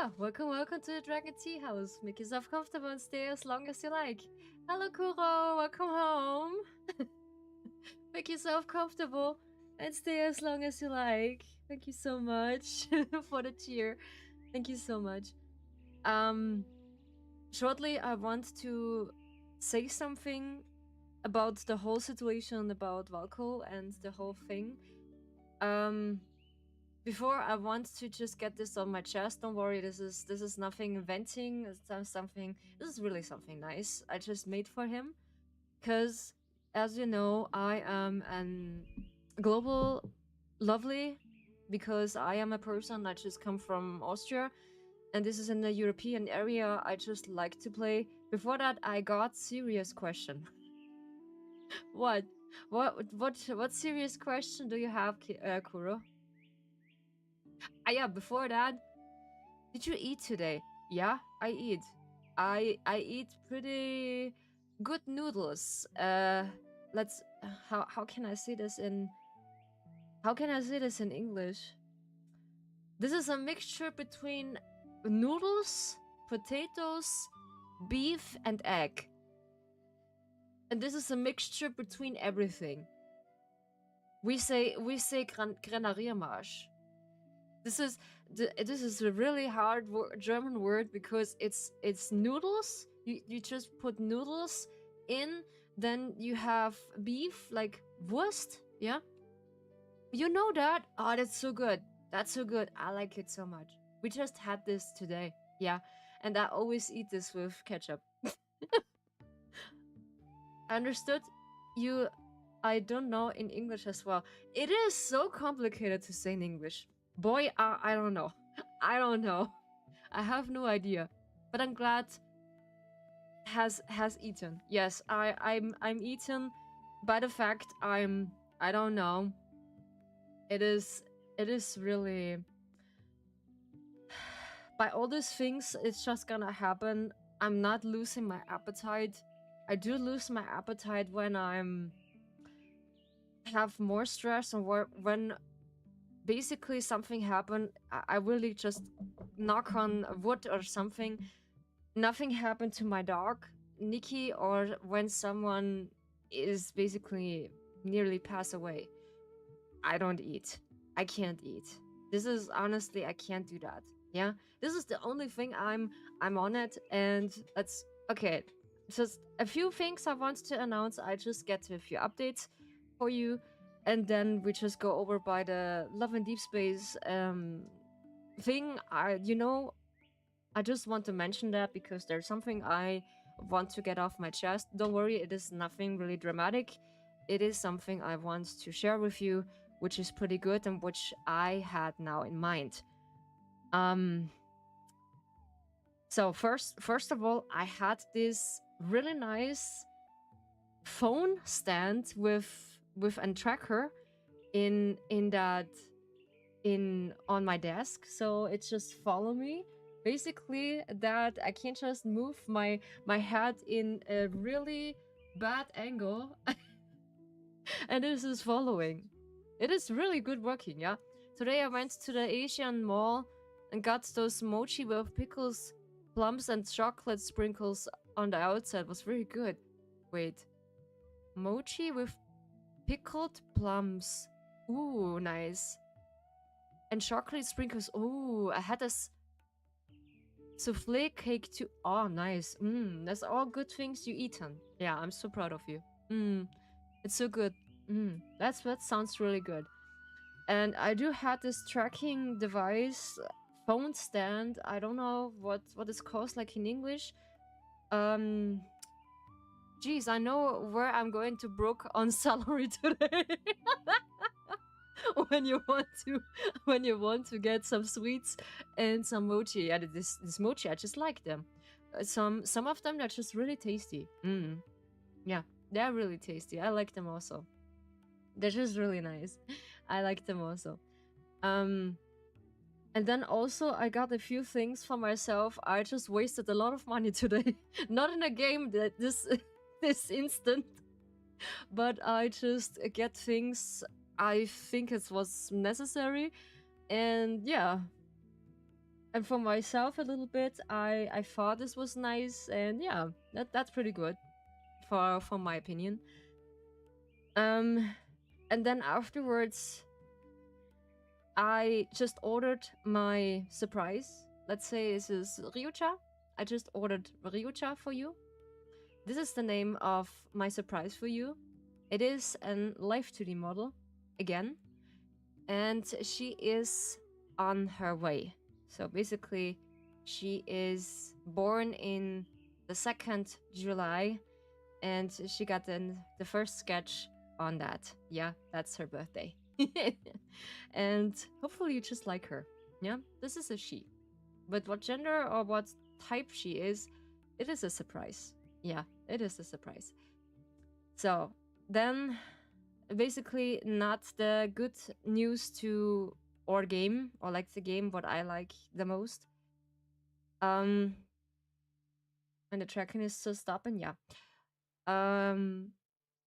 Oh, welcome to the Dragon Tea House. Make yourself comfortable and stay as long as you like. Hello, Kuro. Welcome home. Make yourself comfortable and stay as long as you like. Thank you so much for the cheer. Thank you so much. Shortly, I want to say something about the whole situation about Valko and the whole thing. Before, I want to just get this on my chest. Don't worry, this is nothing inventing. It's something. This is really something nice I just made for him, because as you know, I am an global lovely, because I am a person. I just come from Austria, and this is in the European area. I just like to play. Before that, I got serious question. What serious question do you have, Kuro? Yeah, before that, did you eat today? Yeah, I eat. I eat pretty good noodles. Let's how can I say this in English? This is a mixture between noodles, potatoes, beef, and egg. And this is a mixture between everything. We say Grenadiermarsch. This is a really hard German word, because it's noodles. You just put noodles in, then you have beef, like Wurst, yeah? You know that? Oh, that's so good. That's so good. I like it so much. We just had this today, yeah? And I always eat this with ketchup. Understood? I don't know in English as well. It is so complicated to say in English. Boy, I don't know. I don't know. I have no idea. But I'm glad has eaten. Yes, I'm eaten by the fact I don't know. It is really, by all these things, it's just gonna happen. I'm not losing my appetite. I do lose my appetite when I'm have more stress, and when basically something happened. I really just knock on wood or something. Nothing happened to my dog, Nikki, or when someone is basically nearly pass away. I don't eat. I can't eat. This is honestly, I can't do that. Yeah, this is the only thing I'm on it, and that's okay. Just a few things I want to announce. I just get to a few updates for you, and then we just go over by the Love and Deep Space thing. I just want to mention that because there's something I want to get off my chest. Don't worry, it is nothing really dramatic. It is something I want to share with you, which is pretty good and which I had now in mind. So first of all, I had this really nice phone stand with a tracker on my desk, so it's just follow me. Basically, that I can't just move my head in a really bad angle, and this is following. It is really good working, yeah. Today I went to the Asian mall and got those mochi with pickles, plums, and chocolate sprinkles on the outside. It was very good. Wait, mochi with pickled plums. Ooh, nice. And chocolate sprinkles. Ooh, I had this souffle cake too. Oh, nice. That's all good things you eaten. Yeah, I'm so proud of you. It's so good. That sounds really good. And I do have this tracking device, phone stand. I don't know what it's called like in English. Geez, I know where I'm going to broke on salary today. when you want to get some sweets and some mochi. Yeah, this mochi, I just like them. Some of them are just really tasty. Yeah, they're really tasty. I like them also. They're just really nice. I like them also. And then also I got a few things for myself. I just wasted a lot of money today. Not in a game that this instant, but I just get things I think it was necessary. And yeah, And for myself a little bit, I thought this was nice, and yeah, that's pretty good for my opinion. Um, and then afterwards, I just ordered my surprise. Let's say this is Ryucha. I just ordered Ryucha for you. This is the name of my surprise for you. It is an live 2D model, again, and she is on her way. So basically, she is born in the 2nd July, and she got the first sketch on that. Yeah, that's her birthday. And hopefully you just like her. Yeah, this is a she. But what gender or what type she is, it is a surprise. Yeah, it is a surprise. So then, basically, not the good news to our game, or like the game what I like the most. And the tracking is still stopping. Yeah.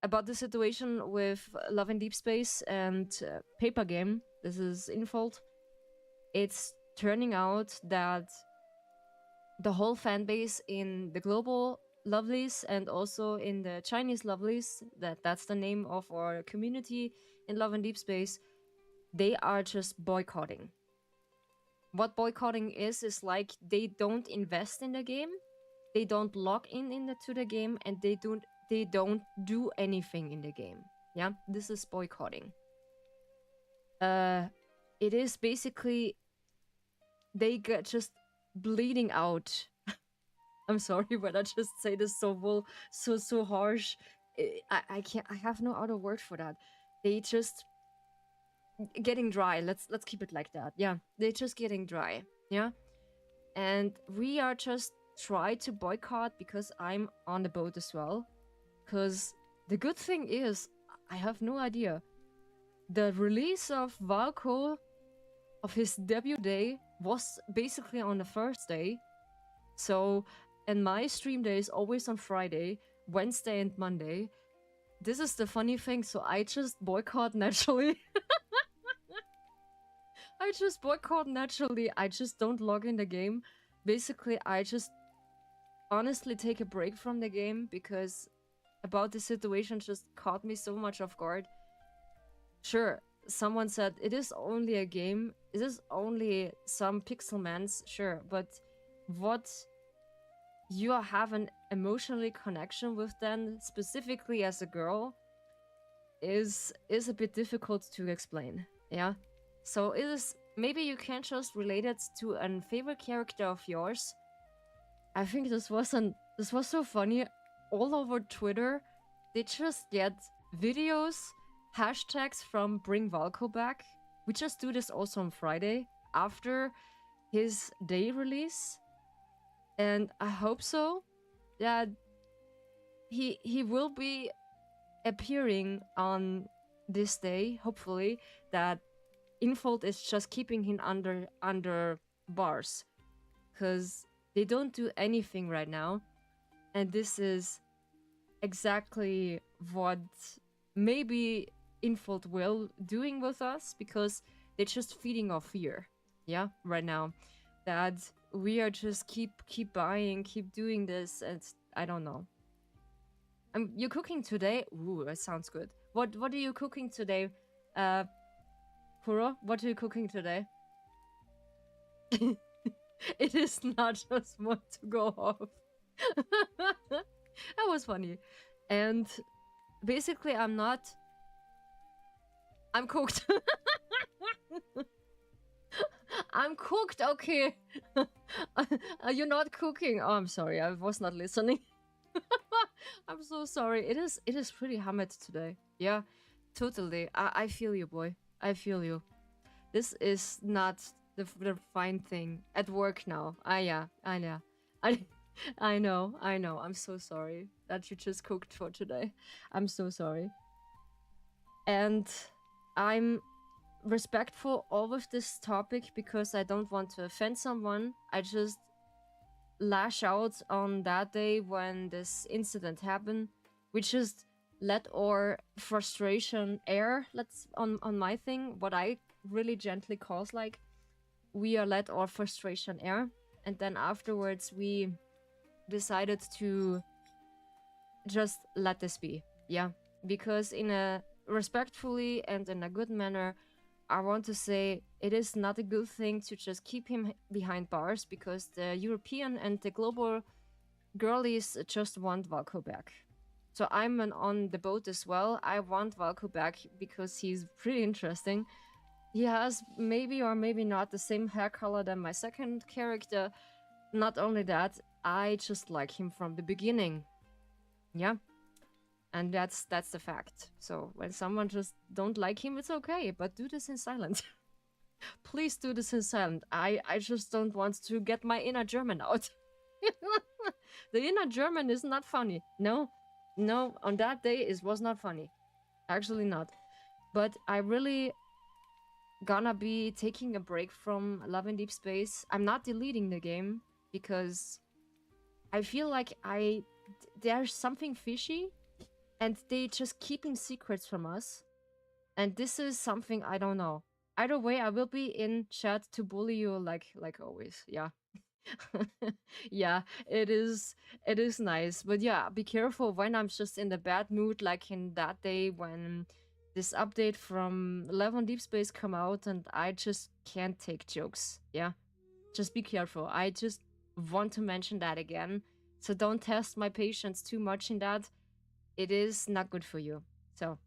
About the situation with Love in Deep Space and Paper Game. This is Infold. It's turning out that the whole fan base in the global lovelies and also in the Chinese lovelies, that's the name of our community in Love and Deep Space, they are just boycotting. What boycotting is like they don't invest in the game, they don't log into the game, and they don't do anything in the game. Yeah, this is boycotting. It is basically they get just bleeding out. I'm sorry, but I just say this so harsh. I can't. I have no other word for that. They just getting dry. Let's keep it like that. Yeah, they're just getting dry. Yeah, and we are just try to boycott because I'm on the boat as well. Because the good thing is, I have no idea. The release of Valko, of his debut day, was basically on the first day. So, and my stream day is always on Friday, Wednesday, and Monday. This is the funny thing, so I just boycott naturally. I just boycott naturally. I just don't log in the game. Basically, I just honestly take a break from the game because about the situation just caught me so much off guard. Sure, someone said it is only a game. It is only some pixelmans, sure, but what you have an emotionally connection with them, specifically as a girl, is a bit difficult to explain. Yeah, so it is. Maybe you can just relate it to a favorite character of yours. I think this was so funny. All over Twitter, they just get videos, hashtags from Bring Valko Back. We just do this also on Friday after his day release, and I hope so that he will be appearing on this day. Hopefully, that Infold is just keeping him under bars, because they don't do anything right now, and this is exactly what maybe Infold will doing with us, because they're just feeding off fear. Yeah, right now, that we are just keep buying, keep doing this, and I don't know. You cooking today? Ooh, that sounds good. What are you cooking today? Kuro, what are you cooking today? It is not just one to go off. That was funny. And basically, I'm cooked. I'm cooked, okay. You're not cooking. Oh, I'm sorry, I was not listening. I'm so sorry. It is pretty humid today. Yeah, totally. I feel you, boy. I feel you. This is not the fine thing at work now. Yeah, I know. I know. I'm so sorry that you just cooked for today. I'm so sorry. And I'm respectful all of this topic because I don't want to offend someone. I just lash out on that day when this incident happened. We just let our frustration air. Let's on my thing, what I really gently calls like. we let our frustration air, and then afterwards we decided to just let this be. Yeah, because in a respectfully and in a good manner, I want to say it is not a good thing to just keep him behind bars, because the European and the global girlies just want Valko back. So I'm on the boat as well. I want Valko back because he's pretty interesting. He has maybe or maybe not the same hair color than my second character. Not only that, I just like him from the beginning. Yeah. And that's the fact. So when someone just don't like him, it's okay, but do this in silence. Please do this in silent. I just don't want to get my inner German out. The inner German is not funny. No, on that day it was not funny. Actually not. But I really gonna be taking a break from Love in Deep Space. I'm not deleting the game because I feel like there's something fishy and they just keeping secrets from us. And this is something I don't know. Either way, I will be in chat to bully you like always. Yeah. Yeah, it is nice. But yeah, be careful when I'm just in the bad mood, like in that day when this update from Love on Deep Space come out and I just can't take jokes. Yeah. Just be careful. I just want to mention that again. So don't test my patience too much in that. It is not good for you. So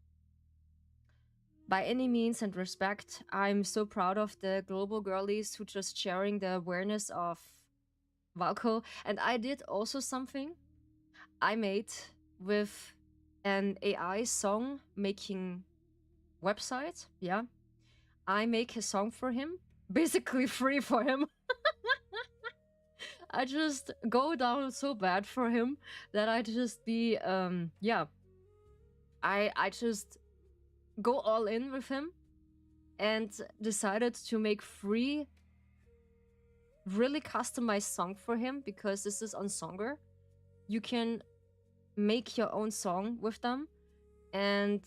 by any means and respect, I'm so proud of the global girlies who just sharing the awareness of Valko. And I did also something I made with an AI song making website. Yeah. I make a song for him, basically free for him. I just go down so bad for him that I just be yeah. I just go all in with him and decided to make free really customized song for him, because this is on Songer. You can make your own song with them, and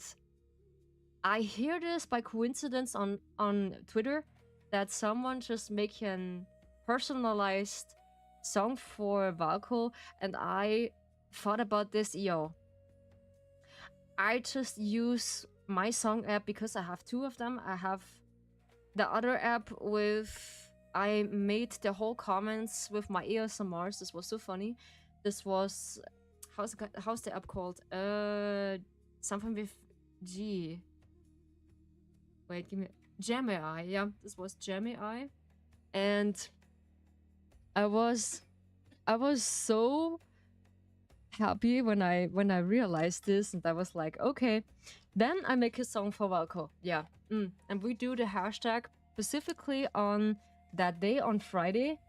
I hear this by coincidence on Twitter that someone just make an personalized song for Valko, and I thought about this. I just use my song app because I have two of them. I have the other app I made the whole comments with my ASMRs. This was so funny. This was how's the app called? Something with G. Wait, give me Gemini. Yeah, this was Gemini, and I was so happy when I realized this, and I was like, okay, then I make a song for Valko. Yeah, and we do the hashtag specifically on that day on Friday.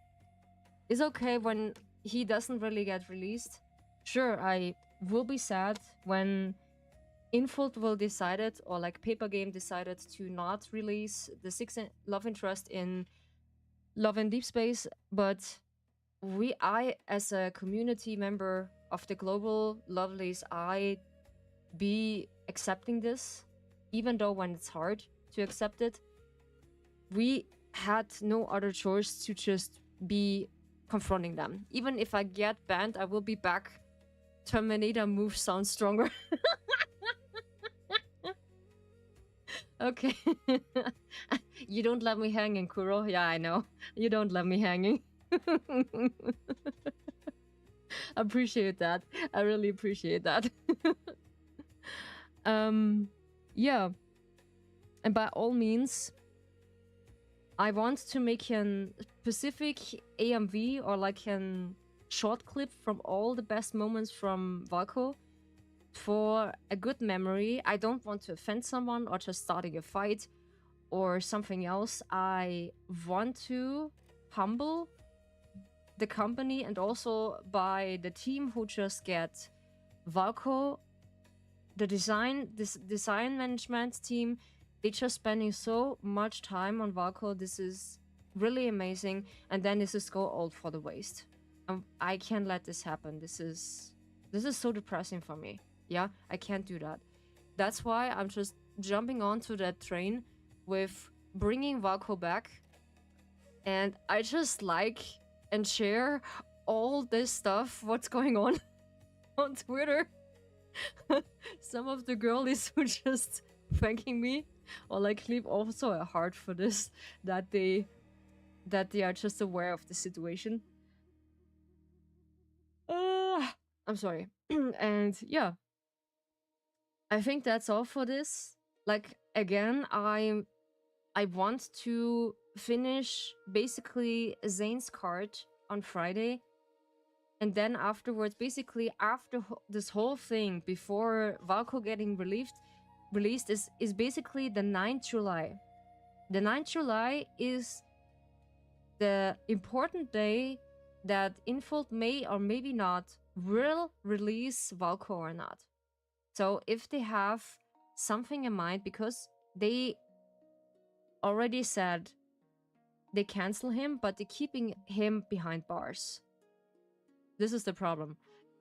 It's okay when he doesn't really get released. Sure, I will be sad when Infult will decided, or like Paper Game decided to not release the sixth love interest in Love in Deep Space, but I as a community member of the global lovelies, I be accepting this, even though when it's hard to accept it. We had no other choice to just be confronting them. Even if I get banned, I will be back. Terminator move sounds stronger. Okay. You don't let me hanging, Kuro. Yeah, I know. You don't let me hanging. Appreciate that. I really appreciate that. Yeah. And by all means, I want to make a specific AMV or like a short clip from all the best moments from Valko for a good memory. I don't want to offend someone or just starting a fight or something else. I want to humble the company and also by the team who just get Valko, the design management team. They just spending so much time on Valko. This is really amazing, and then this is go all for the waste. I can't let this happen. This is so depressing for me. Yeah, I can't do that. That's why I'm just jumping onto that train with bringing Valko back. and I just like and share all this stuff, what's going on Twitter. Some of the girlies who just thanking me or like leave also a heart for this, that they are just aware of the situation. I'm sorry. And yeah, I think that's all for this. Like again, I want to finish basically Zane's card on Friday, and then afterwards, basically after this whole thing, before Valko getting released is basically the 9th July. The 9th July is the important day that Infold may or maybe not will release Valko or not. So if they have something in mind, because they already said they cancel him, but they're keeping him behind bars. This is the problem.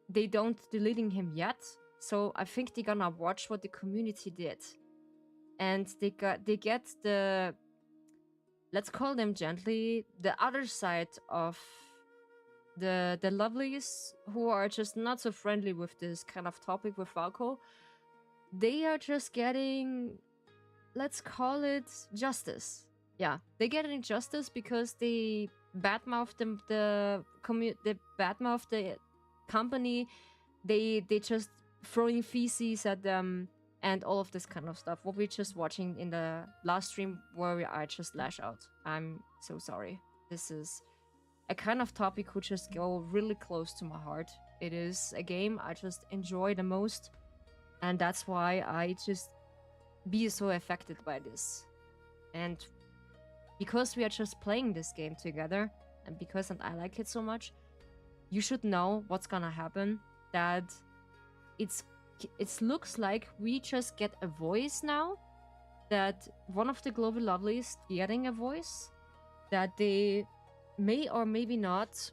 They don't deleting him yet, so I think they're gonna watch what the community did, and they get the, let's call them gently, the other side of the lovelies who are just not so friendly with this kind of topic with Valko. They are just getting, let's call it justice. Yeah, they get injustice because they badmouth the badmouth the company. They just throwing feces at them and all of this kind of stuff. What we're just watching in the last stream where I just lash out. I'm so sorry. This is a kind of topic which just go really close to my heart. It is a game I just enjoy the most, and that's why I just be so affected by this. And because we are just playing this game together, and because I like it so much, you should know what's gonna happen. That it looks like we just get a voice now. That one of the global lovelies getting a voice. That they may or maybe not.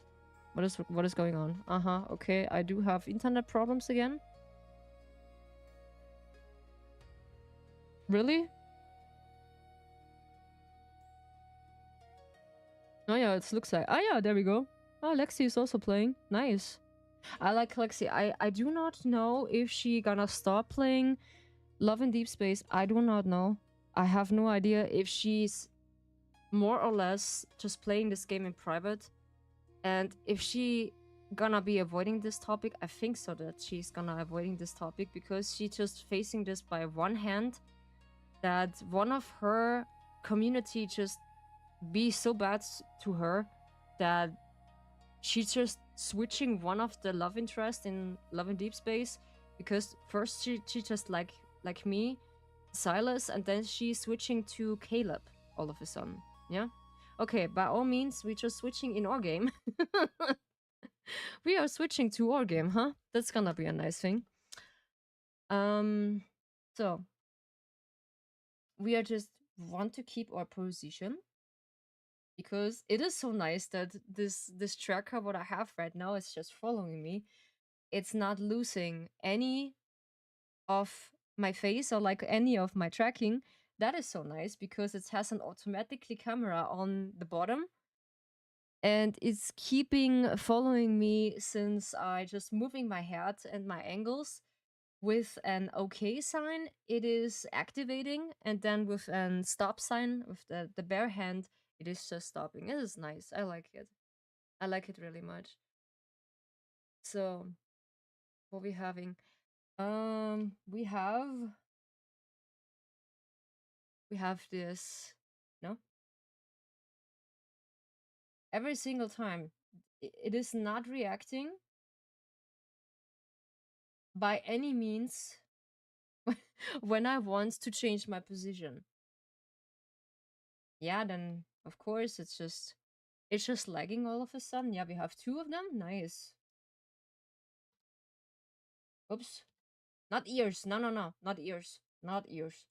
What is going on? Okay, I do have internet problems again. Really? Oh yeah, it looks like. Ah yeah, there we go. Oh, Lexi is also playing. Nice. I like Lexi. I do not know if she gonna stop playing Love in Deep Space. I do not know. I have no idea if she's more or less just playing this game in private. And if she gonna be avoiding this topic, I think so that she's gonna avoiding this topic because she's just facing this by one hand, that one of her community just be so bad to her that she's just switching one of the love interest in Love in Deep Space, because first she just like me, Silas, and then she's switching to Caleb all of a sudden. Yeah. Okay, by all means, we're just switching in our game. We are switching to our game, huh? That's gonna be a nice thing. So we are just want to keep our position, because it is so nice that this tracker what I have right now is just following me. It's not losing any of my face or like any of my tracking. That is so nice because it has an automatically camera on the bottom, and it's keeping following me since I just moving my head and my angles. With an OK sign, it is activating, and then with an stop sign with the bare hand, it is just stopping. It is nice. I like it. I like it really much. So, what we having? We have this. No, every single time, it is not reacting by any means when I want to change my position. Yeah, then of course it's just lagging all of a sudden. Yeah, we have two of them. Nice. Oops. Not ears. No, no, no. Not ears. Not ears.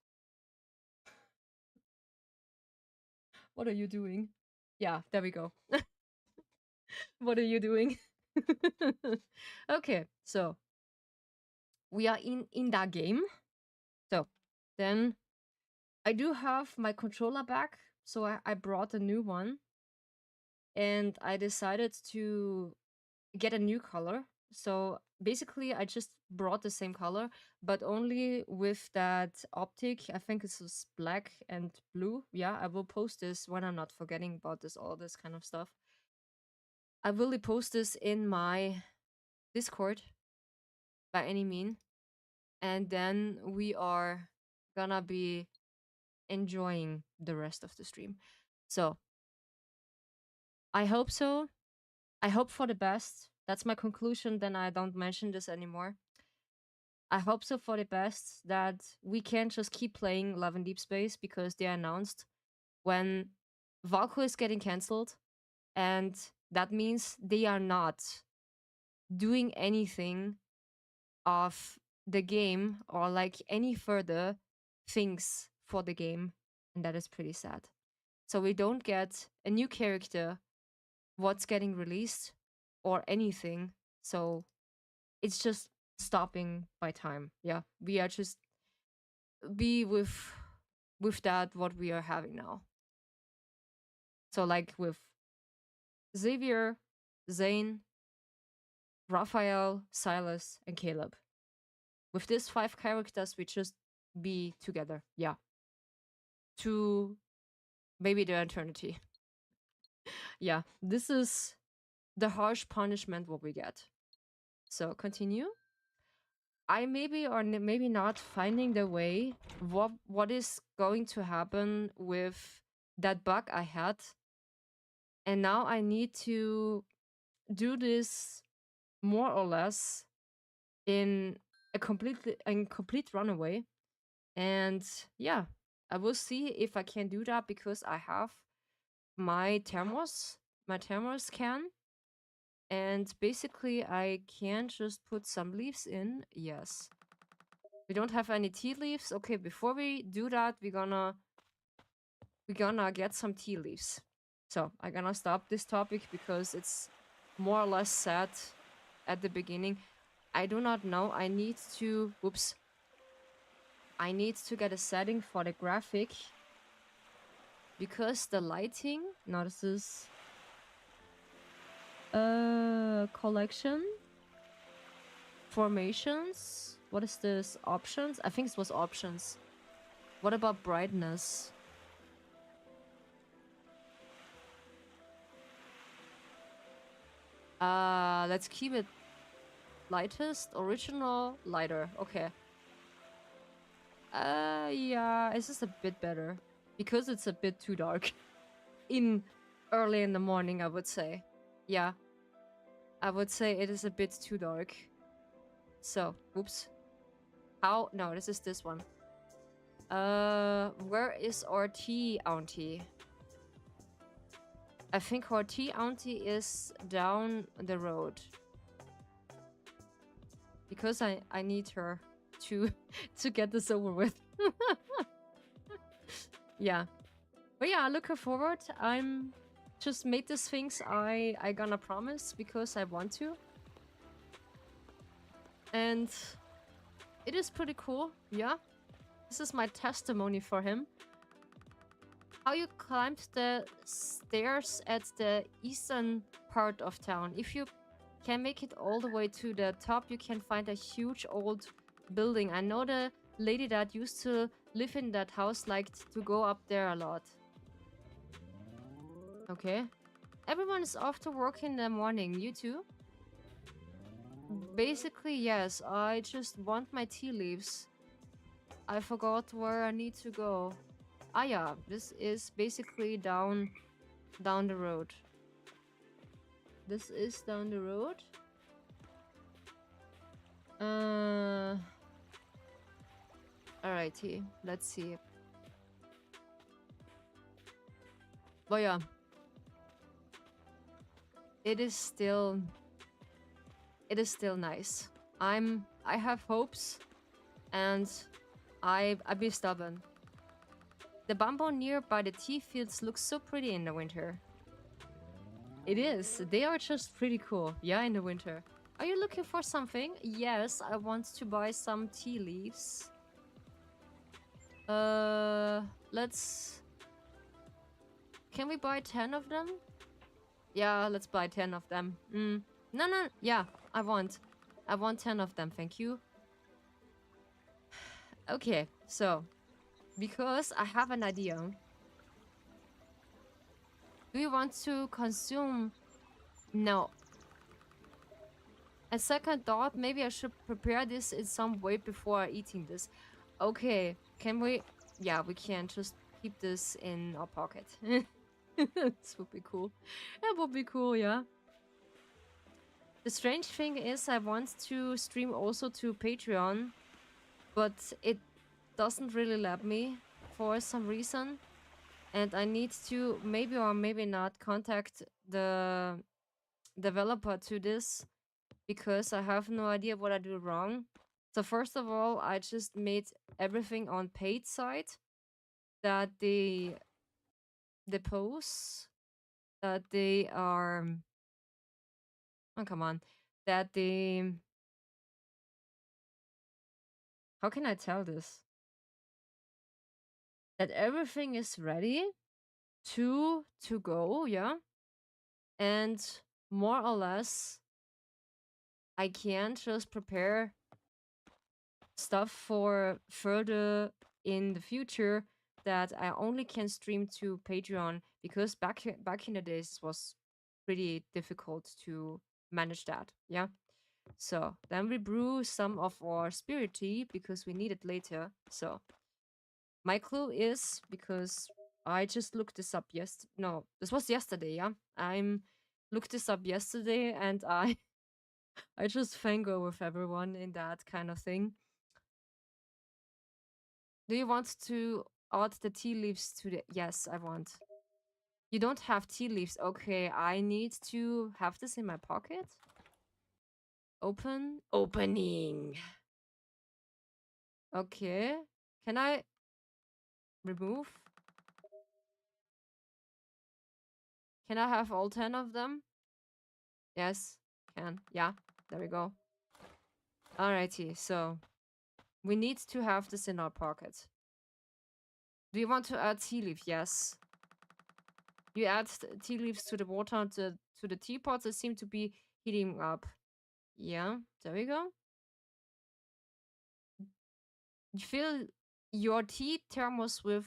What are you doing? Yeah, there we go. What are you doing? Okay, so we are in that game. So then I do have my controller back. So I brought a new one. and I decided to get a new color. So basically, I just brought the same color, but only with that optic. I think it's just black and blue. Yeah, I will post this when I'm not forgetting about this, all this kind of stuff. I will post this in my Discord by any mean. And then we are gonna be enjoying the rest of the stream. So I hope so. I hope for the best. That's my conclusion. Then I don't mention this anymore. I hope so for the best that we can just keep playing Love and Deep Space because they announced when Valko is getting cancelled, and that means they are not doing anything of the game or like any further things for the game, and that is pretty sad. So we don't get a new character, what's getting released, or anything. So it's just stopping by time. Yeah, we are just be with that what we are having now. So like with Xavier, Zane, Raphael, Silas, and Caleb. With these 5 characters, we just be together. Yeah. To maybe the eternity. Yeah, this is the harsh punishment what we get. So continue. I maybe or maybe not finding the way what is going to happen with that bug I had, and now I need to do this more or less in a complete runaway. And yeah, I will see if I can do that because I have my thermos can, and basically I can just put some leaves in. Yes, we don't have any tea leaves. Okay, before we do that, we're gonna get some tea leaves. So I'm gonna stop this topic because it's more or less sad at the beginning. I do not know. I need to whoops. I need to get a setting for the graphic because the lighting, notices collection formations. What is this? Options? I think it was options. What about brightness? Let's keep it lightest, original, lighter. Okay. Yeah, it's just a bit better because it's a bit too dark in early in the morning, I would say. Yeah, I would say it is a bit too dark. So, oops. How? No, this is this one. Where is our tea auntie? I think our tea auntie is down the road. Because I need her to to get this over with. Yeah. But yeah, looking forward. I'm just made these things I gonna promise because I want to. And it is pretty cool. Yeah. This is my testimony for him. How you climbed the stairs at the eastern part of town. If you can make it all the way to the top, you can find a huge old building. I know the lady that used to live in that house liked to go up there a lot. Okay. Everyone is off to work in the morning. You too? Basically, yes. I just want my tea leaves. I forgot where I need to go. Ah yeah, this is basically down the road. This is down the road. Alrighty, let's see. But yeah, it is still nice. I have hopes, and I be stubborn. The bamboo nearby the tea fields looks so pretty in the winter. It is. They are just pretty cool. Yeah, in the winter. Are you looking for something? Yes, I want to buy some tea leaves. Let's... Can we buy 10 of them? Yeah, let's buy 10 of them. No, no, yeah, I want 10 of them, thank you. Okay, so, because I have an idea. Do you want to consume? No. A second thought, maybe I should prepare this in some way before eating this. Okay, can we? Yeah, we can just keep this in our pocket. This would be cool. That would be cool, yeah. The strange thing is I want to stream also to Patreon, but it doesn't really let me for some reason. And I need to maybe or maybe not contact the developer to this because I have no idea what I do wrong. So first of all, I just made everything on paid side that the posts that they are oh come on that they how can I tell this that everything is ready to go, yeah, and more or less I can just prepare stuff for further in the future that I only can stream to Patreon because back in the days it was pretty difficult to manage that. Yeah. So then we brew some of our spirit tea because we need it later. So my clue is because I just looked this up no, this was yesterday, yeah. I'm looked this up yesterday and I I just fango with everyone in that kind of thing. Do you want to add the tea leaves to the... Yes, I want. You don't have tea leaves. Okay, I need to have this in my pocket. Open. Opening. Okay. Can I remove? Can I have all 10 of them? Yes, can. Yeah, there we go. Alrighty, so we need to have this in our pocket. Do you want to add tea leaf? Yes. You add tea leaves to the water to the teapots that seem to be heating up. Yeah, there we go. You fill your tea thermos with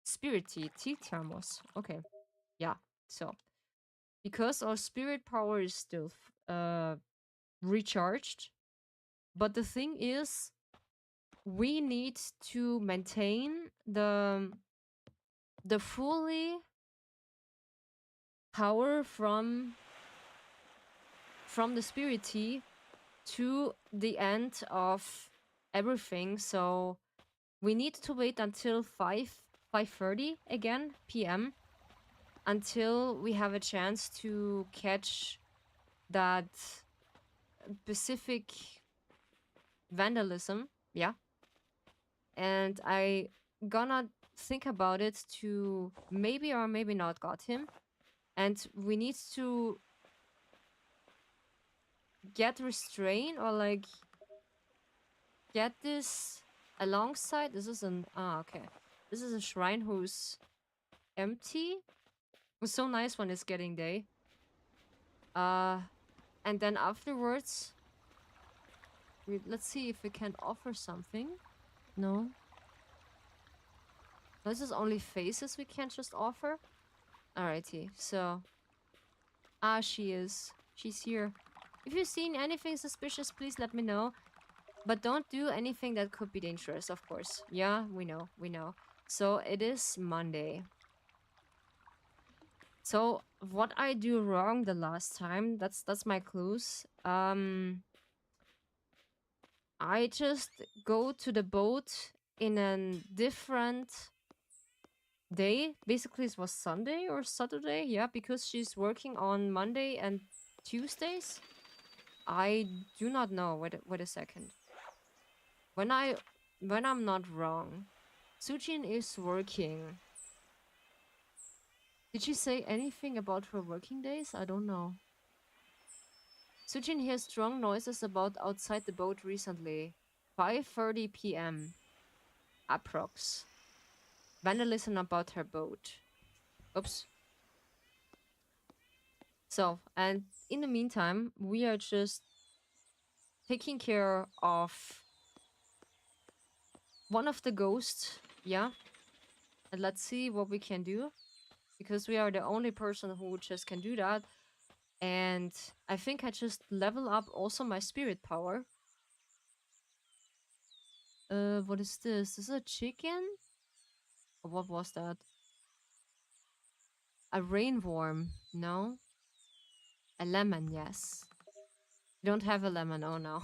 spirit tea thermos. Okay, yeah. So because our spirit power is still recharged, but the thing is, we need to maintain the fully power from the spirit tea to the end of everything. So we need to wait until 5:30 again p.m. until we have a chance to catch that specific vandalism. Yeah. And I gonna think about it to maybe or maybe not got him. And we need to get restraint or like get this alongside. This is an okay. This is a shrine who's empty. It's so nice when it's getting day. And then afterwards, let's see if we can offer something. No. This is only faces we can't just offer. Alrighty, so she is. She's here. If you've seen anything suspicious, please let me know. But don't do anything that could be dangerous, of course. Yeah, we know, we know. So it is Monday. So what I do wrong the last time, that's my clues. I just go to the boat in a different day. Basically it was Sunday or Saturday, yeah, because she's working on Monday and Tuesdays. I do not know. Wait a second. When I'm not wrong, Sujin is working. Did she say anything about her working days? I don't know. Sujin hears strong noises about outside the boat recently. 5:30 p.m. Approx. Vandalism about her boat. Oops. So, and in the meantime, we are just taking care of one of the ghosts. Yeah. And let's see what we can do. Because we are the only person who just can do that. And I think I just level up also my spirit power. What is this? Is it a chicken? Or what was that? A rainworm? No. A lemon, yes. You don't have a lemon, oh no.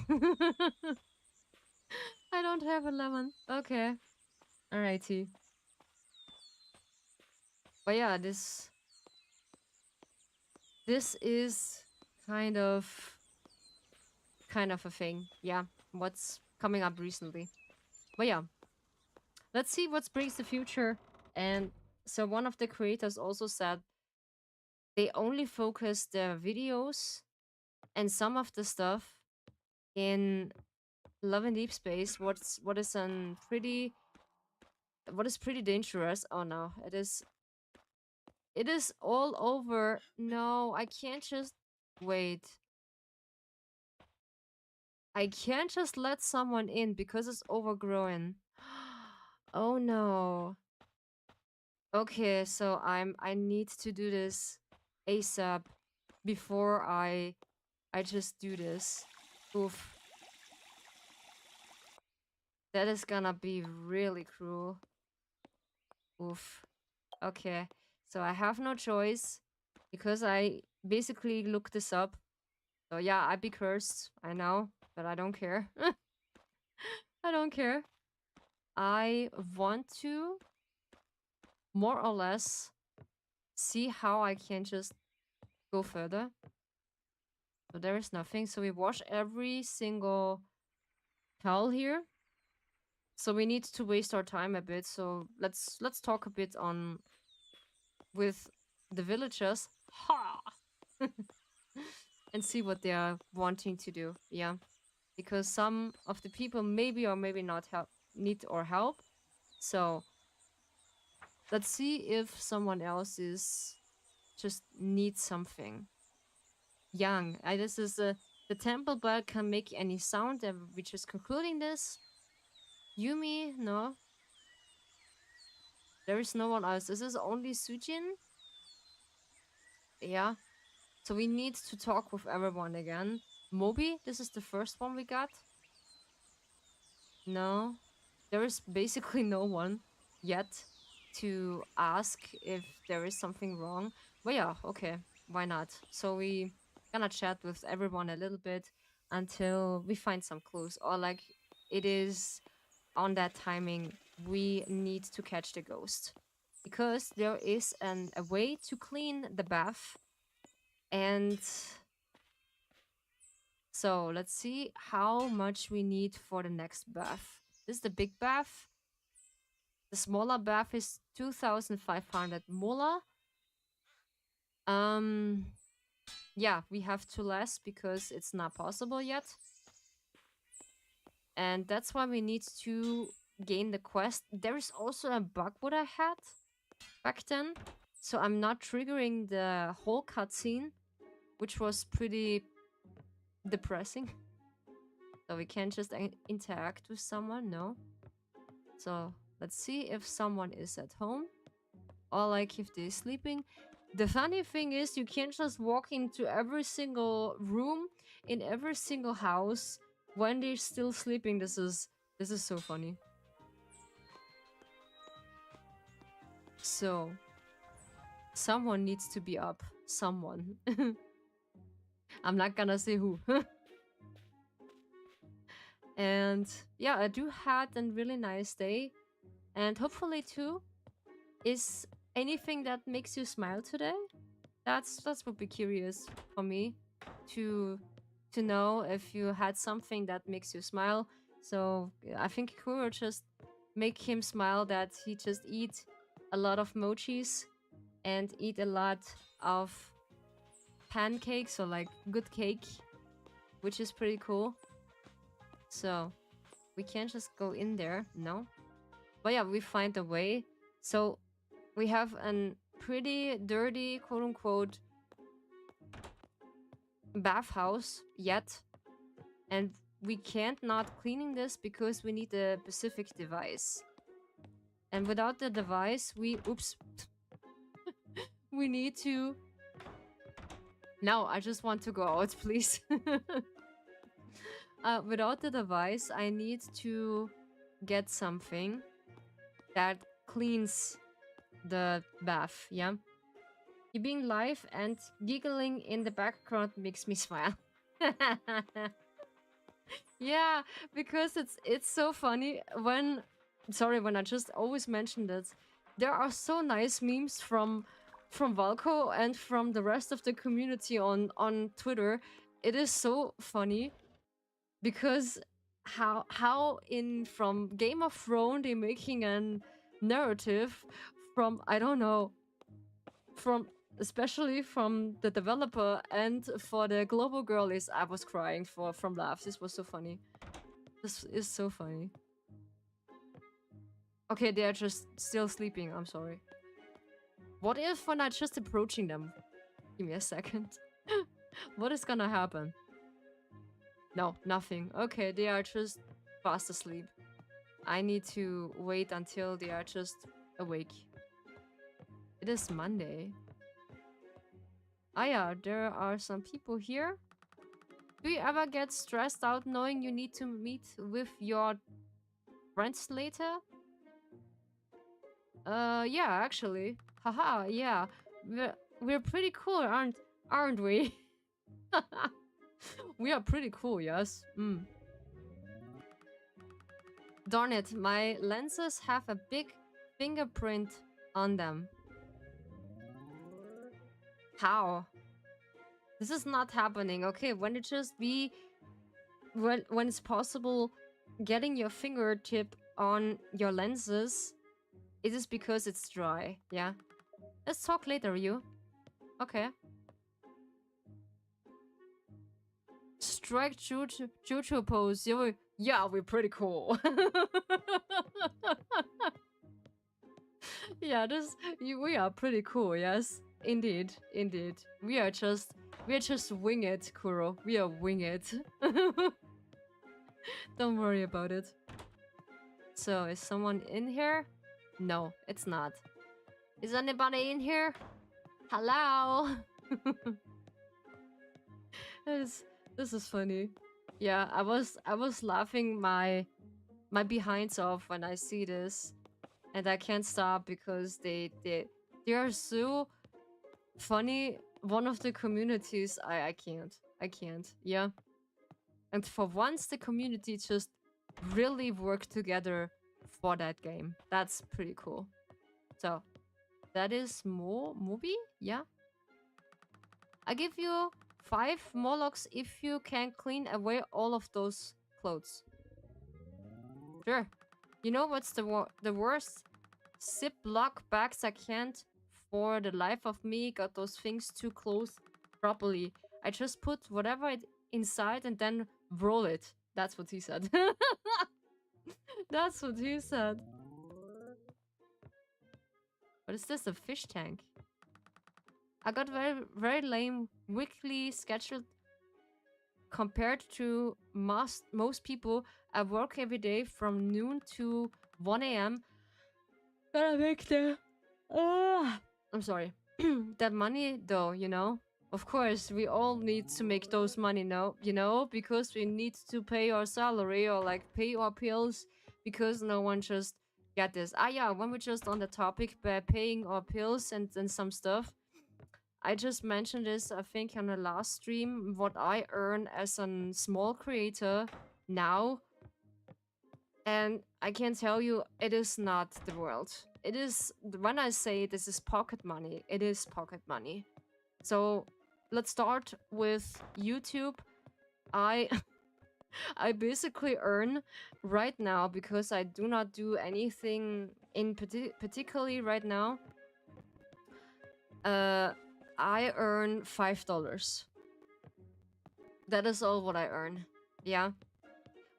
I don't have a lemon. Okay. Alrighty. But yeah, this is kind of a thing. Yeah. What's coming up recently. But yeah. Let's see what brings the future. And so one of the creators also said they only focus their videos and some of the stuff in Love and Deep Space. What is pretty dangerous. Oh no, it is all over. No, I can't just wait. I can't just let someone in because it's overgrown. Oh no. Okay, so I need to do this ASAP before I just do this. Oof. That is gonna be really cruel. Oof. Okay. So I have no choice because I basically looked this up. So yeah, I'd be cursed. I know, but I don't care. I don't care. I want to more or less see how I can just go further. So there is nothing. So we wash every single towel here. So we need to waste our time a bit. So let's talk a bit on with the villagers. Ha! And see what they are wanting to do. Yeah. Because some of the people maybe or maybe not need our help. So let's see if someone else is just needs something. Young. This is the temple bell can make any sound, and we're just concluding this. Yumi, no. There is no one else. This is only Sujin. Yeah. So we need to talk with everyone again. Moby, this is the first one we got. No. There is basically no one yet to ask if there is something wrong. But yeah, okay. Why not? So we gonna chat with everyone a little bit until we find some clues. Or like it is on that timing we need to catch the ghost. Because there is a way to clean the bath. And so let's see how much we need for the next bath. This is the big bath. The smaller bath is 2,500 mola. Yeah, we have two less because it's not possible yet. And that's why we need to gain the quest. There is also a bug what I had back then. So I'm not triggering the whole cutscene, which was pretty depressing. So we can't just interact with someone, no. So let's see if someone is at home. Or like if they're sleeping. The funny thing is you can't just walk into every single room in every single house when they're still sleeping. This is so funny. So someone needs to be up. Someone. I'm not gonna say who. And yeah, I do had a really nice day. And hopefully too is anything that makes you smile today. That's would be curious for me to know if you had something that makes you smile. So I think Kuro just make him smile that he just eat a lot of mochis and eat a lot of pancakes or like good cake, which is pretty cool. So we can't just go in there, no. But yeah, we find a way. So we have a pretty dirty, quote-unquote, bathhouse yet, and we can't not cleaning this because we need a specific device. And without the device, oops, we need to. No, I just want to go out, please. Without the device, I need to get something that cleans the bath, yeah? You being live and giggling in the background makes me smile. Yeah, because it's so funny when when I just always mention it. There are so nice memes from Valko and from the rest of the community on Twitter. It is so funny because how in from Game of Thrones they're making a narrative from, I don't know, from especially from the developer and for the global girl. Is I was crying from laughs. This was so funny. This is so funny. Okay, they are just still sleeping. I'm sorry. What if when I just approaching them? Give me a second. What is gonna happen? No, nothing. Okay, they are just fast asleep. I need to wait until they are just awake. It is Monday. Ah yeah, there are some people here. Do you ever get stressed out knowing you need to meet with your friends later? Yeah, actually. Haha, yeah. We're pretty cool, aren't we? We are pretty cool, yes. Darn it, my lenses have a big fingerprint on them. How? This is not happening. Okay, when it just be when it's possible getting your fingertip on your lenses, it is because it's dry. Yeah. Let's talk later, you. Okay. Strike Jojo pose. Yeah, we're pretty cool. Yeah, we are pretty cool. Yes, indeed. We are just wing it, Kuro. We are wing it. Don't worry about it. So, is someone in here? No, it's not. Is anybody in here? Hello. This is funny. Yeah, I was laughing my behinds off when I see this, and I can't stop because they are so funny. One of the communities, I can't. Yeah, and for once the community just really worked together for that game. That's pretty cool. So that is Moby. Yeah, I give you 5 Molochs if you can clean away all of those clothes. Sure. You know what's the worst? Ziploc bags. I can't for the life of me got those things too close properly. I just put whatever inside and then roll it. That's what he said. That's what he said. What is this? A fish tank? I got very lame weekly schedule compared to most people. I work every day from noon to 1 a.m. Gotta make the I'm sorry. That money though, you know? Of course, we all need to make those money now, you know, because we need to pay our salary or like pay our bills because no one just get this. Ah yeah, when we're just on the topic by paying our bills and some stuff. I just mentioned this, I think, on the last stream, what I earn as a small creator now. And I can tell you, it is not the world. It is, when I say this is pocket money, it is pocket money. So let's start with YouTube. I I basically earn right now, because I do not do anything in particularly right now. I earn $5. That is all what I earn. Yeah.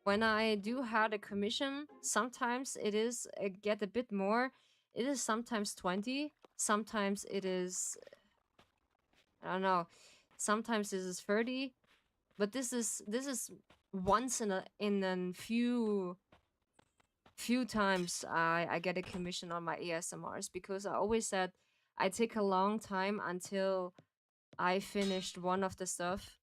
When I do have a commission, sometimes it is get a bit more. It is sometimes 20. Sometimes it is, I don't know, Sometimes this is 30, but this is once in a few times I get a commission on my ASMRs, because I always said I take a long time until I finished one of the stuff.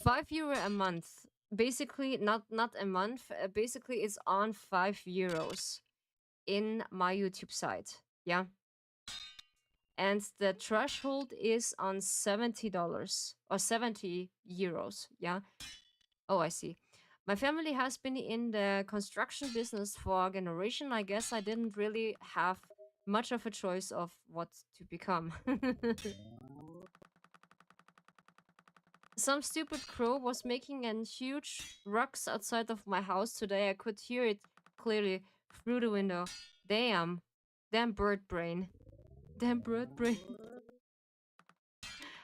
€5 a month. Basically, not a month. Basically, it's on €5 in my YouTube site. Yeah. And the threshold is on $70 or €70. Yeah. Oh, I see. My family has been in the construction business for a generation. I guess I didn't really have much of a choice of what to become. Some stupid crow was making a huge ruckus outside of my house today. I could hear it clearly through the window. Damn. Damn bird brain. Damn bird brain.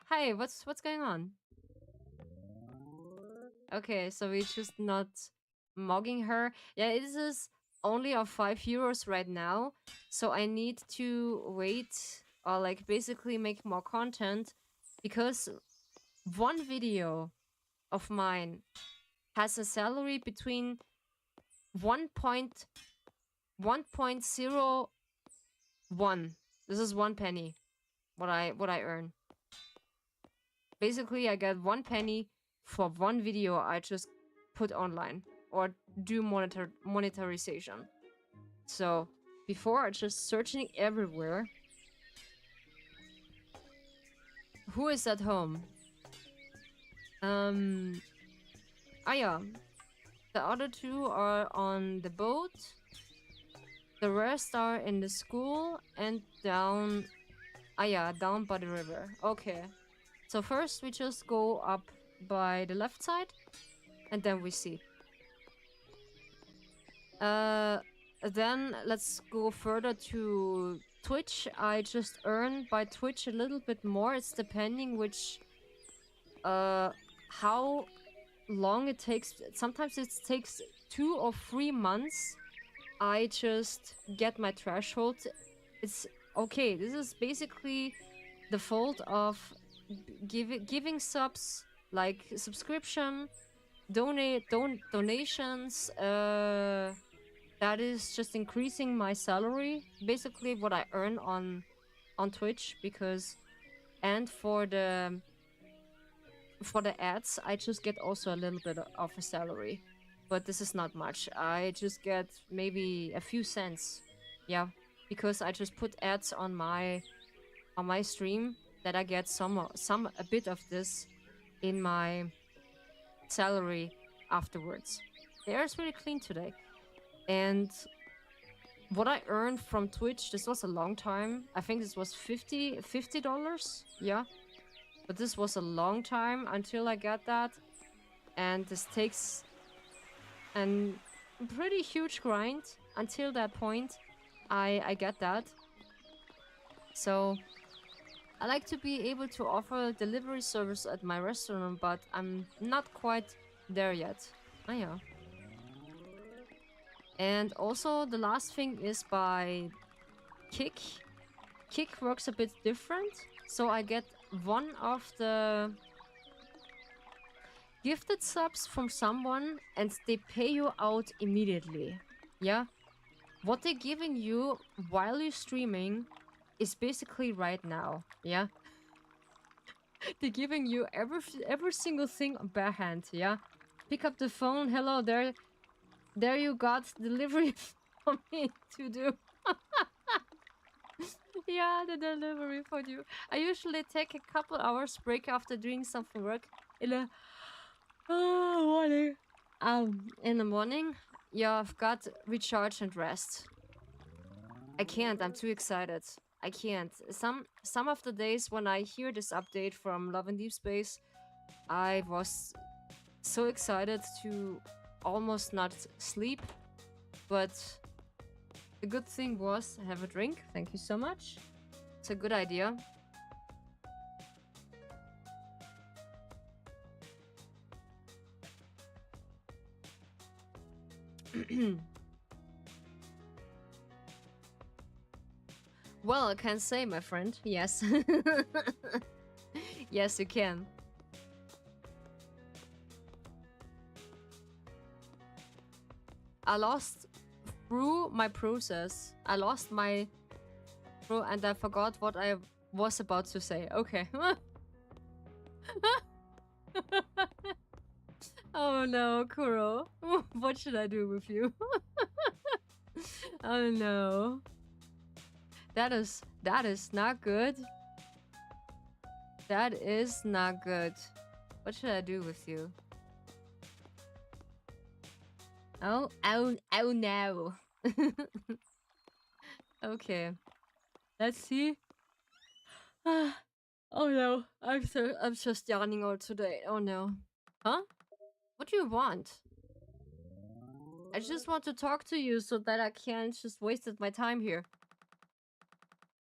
Hi, what's going on? Okay, so we're just not mugging her. Yeah, it is only of €5 right now. So I need to wait or like basically make more content, because one video of mine has a salary between 1.01. This is 1 penny what I earn. Basically, I get 1 penny for one video I just put online or do monetization. So before I just searching everywhere. Who is at home? Yeah. The other two are on the boat. The rest are in the school and down. Yeah, down by the river. Okay. So first we just go up by the left side, and then we see. Then let's go further to Twitch. I just earn by Twitch a little bit more. It's depending which, how long it takes. Sometimes it takes 2 or 3 months. I just get my threshold. It's okay. This is basically the fault of giving subs, like subscription, donations. That is just increasing my salary, basically what I earn on Twitch, because and for the ads I just get also a little bit of a salary, but this is not much. I just get maybe a few cents, yeah, because I just put ads on my stream, that I get a bit of this in my salary afterwards. The air is really clean today. And what I earned from Twitch, this was a long time. I think this was $50. Yeah. But this was a long time until I got that. And this takes a pretty huge grind until that point I get that. So I like to be able to offer delivery service at my restaurant, but I'm not quite there yet. Oh yeah. And also the last thing is by Kick. Kick works a bit different. So I get one of the gifted subs from someone and they pay you out immediately. Yeah. What they're giving you while you're streaming is basically right now. Yeah. They're giving you every single thing bare hand. Yeah. Pick up the phone. Hello there. There you got delivery for me to do. Yeah, the delivery for you. I usually take a couple hours break after doing something work in the morning. In the morning, yeah, I've got recharge and rest. I can't. I'm too excited. I can't. Some of the days when I hear this update from Love and Deep Space, I was so excited to almost not sleep, but the good thing was have a drink. Thank you so much. It's a good idea. Well, I can say, my friend. Yes. Yes, you can. I lost through my process. I lost my through and I forgot what I was about to say. Okay. Oh no, Kuro. What should I do with you? Oh no. That is not good. That is not good. What should I do with you? Oh no. Okay. Let's see. Oh no. I'm just yawning all today. Oh no. Huh? What do you want? I just want to talk to you so that I can't just wasted my time here.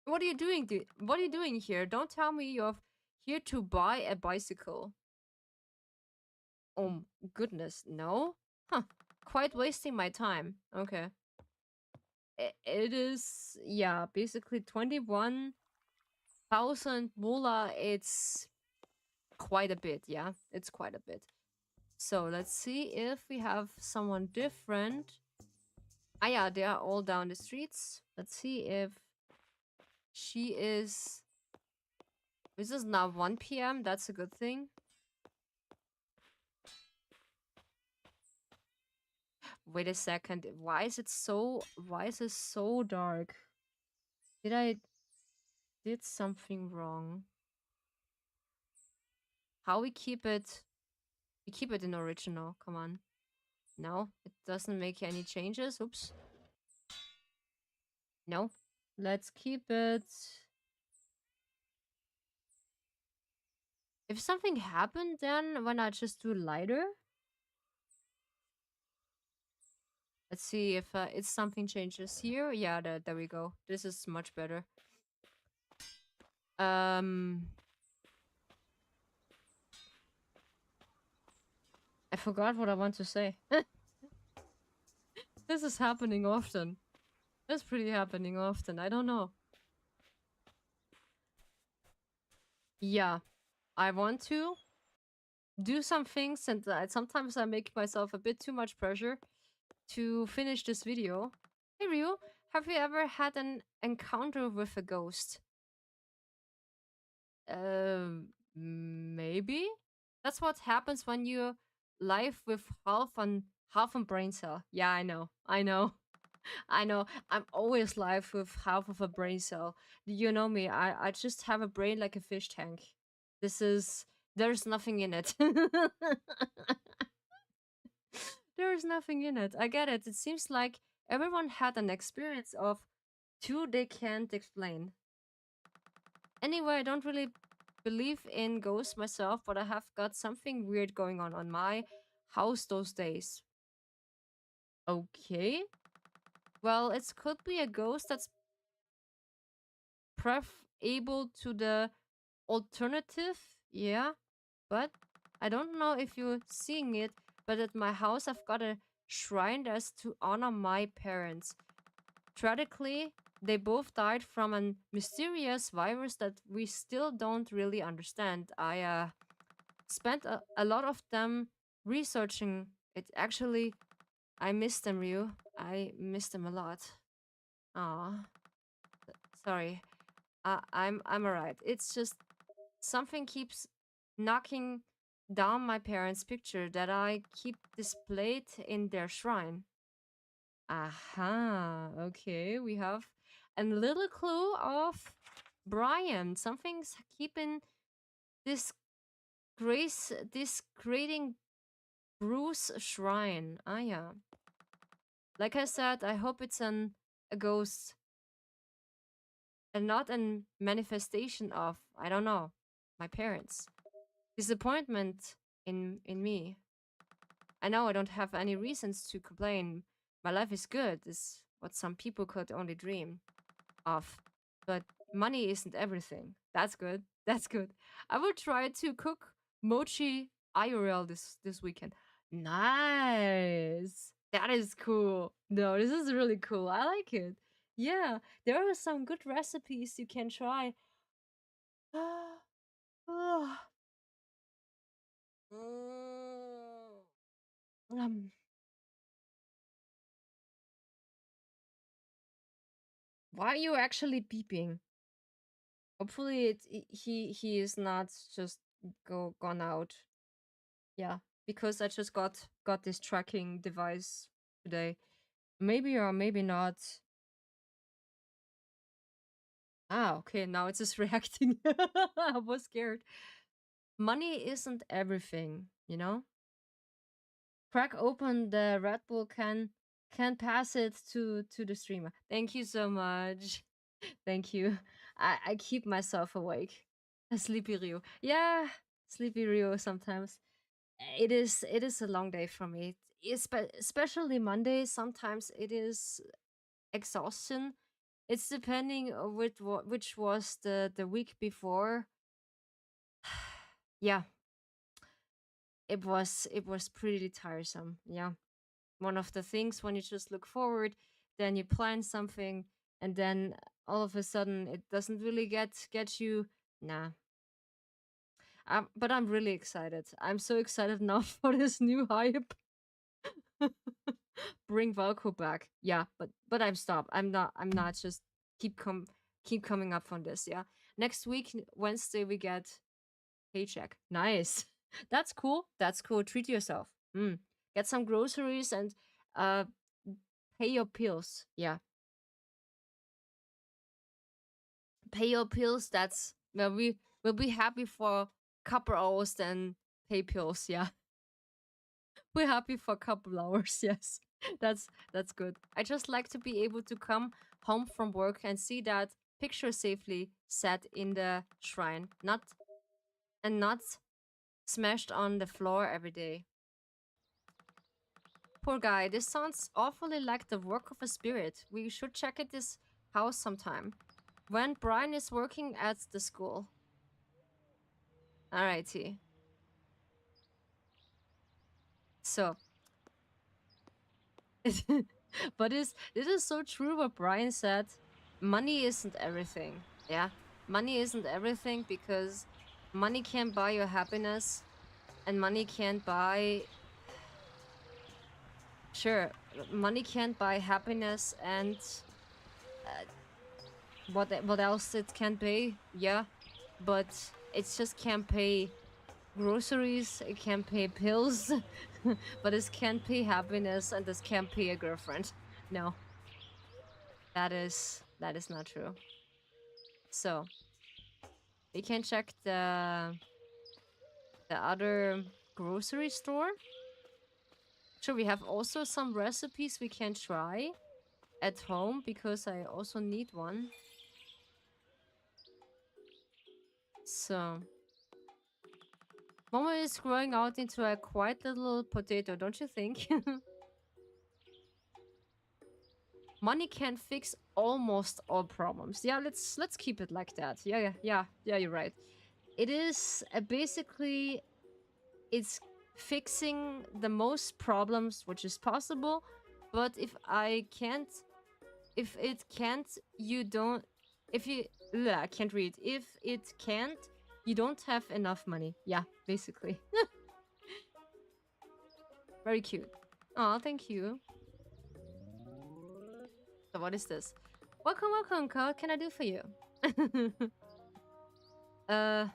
What are you doing? What are you doing here? Don't tell me you're here to buy a bicycle. Oh goodness, no? Huh. Quite wasting my time. Okay. It is, yeah, basically 21,000 moolah. It's quite a bit, yeah. It's quite a bit. So let's see if we have someone different. Ah, yeah, they are all down the streets. Let's see if she is... This is now 1 p.m. That's a good thing. Wait a second. Why is it so dark? Did I did something wrong? How we keep it? We keep it in original. Come on. No, it doesn't make any changes. Oops. No. Let's keep it. If something happened, then why not just do lighter? Let's see if it's something changes here. Yeah, there we go. This is much better. I forgot what I want to say. This is happening often. That's pretty happening often. I don't know. Yeah, I want to do some things, and sometimes I make myself a bit too much pressure to finish this video. Hey Ryu, have you ever had an encounter with a ghost? Maybe. That's what happens when you live with half a brain cell. Yeah, I know. I know. I know. I'm always live with half of a brain cell. You know me. I just have a brain like a fish tank. This is there's nothing in it. There's nothing in it. I get it. It seems like everyone had an experience of two they can't explain. Anyway, I don't really believe in ghosts myself, but I have got something weird going on my house those days. Okay. Well, it could be a ghost that's able to the alternative. Yeah. But I don't know if you're seeing it, but at my house I've got a shrine that's to honor my parents. Tragically, they both died from a mysterious virus that we still don't really understand. I spent a lot of them researching it. Actually, I miss them, Ryu. I miss them a lot. Aw, sorry. I'm alright. It's just something keeps knocking down my parents' picture that I keep displayed in their shrine. Aha, okay, we have a little clue of Brian. Something's keeping this this creating Bruce shrine. Ah, yeah. Like I said, I hope it's a ghost and not a manifestation of, I don't know, my parents. Disappointment in me. I know I don't have any reasons to complain. My life is good, is what some people could only dream of. But money isn't everything. That's good. That's good. I will try to cook mochi IRL this weekend. Nice. That is cool. No, this is really cool. I like it. Yeah, there are some good recipes you can try. um, why are you actually beeping? Hopefully, he is not just gone out. Yeah, because I just got this tracking device today. Maybe or maybe not. Ah, okay. Now it's just reacting. I was scared. Money isn't everything, you know. Crack open the Red Bull can pass it to the streamer. Thank you so much. Thank you. I keep myself awake. A sleepy Rio. Yeah, sleepy Rio sometimes. It is a long day for me. Especially Monday. Sometimes it is exhaustion. It's depending on which was the week before. Yeah, it was pretty tiresome. Yeah, one of the things when you just look forward, then you plan something, and then all of a sudden it doesn't really get you. Nah. But I'm really excited. I'm so excited now for this new hype. Bring Valko back. Yeah, but I'm stopped. I'm not just keep coming up on this. Yeah. Next week, Wednesday, we get paycheck. Nice. That's cool. That's cool. Treat yourself. Get some groceries and uh pay your pills. Yeah. Pay your pills. That's well, we will be happy for a couple hours then pay pills. Yeah. We're happy for a couple hours. Yes. That's good. I just like to be able to come home from work and see that picture safely set in the shrine. Not smashed on the floor every day. Poor guy, this sounds awfully like the work of a spirit. We should check at this house sometime. When Brian is working at the school. Alrighty. So, but it is so true what Brian said. Money isn't everything. Yeah. Money isn't everything because money can't buy your happiness and money can't buy. Sure, money can't buy happiness and uh, what else it can pay? Yeah, but it just can't pay groceries, it can't pay pills, but it can't pay happiness and this can't pay a girlfriend. No, that is not true. So we can check the other grocery store. Sure, we have also some recipes we can try at home because I also need one. So Momo is growing out into a quiet little potato, don't you think? Money can fix almost all problems. Yeah, let's keep it like that. Yeah, you're right. It is basically it's fixing the most problems which is possible, but if it can't, you don't if you I can't read. If it can't, you don't have enough money. Yeah, basically. Very cute. Oh, thank you. So what is this? Welcome. What can I do for you? uh,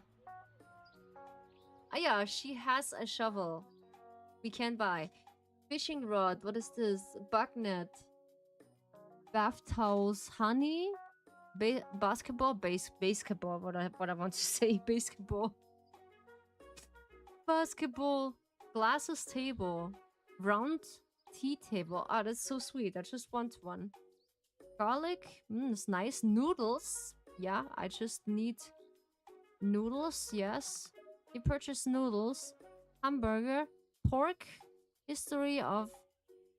yeah, she has a shovel. We can buy fishing rod. What is this? Bug net, bath towels, honey, basketball, basketball. What I want to say, basketball, basketball, glasses table, round tea table. Ah, that's so sweet. I just want one. Garlic, it's nice. Noodles. Yeah, I just need noodles. Yes, you purchase noodles. Hamburger, pork. History of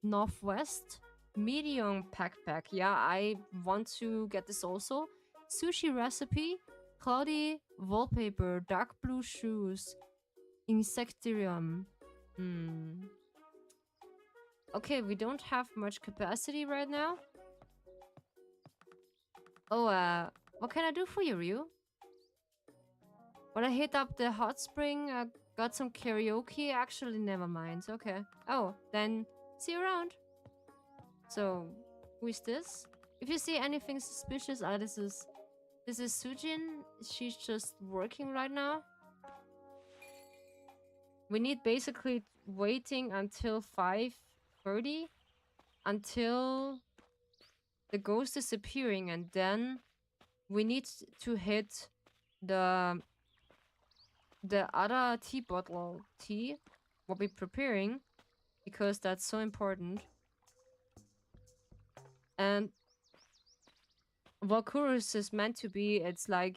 Northwest. Medium backpack. Yeah, I want to get this also. Sushi recipe. Cloudy wallpaper. Dark blue shoes. Insectarium. Hmm. Okay, we don't have much capacity right now. Oh, what can I do for you, Ryu? When I hit up the hot spring, I got some karaoke. Actually, never mind. Okay. Oh, then see you around. So, who is this? If you see anything suspicious, this is Sujin. She's just working right now. We need basically waiting until 5:30 until the ghost is appearing, and then we need to hit the other tea what we're preparing, because that's so important. And Valkyrus is meant to be, it's like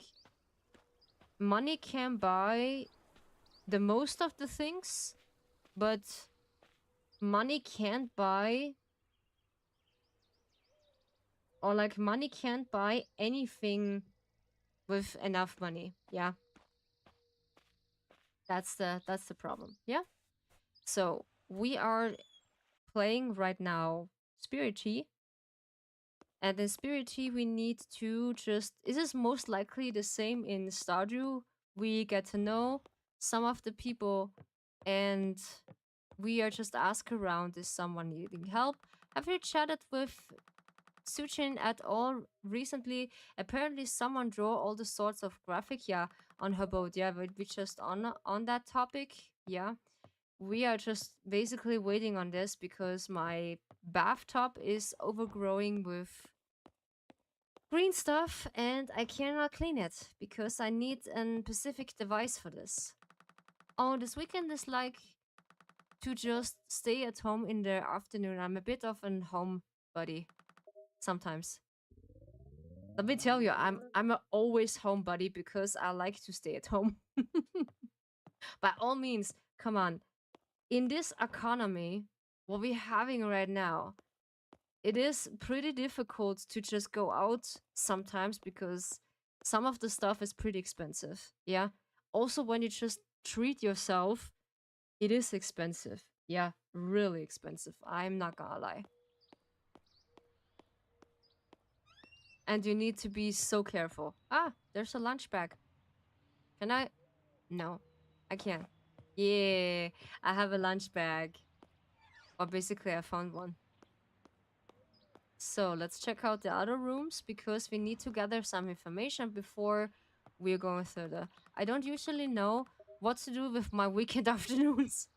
money can buy the most of the things, but money can't buy, or like money can't buy anything with enough money. Yeah. That's the problem. Yeah. So we are playing right now Spirittea. And in Spirittea, we need to just. This is most likely the same in Stardew. We get to know some of the people, and we are just ask around, is someone needing help? Have you chatted with Suchin at all recently? Apparently, someone draw all the sorts of graphic, yeah, on her boat. Yeah, but we just on that topic. Yeah, we are just basically waiting on this because my bathtub is overgrowing with green stuff and I cannot clean it because I need a specific device for this. Oh, this weekend is like to just stay at home in the afternoon. I'm a bit of an home buddy sometimes. Let me tell you, I'm a always home buddy because I like to stay at home. By all means, come on. In this economy, what we're having right now, it is pretty difficult to just go out sometimes because some of the stuff is pretty expensive. Yeah. Also, when you just treat yourself, it is expensive. Yeah, really expensive. I'm not gonna lie. And you need to be so careful. Ah, there's a lunch bag. Can I? No, I can't. Yeah, I have a lunch bag. Or basically, I found one. So let's check out the other rooms because we need to gather some information before we're going further. I don't usually know what to do with my weekend afternoons.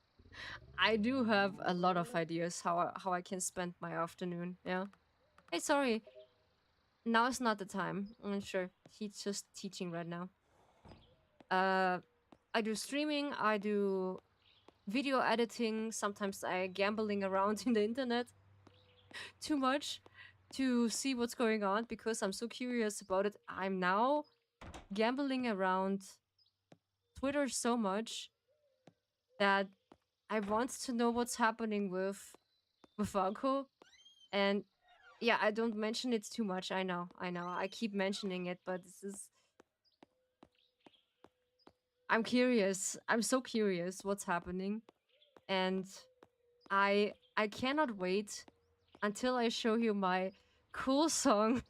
I do have a lot of ideas how I can spend my afternoon. Yeah. Hey, sorry. Now is not the time. I'm sure he's just teaching right now. I do streaming. I do video editing. Sometimes I gambling around in the internet too much to see what's going on because I'm so curious about it. I'm now gambling around Twitter so much that I want to know what's happening with Valko. And yeah, I don't mention it too much. I know. I keep mentioning it, but this is I'm curious. I'm so curious what's happening. And I cannot wait until I show you my cool song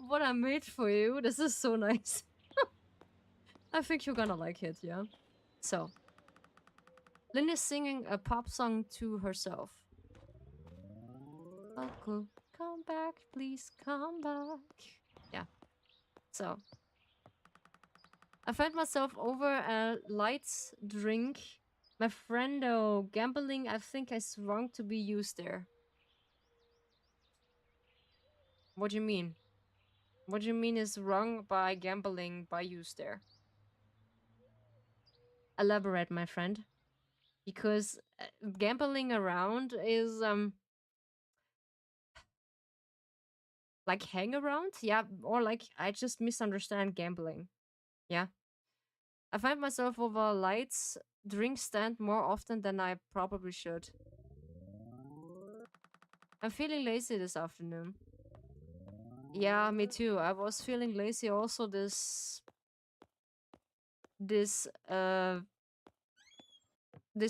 what I made for you. This is so nice. I think you're gonna like it, yeah? So, Lynn is singing a pop song to herself. Uncle, come back, please come back. Yeah. So, I found myself over a light drink. My friendo gambling, I think is wrong to be used there. What do you mean? What do you mean is wrong by gambling by use there? Elaborate, my friend. Because gambling around is like hang around, yeah, or like I just misunderstand gambling. Yeah, I find myself over a lights drink stand more often than I probably should. I'm feeling lazy this afternoon. Yeah, me too. I was feeling lazy also this this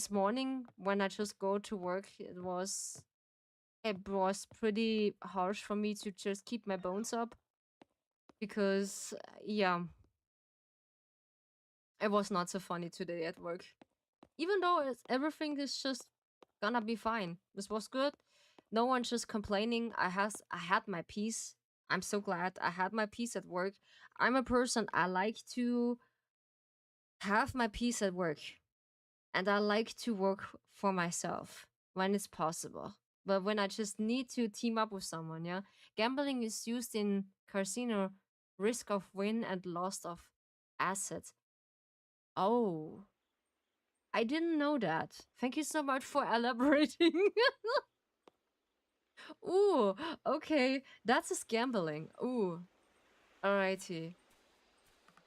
morning when I just go to work. It was pretty harsh for me to just keep my bones up. because yeah, it was not so funny today at work. Even though everything is just gonna be fine. This was good. No one's just complaining. I had my peace. I'm so glad I had my peace at work. I'm a person, I like to have my peace at work, and I like to work for myself when it's possible. But when I just need to team up with someone, yeah, gambling is used in casino, risk of win and loss of assets. Oh, I didn't know that. Thank you so much for elaborating. Ooh, okay, that's just gambling. Ooh, alrighty.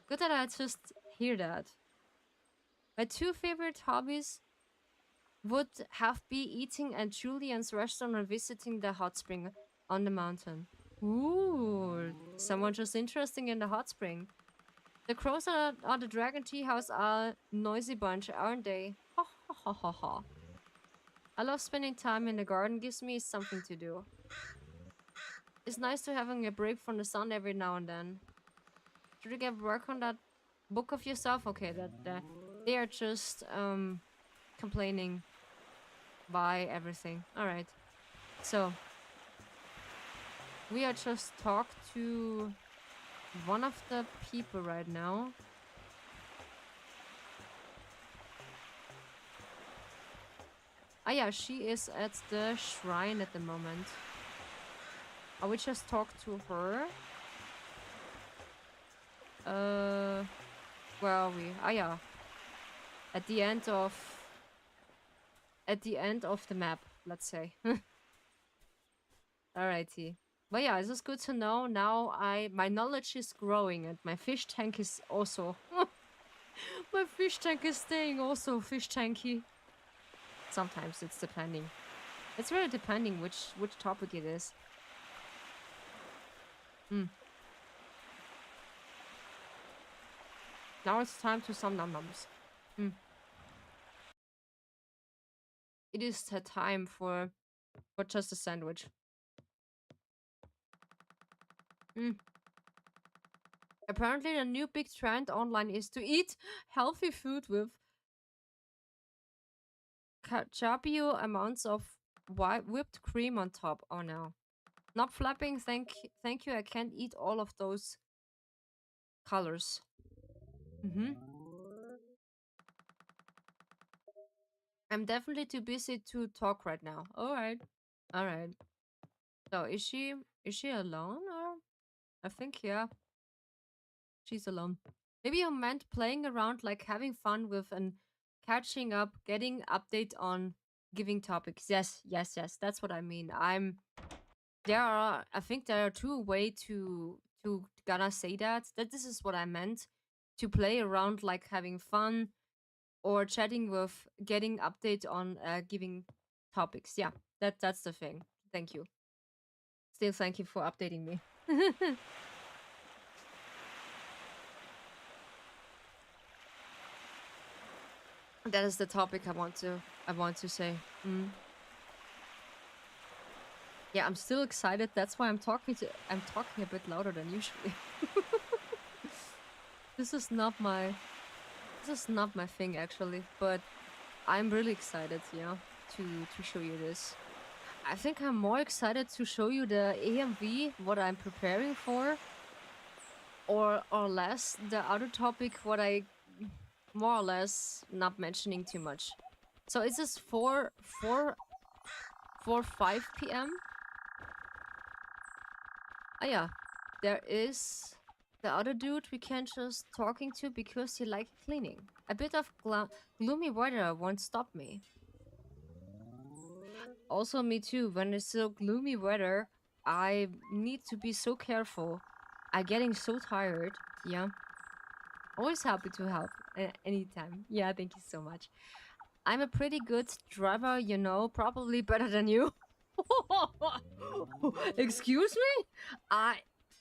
Good that I just hear that. My two favorite hobbies would have be eating at Julian's restaurant and visiting the hot spring on the mountain. Ooh, someone just interesting in the hot spring. The crows on the dragon tea house are noisy bunch, aren't they? Ha ha ha ha ha. I love spending time in the garden, gives me something to do. It's nice to having a break from the sun every now and then. Should you get work on that book of yourself? Okay, that they are just complaining by everything. All right, so we are just talk to one of the people right now. Ah yeah, she is at the shrine at the moment. I will just talk to her. Where are we? Ah yeah, at the end of the map, let's say. Alrighty. But yeah, this is good to know. Now my knowledge is growing and my fish tank is also my fish tank is staying also fish tanky. Sometimes it's depending. It's really depending which topic it is. Now it's time to some num nums. It is the time for just a sandwich. Apparently the new big trend online is to eat healthy food with chabio amounts of whipped cream on top. Oh no. Not flapping, thank you. I can't eat all of those colors. I'm definitely too busy to talk right now. Alright. Alright. So is she alone or I think yeah. She's alone. Maybe you meant playing around like having fun with and catching up, getting update on giving topics. Yes, yes, yes. That's what I mean. I think there are two way to gonna say that this is what I meant, to play around like having fun or chatting with getting update on giving topics. Yeah, that's the thing. Thank you. Still thank you for updating me. That is the topic I want to say. Yeah, I'm still excited. That's why I'm talking a bit louder than usually. This is not my thing actually, but I'm really excited, yeah, to show you this. I think I'm more excited to show you the AMV, what I'm preparing for, or less the other topic, what I more or less not mentioning too much. So it's just 5 p.m. Oh yeah, there is the other dude we can't just talking to because he like cleaning. A bit of gloomy weather won't stop me. Also me too, when it's so gloomy weather, I need to be so careful. I'm getting so tired, yeah. Always happy to help anytime. Yeah, thank you so much. I'm a pretty good driver, you know, probably better than you. Excuse me?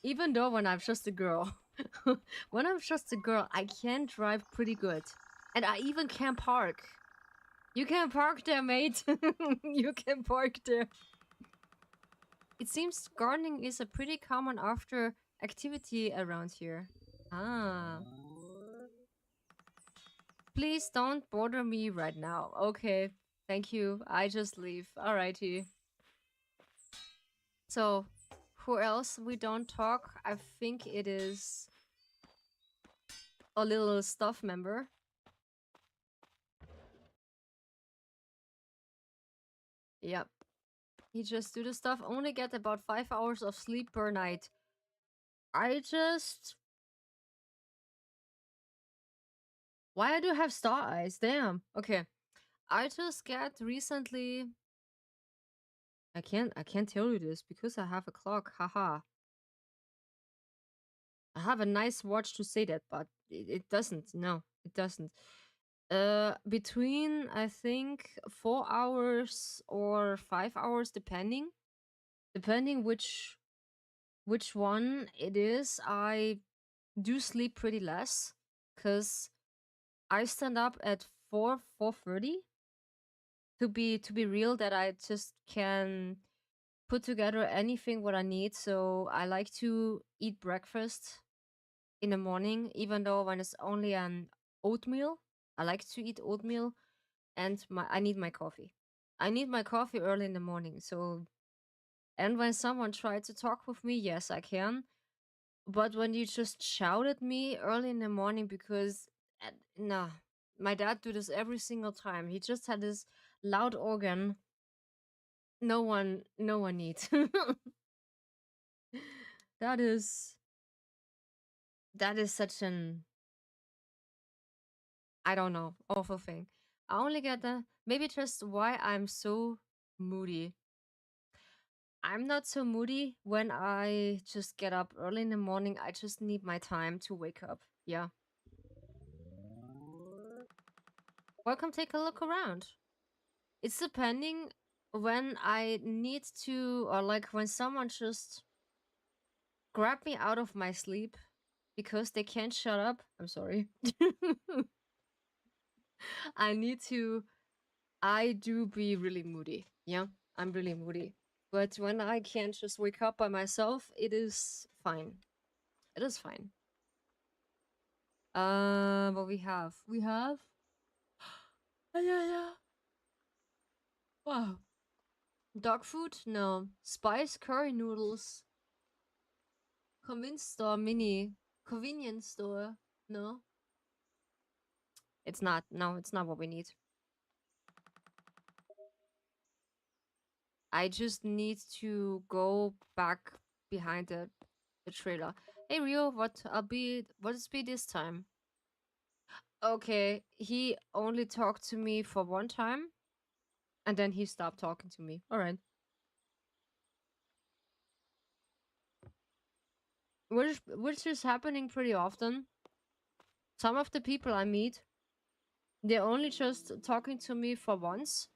Even though when I'm just a girl, I can drive pretty good. And I even can park. You can park there, mate. You can park there. It seems gardening is a pretty common after activity around here? Ah. Please don't bother me right now. Okay. Thank you. I just leave. Alrighty. So, who else we don't talk? I think it is a little staff member. Yep. He just do the stuff. Only get about 5 hours of sleep per night. I just... Why I do have star eyes? Damn. Okay. I just get recently... I can't tell you this because I have a clock. Haha. I have a nice watch to say that, but it doesn't. No, it doesn't. Between I think 4 hours or 5 hours, depending which one it is. I do sleep pretty less, cause I stand up at 4:30 to be real. That I just can put together anything what I need. So I like to eat breakfast in the morning, even though when it's only an oatmeal. I like to eat oatmeal, and I need my coffee. I need my coffee early in the morning. So, and when someone tried to talk with me, yes, I can. But when you just shout at me early in the morning, because nah, my dad do this every single time. He just had this loud organ. No one needs. that is that is such an, I don't know, awful thing. I only get the, maybe just why I'm so moody. I'm not so moody when I just get up early in the morning. I just need my time to wake up. Yeah. Welcome, take a look around. It's depending when I need to, or like when someone just grab me out of my sleep because they can't shut up. I'm sorry. I need to, I do be really moody. Yeah, I'm really moody. But when I can't just wake up by myself, it is fine. It is fine. What we have? We have. Yeah, yeah. Wow. Dog food? No. Spice curry noodles. Convenience store mini. Convenience store? No. It's not. No, it's not what we need. I just need to go back behind the trailer. Hey Rio, what is be this time? Okay, he only talked to me for one time, and then he stopped talking to me. All right. Which is happening pretty often. Some of the people I meet, they're only just talking to me for once,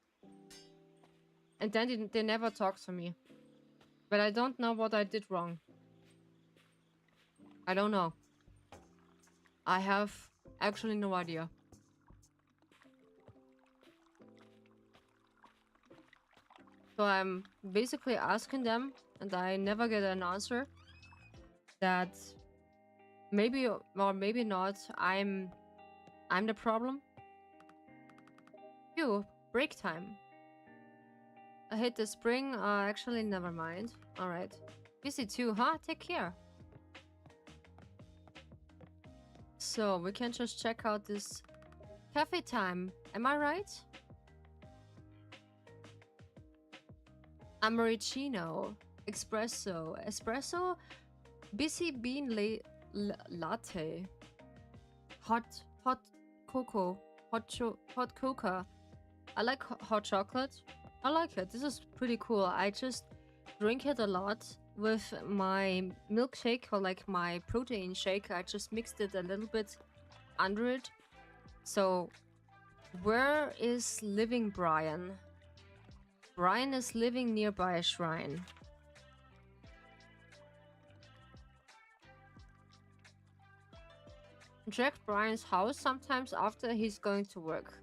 and then they never talk to me. But I don't know what I did wrong. I don't know. I have actually no idea. So I'm basically asking them, and I never get an answer. That maybe or maybe not. I'm the problem. Phew, break time. I hit the spring. Actually, never mind. All right. Busy too, huh? Take care. So we can just check out this cafe time. Am I right? Americano, espresso, busy bean latte, hot cocoa, hot cocoa. I like hot chocolate. I like it. This is pretty cool. I just drink it a lot with my milkshake or like my protein shake. I just mixed it a little bit under it. So, where is living Brian? Brian is living nearby a shrine. Check Brian's house sometimes after he's going to work.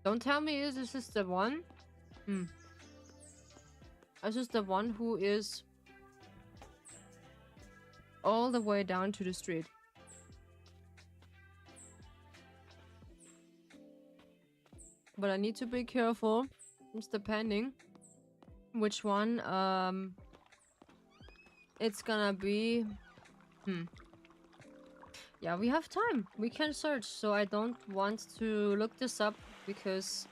Don't tell me this is the one. This is the one who is all the way down to the street. But I need to be careful. It's depending which one it's gonna be. Yeah, we have time. We can search. So I don't want to look this up because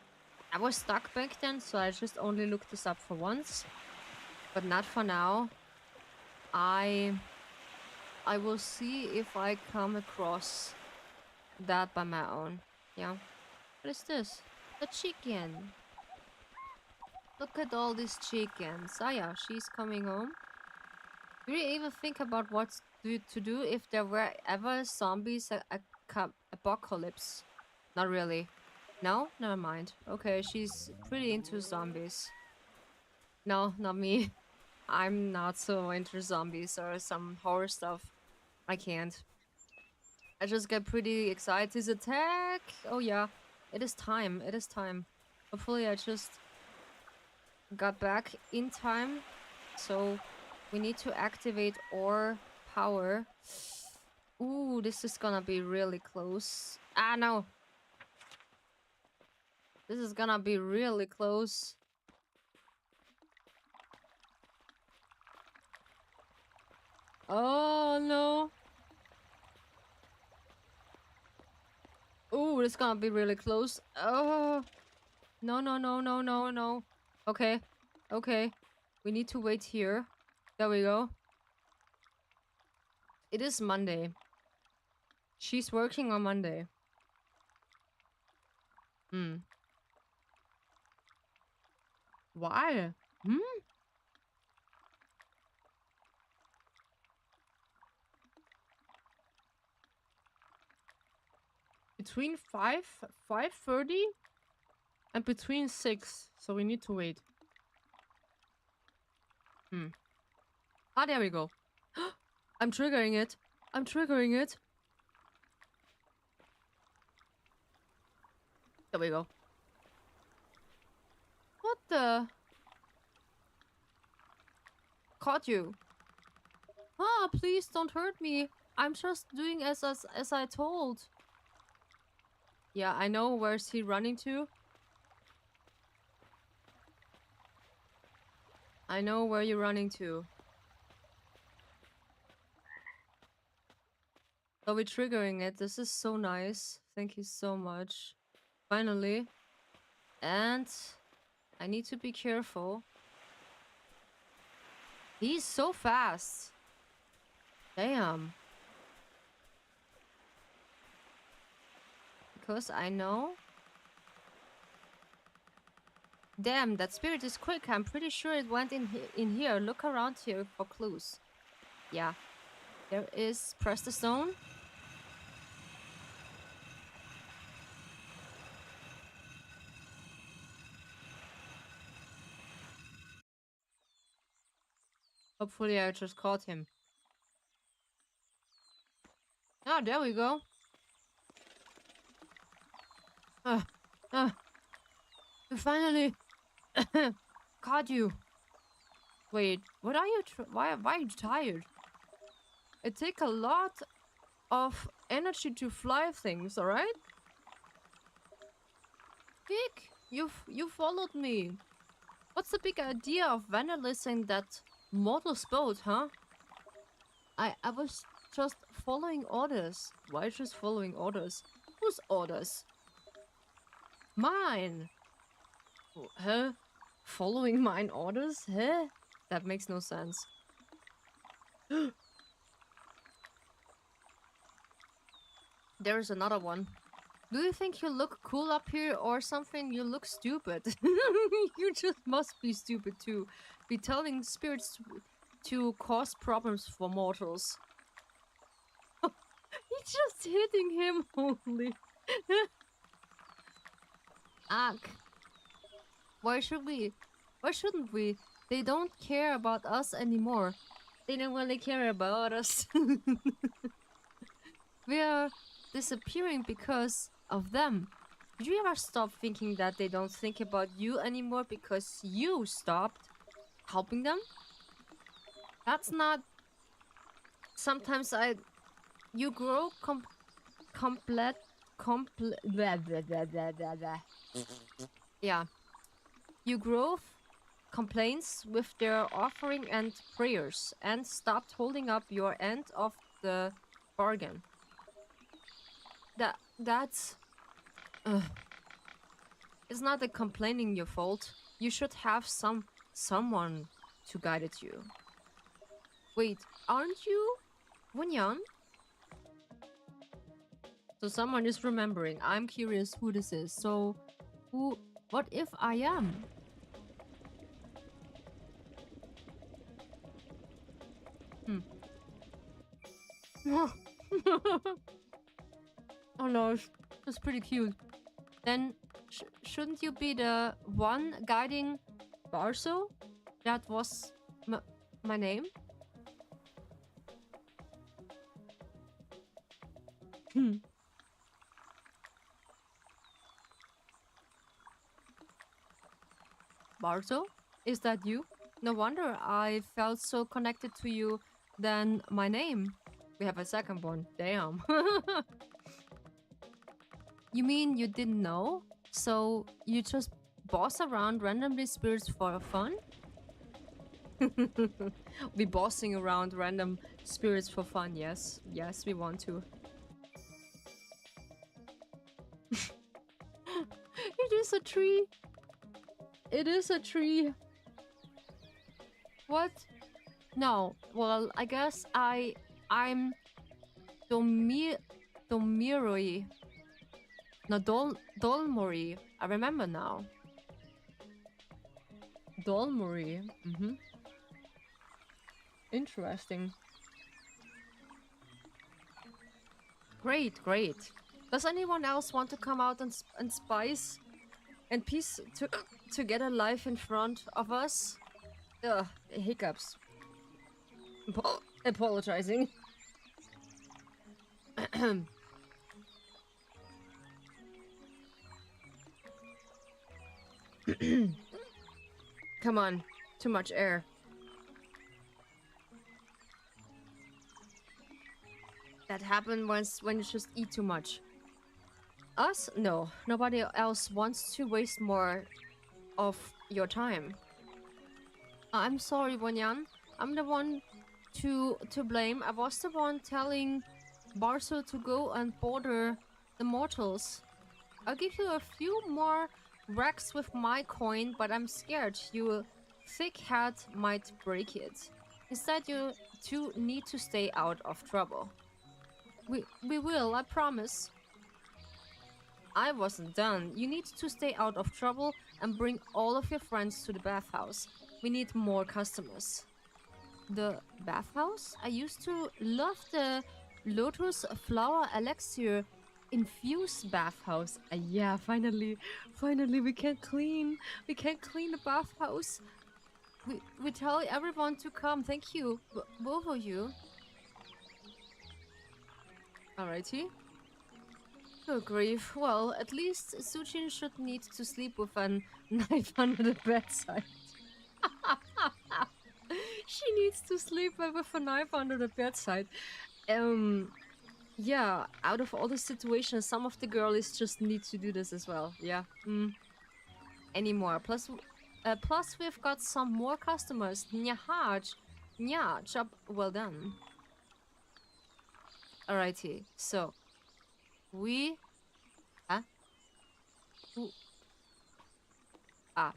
I was stuck back then. So I just only looked this up for once. But not for now. I will see if I come across that by my own. Yeah. What is this? The chicken. Look at all these chickens. Ah yeah, she's coming home. Do you even think about what to do if there were ever zombies apocalypse? Not really. No? Never mind. Okay, she's pretty into zombies. No, not me. I'm not so into zombies or some horror stuff. I can't. I just get pretty excited. His attack! Oh yeah. It is time. It is time. Hopefully I just got back in time. So we need to activate ore power. Ooh, this is gonna be really close. Ah, no. This is gonna be really close. Oh, no. Ooh, this is gonna be really close. Oh. No, no, no, no, no, no. Okay. Okay. We need to wait here. There we go. It is Monday. She's working on Monday. Why? Between 5:30 and between 6. So we need to wait. Ah, there we go. I'm triggering it. I'm triggering it. There we go. What the? Caught you. Ah, please don't hurt me. I'm just doing as I told. Yeah, I know. Where's he running to? I know where you're running to. So we're triggering it. This is so nice. Thank you so much. Finally. And I need to be careful. He's so fast. Damn. Because I know. Damn, that spirit is quick. I'm pretty sure it went in here. Look around here for clues. Yeah. There is... Press the stone. Hopefully I just caught him. Ah, there we go. We finally caught you. Wait, what are you? Why are you tired? It takes a lot of energy to fly things. All right. Pig, you followed me. What's the big idea of vandalizing that model's boat, huh? I was just following orders. Why just following orders? Whose orders? Mine. Huh? Following mine orders? Huh? That makes no sense. There is another one. Do you think you look cool up here or something? You look stupid. You just must be stupid to be telling spirits to cause problems for mortals. He's just hitting him only. Ugh. Why shouldn't we? They don't care about us anymore. They don't really care about us. We are disappearing because of them. Did you ever stop thinking that they don't think about you anymore because you stopped? helping them. That's not. Sometimes you grow complete blah, blah, blah, blah, blah, blah. Yeah, you grow complaints with their offering and prayers and stopped holding up your end of the bargain. That's it's not the complaining your fault. You should have someone to guide it you. Wait, aren't you Wunyan? So someone is remembering. I'm curious who this is. So who what if I am? Oh no, it's pretty cute. Then shouldn't you be the one guiding Barso? That was my name? Barso? Is that you? No wonder I felt so connected to you than my name. We have a second one. Damn. You mean you didn't know? So you just boss around randomly spirits for fun? We bossing around random spirits for fun, yes. Yes, we want to. It is a tree. It is a tree. What? No. Well, I guess I'm Domiroi. No, Dolmori. I remember now. Dolmori. Interesting. Great, great. Does anyone else want to come out and spice and piece to get a life in front of us? Ugh, hiccups. Apologizing. Come on, too much air. That happened once when you just eat too much. Us? No, nobody else wants to waste more of your time. I'm sorry, Wanyan. I'm the one to blame. I was the one telling Barso to go and border the mortals. I'll give you a few more racks with my coin, but I'm scared your thick head might break it. Instead, you two need to stay out of trouble. We will, I promise. I wasn't done. You need to stay out of trouble and bring all of your friends to the bathhouse. We need more customers. The bathhouse? I used to love the lotus flower elixir infused bathhouse. Yeah, finally we can clean. We can clean the bathhouse. We tell everyone to come. Thank you, both of you. Alrighty. Good grief. Well, at least Sujin should need to sleep with a knife under the bedside. She needs to sleep with a knife under the bedside. Yeah, out of all the situations, some of the girlies just need to do this as well. Yeah. Anymore. Plus we've got some more customers. Nyahaj. Nya, job well done. Alrighty, so we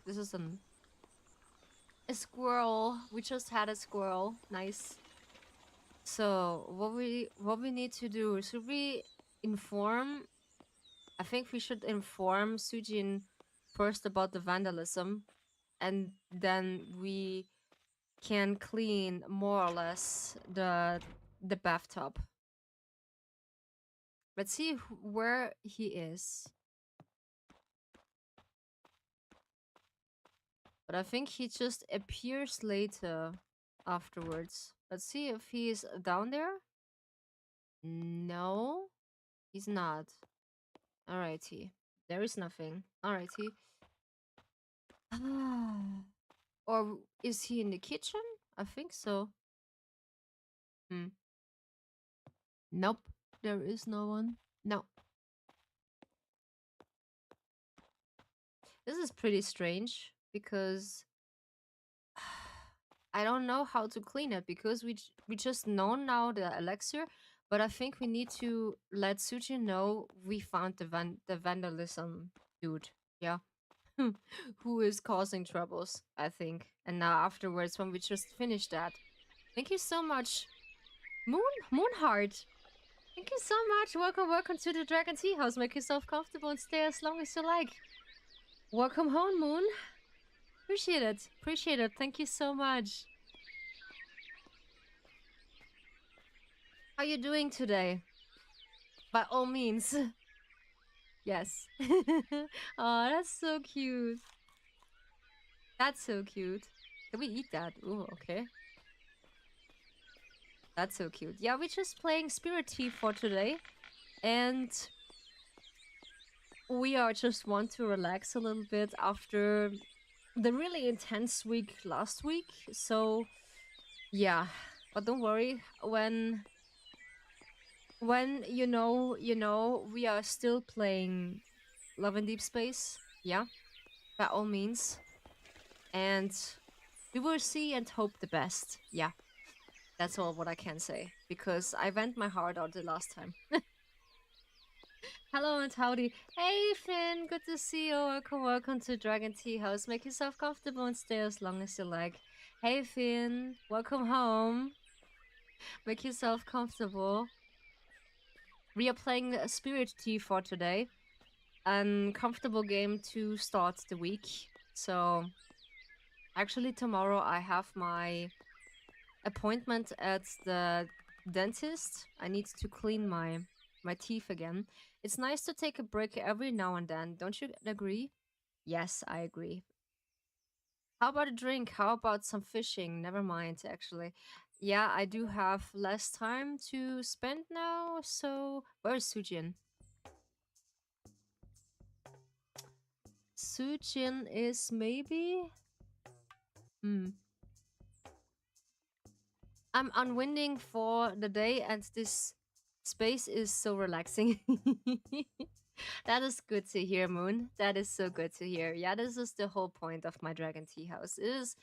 this is a squirrel. We just had a squirrel. Nice. So what we need to do, should we inform? I think we should inform Sujin first about the vandalism, and then we can clean more or less the bathtub. Let's see where he is. But I think he just appears later afterwards. Let's see if he's down there. No, he's not. Alrighty. There is nothing. Alrighty. Or is he in the kitchen? I think so. Hmm. Nope. There is no one. No. This is pretty strange because I don't know how to clean it because we just know now the elixir, but I think we need to let Suji know we found the vandalism dude. Yeah. Who is causing troubles, I think. And now afterwards when we just finished that. Thank you so much. Moonheart. Thank you so much. Welcome to the Dragon Tea House. Make yourself comfortable and stay as long as you like. Welcome home, Moon. Appreciate it. Appreciate it. Thank you so much. How you doing today? By all means. Yes. Oh, that's so cute. That's so cute. Can we eat that? Ooh, okay. That's so cute. Yeah, we're just playing Spirittea for today. And we are just want to relax a little bit after the really intense week last week. So yeah. But don't worry, when we are still playing Love and Deep Space, yeah, by all means. And we will see and hope the best. Yeah. That's all what I can say. Because I went my heart out the last time. Hello and howdy. Hey Finn, good to see you. Welcome to Dragon Tea House. Make yourself comfortable and stay as long as you like. Hey Finn, welcome home. Make yourself comfortable. We are playing Spirittea for today. An comfortable game to start the week. So actually tomorrow I have my appointment at the dentist. I need to clean my teeth again. It's nice to take a break every now and then. Don't you agree? Yes, I agree. How about a drink? How about some fishing? Never mind, actually. Yeah, I do have less time to spend now, so where's Sujin? Sujin is maybe. Hmm. I'm unwinding for the day, and this space is so relaxing. That is good to hear, Moon. That is so good to hear. Yeah, this is the whole point of my Dragon Tea House. Is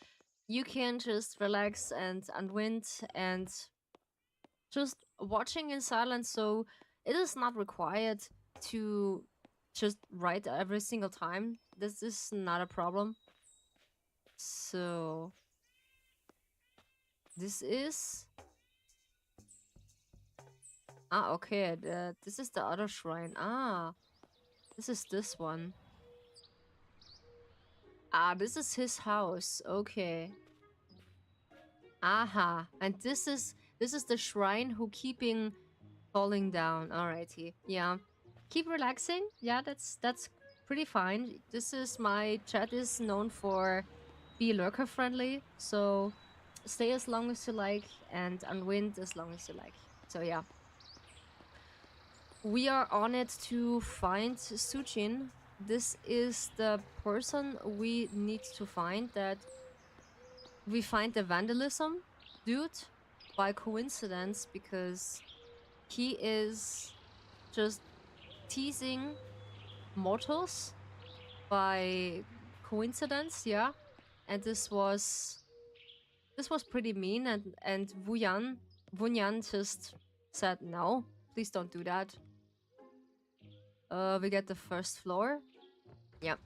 you can just relax and unwind and just watching in silence. So it is not required to just write every single time. This is not a problem. So this is okay. This is the other shrine. This is this one. This is his house. Okay. Aha. And this is the shrine who keeping falling down. Alrighty. Yeah. Keep relaxing. Yeah, that's pretty fine. This is my chat is known for be lurker friendly. So stay as long as you like and unwind as long as you like. So yeah. We are on it to find Sujin. This is the person we need to find that we find the vandalism dude by coincidence because he is just teasing mortals by coincidence, yeah. And this was pretty mean and Wunyan just said no, please don't do that. We get the first floor. Yep.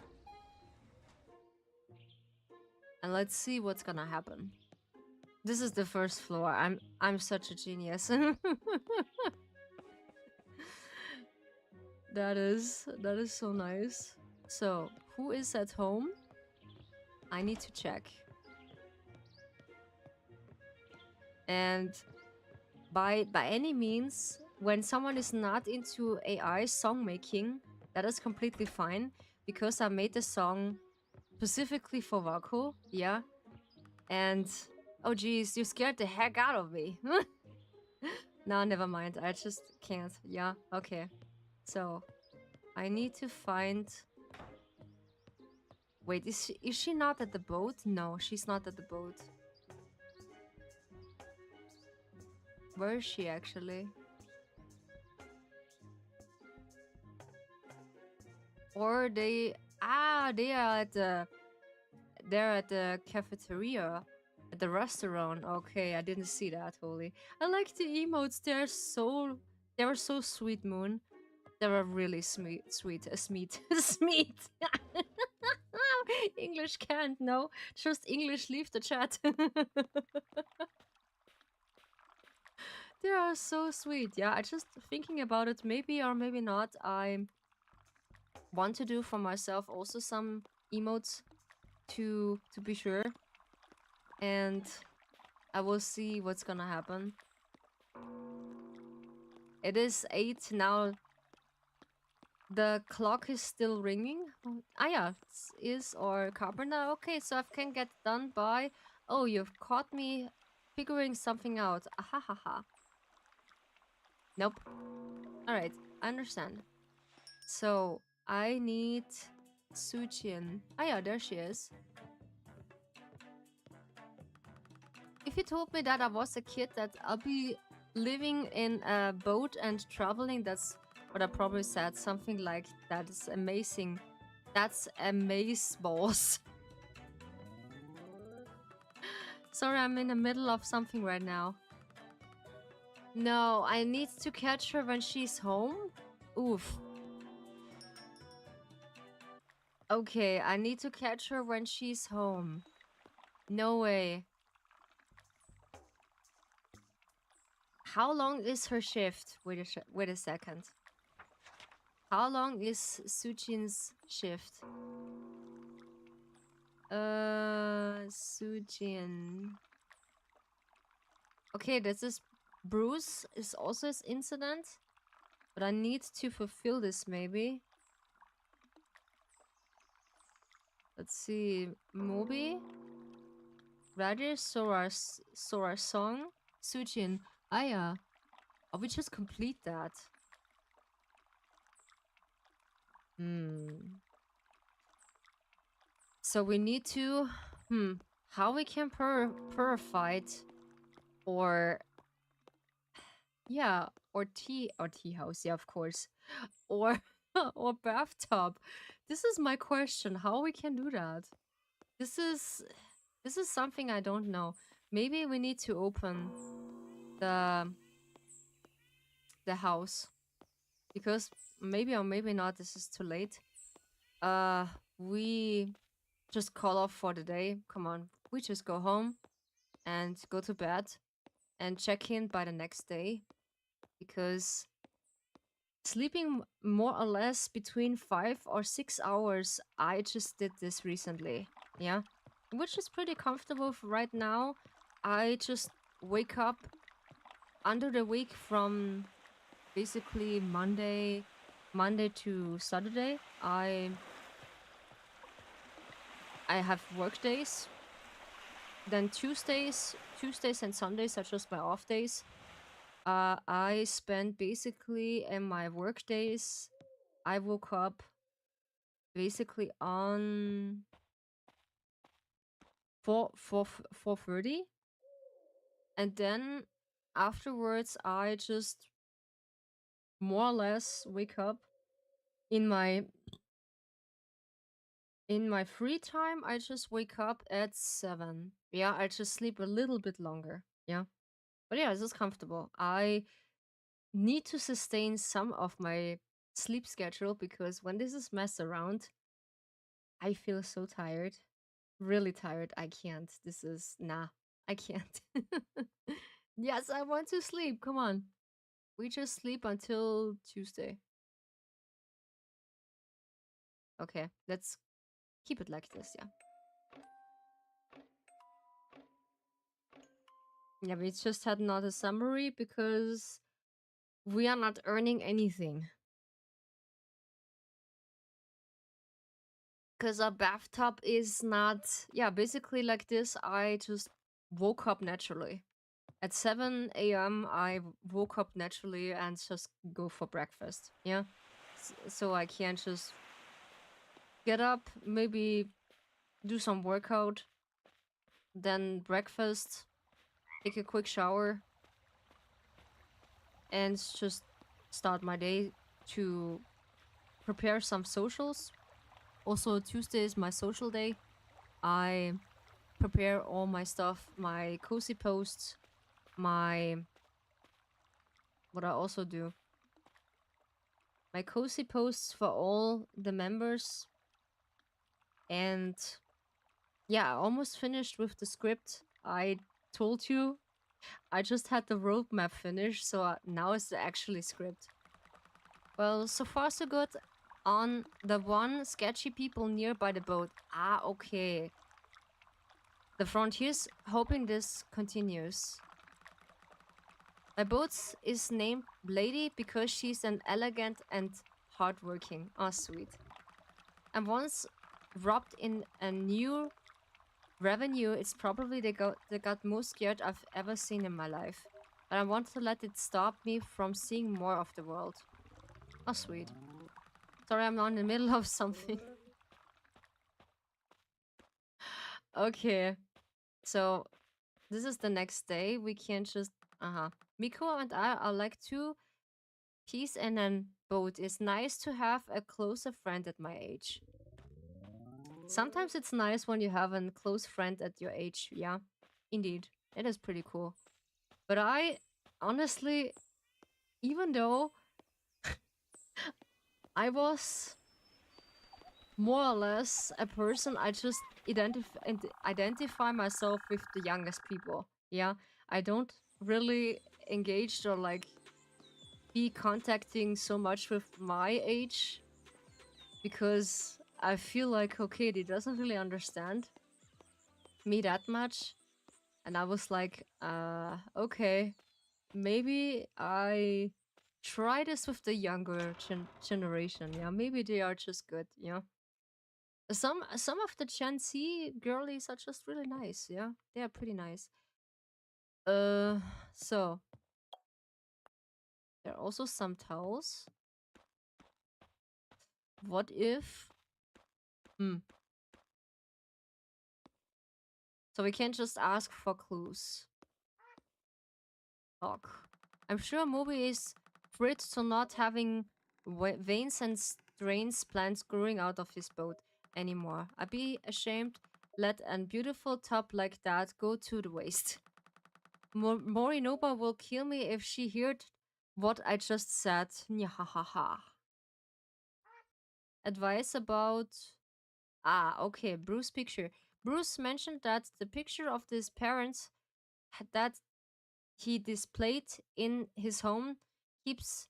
And let's see what's gonna happen. This is the first floor. I'm such a genius. That is so nice. So, who is at home? I need to check. And by any means, when someone is not into AI song making, that is completely fine because I made the song specifically for Vaku, yeah. And oh geez, you scared the heck out of me. No, never mind. I just can't. Yeah, okay. So I need to find Wait, is she not at the boat? No, she's not at the boat. Where is she actually? Or they they are at the cafeteria at the restaurant. Okay, I didn't see that. Holy, I like the emotes. They were so sweet, Moon. They were really sweet. Sweet. Sweet. English can't. No, just English. Leave the chat. They are so sweet. Yeah, I just thinking about it. Maybe or maybe not. I want to do for myself also some emotes to be sure, and I will see what's gonna happen. It is 8 now. The clock is still ringing. Yeah, is or Carpenter. Okay, so I can get done by. Oh, you've caught me figuring something out. Ahahaha. Nope. Alright, I understand. So, I need Suchin. Yeah, there she is. If you told me that I was a kid, that I'll be living in a boat and traveling, that's what I probably said. Something like, that is amazing. That's amaze balls. Sorry, I'm in the middle of something right now. No, I need to catch her when she's home. Oof. Okay, I need to catch her when she's home. No way. How long is her shift? Wait a second. How long is Suchin's shift? Sujin. Okay, this is Bruce is also his incident, but I need to fulfill this maybe. Let's see, Mobi, Radish, Sora Song, Sujin, Aya. Oh, we just complete that. So we need to, how we can purify it, or yeah, or tea house, yeah, of course, or or bathtub. This is my question. How we can do that? This is something I don't know. Maybe we need to open the house, because maybe or maybe not. This is too late. We just call off for the day. Come on, we just go home and go to bed and check in by the next day, because sleeping more or less between 5 or 6 hours, I just did this recently. Yeah, which is pretty comfortable for right now. I just wake up under the week from basically Monday to Saturday. I have work days. Then Tuesdays and Sundays are just my off days. I spent basically in my work days, I woke up basically on 4:30, and then afterwards I just more or less wake up in my free time. I just wake up at 7. Yeah, I just sleep a little bit longer. Yeah, but yeah, this is comfortable. I need to sustain some of my sleep schedule, because when this is messed around, I feel so tired. Really tired. I can't. This is nah. I can't. Yes, I want to sleep. Come on. We just sleep until Tuesday. Okay, let's keep it like this, yeah. Yeah, we just had not a summary because we are not earning anything. Because our bathtub is not, yeah, basically like this. I just woke up naturally. At 7 a.m., I woke up naturally and just go for breakfast. Yeah. So I can't just get up, maybe do some workout, then breakfast, take a quick shower, and just start my day to prepare some socials. Also, Tuesday is my social day. I prepare all my stuff, my cozy posts, my what I also do, my cozy posts for all the members. And yeah, I almost finished with the script. I told you I just had the roadmap finished, so now it's the actually script. Well, so far so good. On the one sketchy people nearby the boat. Ah, okay. The frontiers, hoping this continues. My boat is named Lady because she's an elegant and hardworking. Oh, sweet. And once robbed in a new revenue, it's probably the got most scared I've ever seen in my life. But I want to let it stop me from seeing more of the world. Oh, sweet. Sorry, I'm not in the middle of something. Okay. So, this is the next day. We can't just... Miko and I are like two peas in a boat. It's nice to have a closer friend at my age. Sometimes it's nice when you have a close friend at your age. Yeah, indeed. It is pretty cool. But I, honestly, even though I was more or less a person, I just identify myself with the youngest people. Yeah, I don't really engage or like be contacting so much with my age because I feel like, okay, he doesn't really understand me that much. And I was like, okay, maybe I try this with the younger generation. Yeah, maybe they are just good. Yeah, some of the Gen Z girlies are just really nice. Yeah, they are pretty nice. So there are also some towels. What if? So we can't just ask for clues. Fuck. I'm sure Moby is afraid to not having veins and strains plants growing out of his boat anymore. I'd be ashamed let a beautiful top like that go to the waste. Morinoba will kill me if she heard what I just said. Nyahahaha. Advice about... Ah, okay, Bruce picture. Bruce mentioned that the picture of his parents that he displayed in his home keeps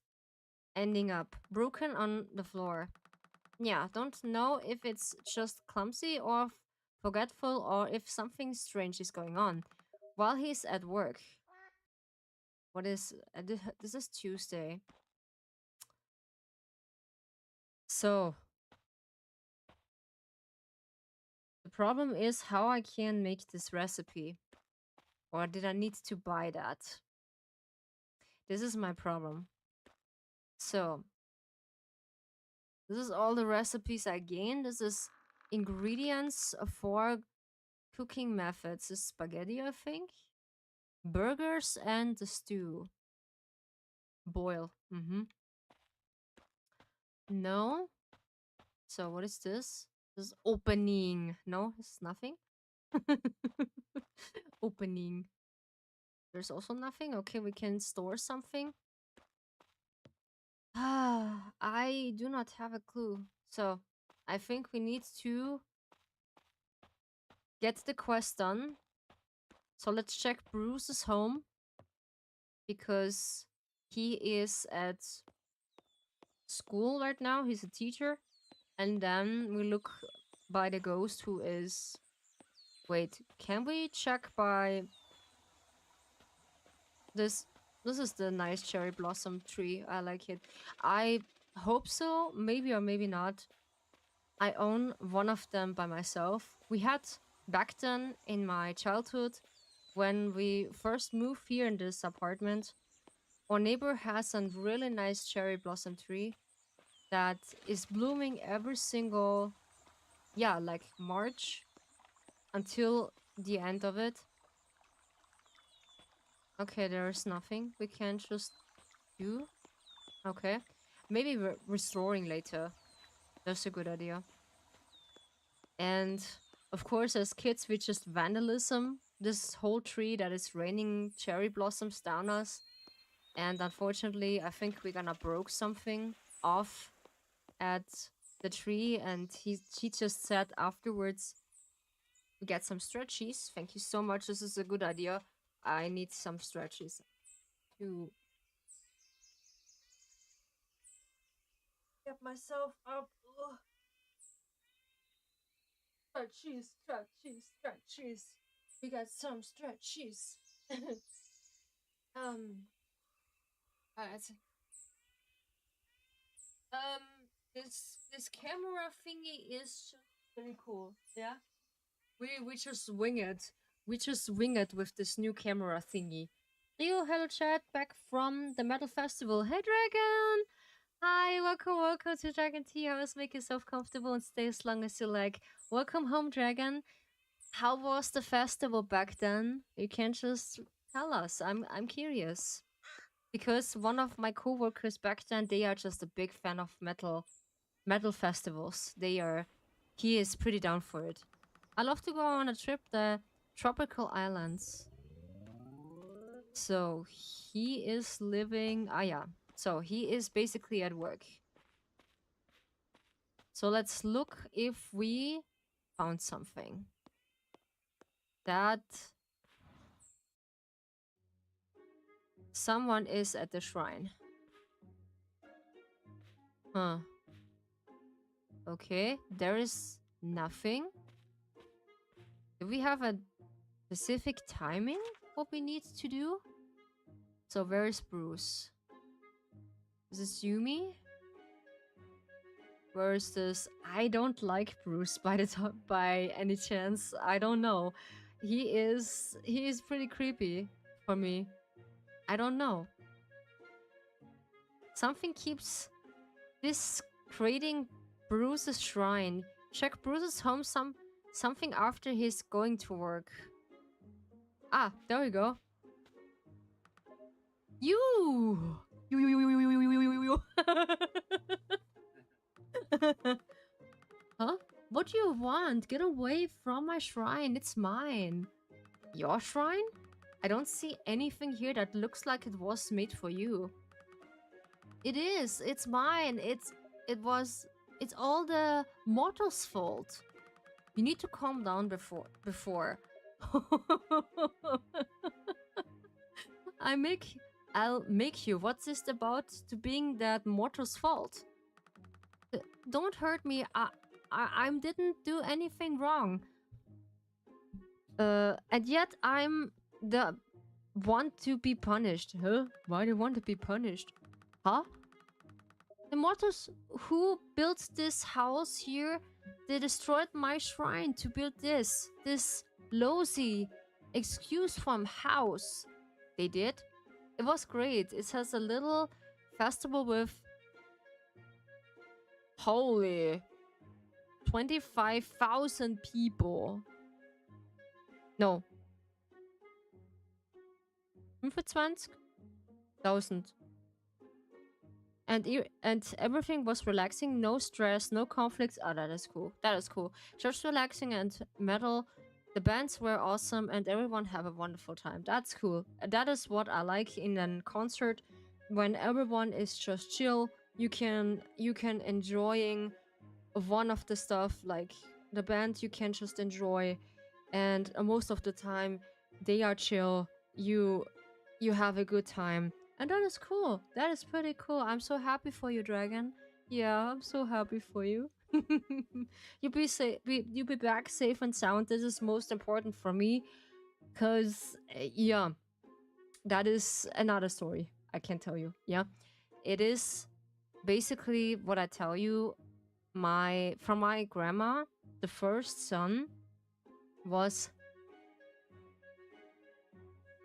ending up broken on the floor. Yeah, don't know if it's just clumsy or forgetful or if something strange is going on while he's at work. What is this is Tuesday. So the problem is how I can make this recipe. Or did I need to buy that? This is my problem. So this is all the recipes I gained. This is ingredients for cooking methods. Is spaghetti, I think. Burgers and the stew. Boil. No. So what is this? This is opening. No, it's nothing. Opening. There's also nothing. Okay, we can store something. Ah, I do not have a clue. So I think we need to get the quest done. So let's check Bruce's home because he is at school right now. He's a teacher. And then we look by the ghost who is... Wait, can we check by... This is the nice cherry blossom tree. I like it. I hope so. Maybe or maybe not. I own one of them by myself. We had back then in my childhood, when we first moved here in this apartment, our neighbor has a really nice cherry blossom tree that is blooming every single, yeah, like March. until the end of it. Okay, there's nothing we can just do. Okay. Maybe we're restoring later. That's a good idea. And of course, as kids, we just vandalism this whole tree that is raining cherry blossoms down us. And unfortunately, I think we're gonna broke something off at the tree. And she just said afterwards, we get some stretchies. Thank you so much. This is a good idea. I need some stretchies to get myself up. Ugh. Stretchies, stretchies, stretchies. We got some stretchies. um, alright. This camera thingy is just really cool. Yeah. We just wing it. We just wing it with this new camera thingy. Rio, hello chat, back from the Metal Festival. Hey Dragon! Hi, welcome to Dragon Tea House. Make yourself comfortable and stay as long as you like. Welcome home, Dragon. How was the festival back then? You can just tell us. I'm curious. Because one of my co-workers back then, they are just a big fan of metal festivals. He is pretty down for it. I love to go on a trip, the tropical islands. So he is living, yeah. So he is basically at work. So let's look if we found something. That someone is at the shrine. Huh. Okay, there is nothing. Do we have a specific timing what we need to do? So where is Bruce? Is this Yumi? Where is this? I don't like Bruce by any chance. I don't know. He is pretty creepy for me. I don't know. Something keeps this creating Bruce's shrine. Check Bruce's home something after he's going to work. Ah, there we go. You. Huh? What do you want? Get away from my shrine. It's mine. Your shrine? I don't see anything here that looks like it was made for you. It is. It's mine. It's all the mortals' fault. You need to calm down before. I'll make you. What's this about to being that mortal's fault? Don't hurt me. I didn't do anything wrong. And yet I'm the one to be punished. Huh? Why do you want to be punished? Huh? The mortals who built this house here, they destroyed my shrine to build this lousy excuse from house. They did? It was great. It has a little festival with holy 25,000 people. No. 25,000. And everything was relaxing, no stress, no conflicts. Oh, that is cool. That is cool. Just relaxing and metal. The bands were awesome and everyone have a wonderful time. That's cool. That is what I like in a concert. When everyone is just chill, you can enjoying one of the stuff, like the band you can just enjoy, and most of the time they are chill. You have a good time. And that is cool. That is pretty cool. I'm so happy for you, Dragon. Yeah, I'm so happy for you. You be safe. You be back safe and sound. This is most important for me, cause yeah, that is another story I can tell you. Yeah, it is basically what I tell you. From my grandma, the first son was.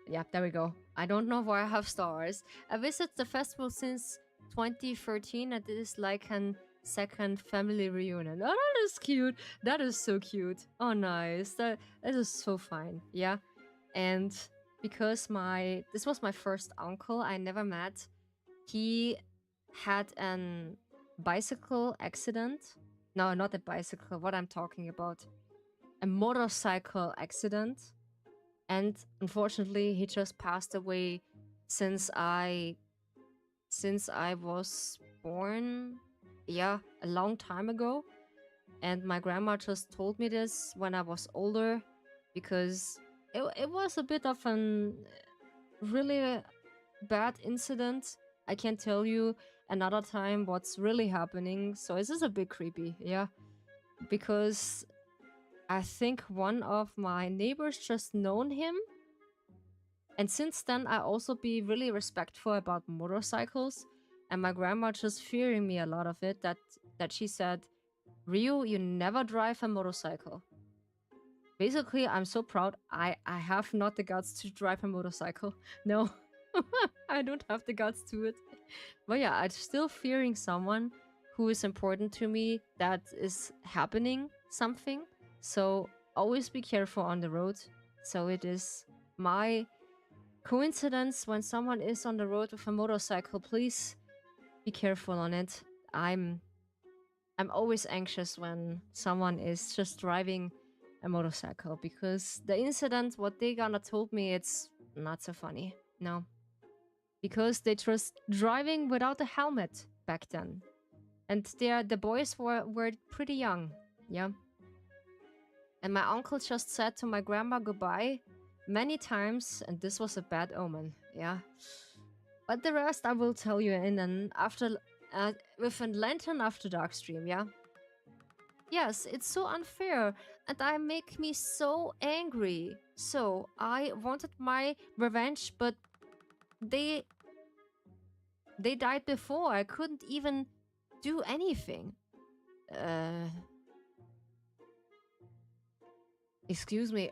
Yeah, there we go. I don't know why I have stars. I visit the festival since 2013 and it is like an second family reunion. Oh, that is cute. That is so cute. Oh, nice. That is so fine. Yeah. And because this was my first uncle I never met, he had an bicycle accident. No, not a bicycle. What I'm talking about. A motorcycle accident. And unfortunately, he just passed away since I was born. Yeah, a long time ago. And my grandma just told me this when I was older because it was a bit of an really bad incident. I can tell you another time what's really happening. So this is a bit creepy, yeah. Because I think one of my neighbors just known him. And since then I also be really respectful about motorcycles. And my grandma just fearing me a lot of it that she said, Ryu, you never drive a motorcycle. Basically, I'm so proud I have not the guts to drive a motorcycle. No, I don't have the guts to it. But yeah, I'm still fearing someone who is important to me that is happening something. So always be careful on the road. So it is my coincidence when someone is on the road with a motorcycle. Please be careful on it. I'm always anxious when someone is just driving a motorcycle because the incident, what they gonna told me, it's not so funny. No. Because they just driving without a helmet back then. And the boys were pretty young. Yeah. And my uncle just said to my grandma goodbye many times, and this was a bad omen. Yeah. But the rest I will tell you in an after with a lantern after dark stream, yeah? Yes, it's so unfair, and I make me so angry. So, I wanted my revenge, but they died before. I couldn't even do anything. Excuse me,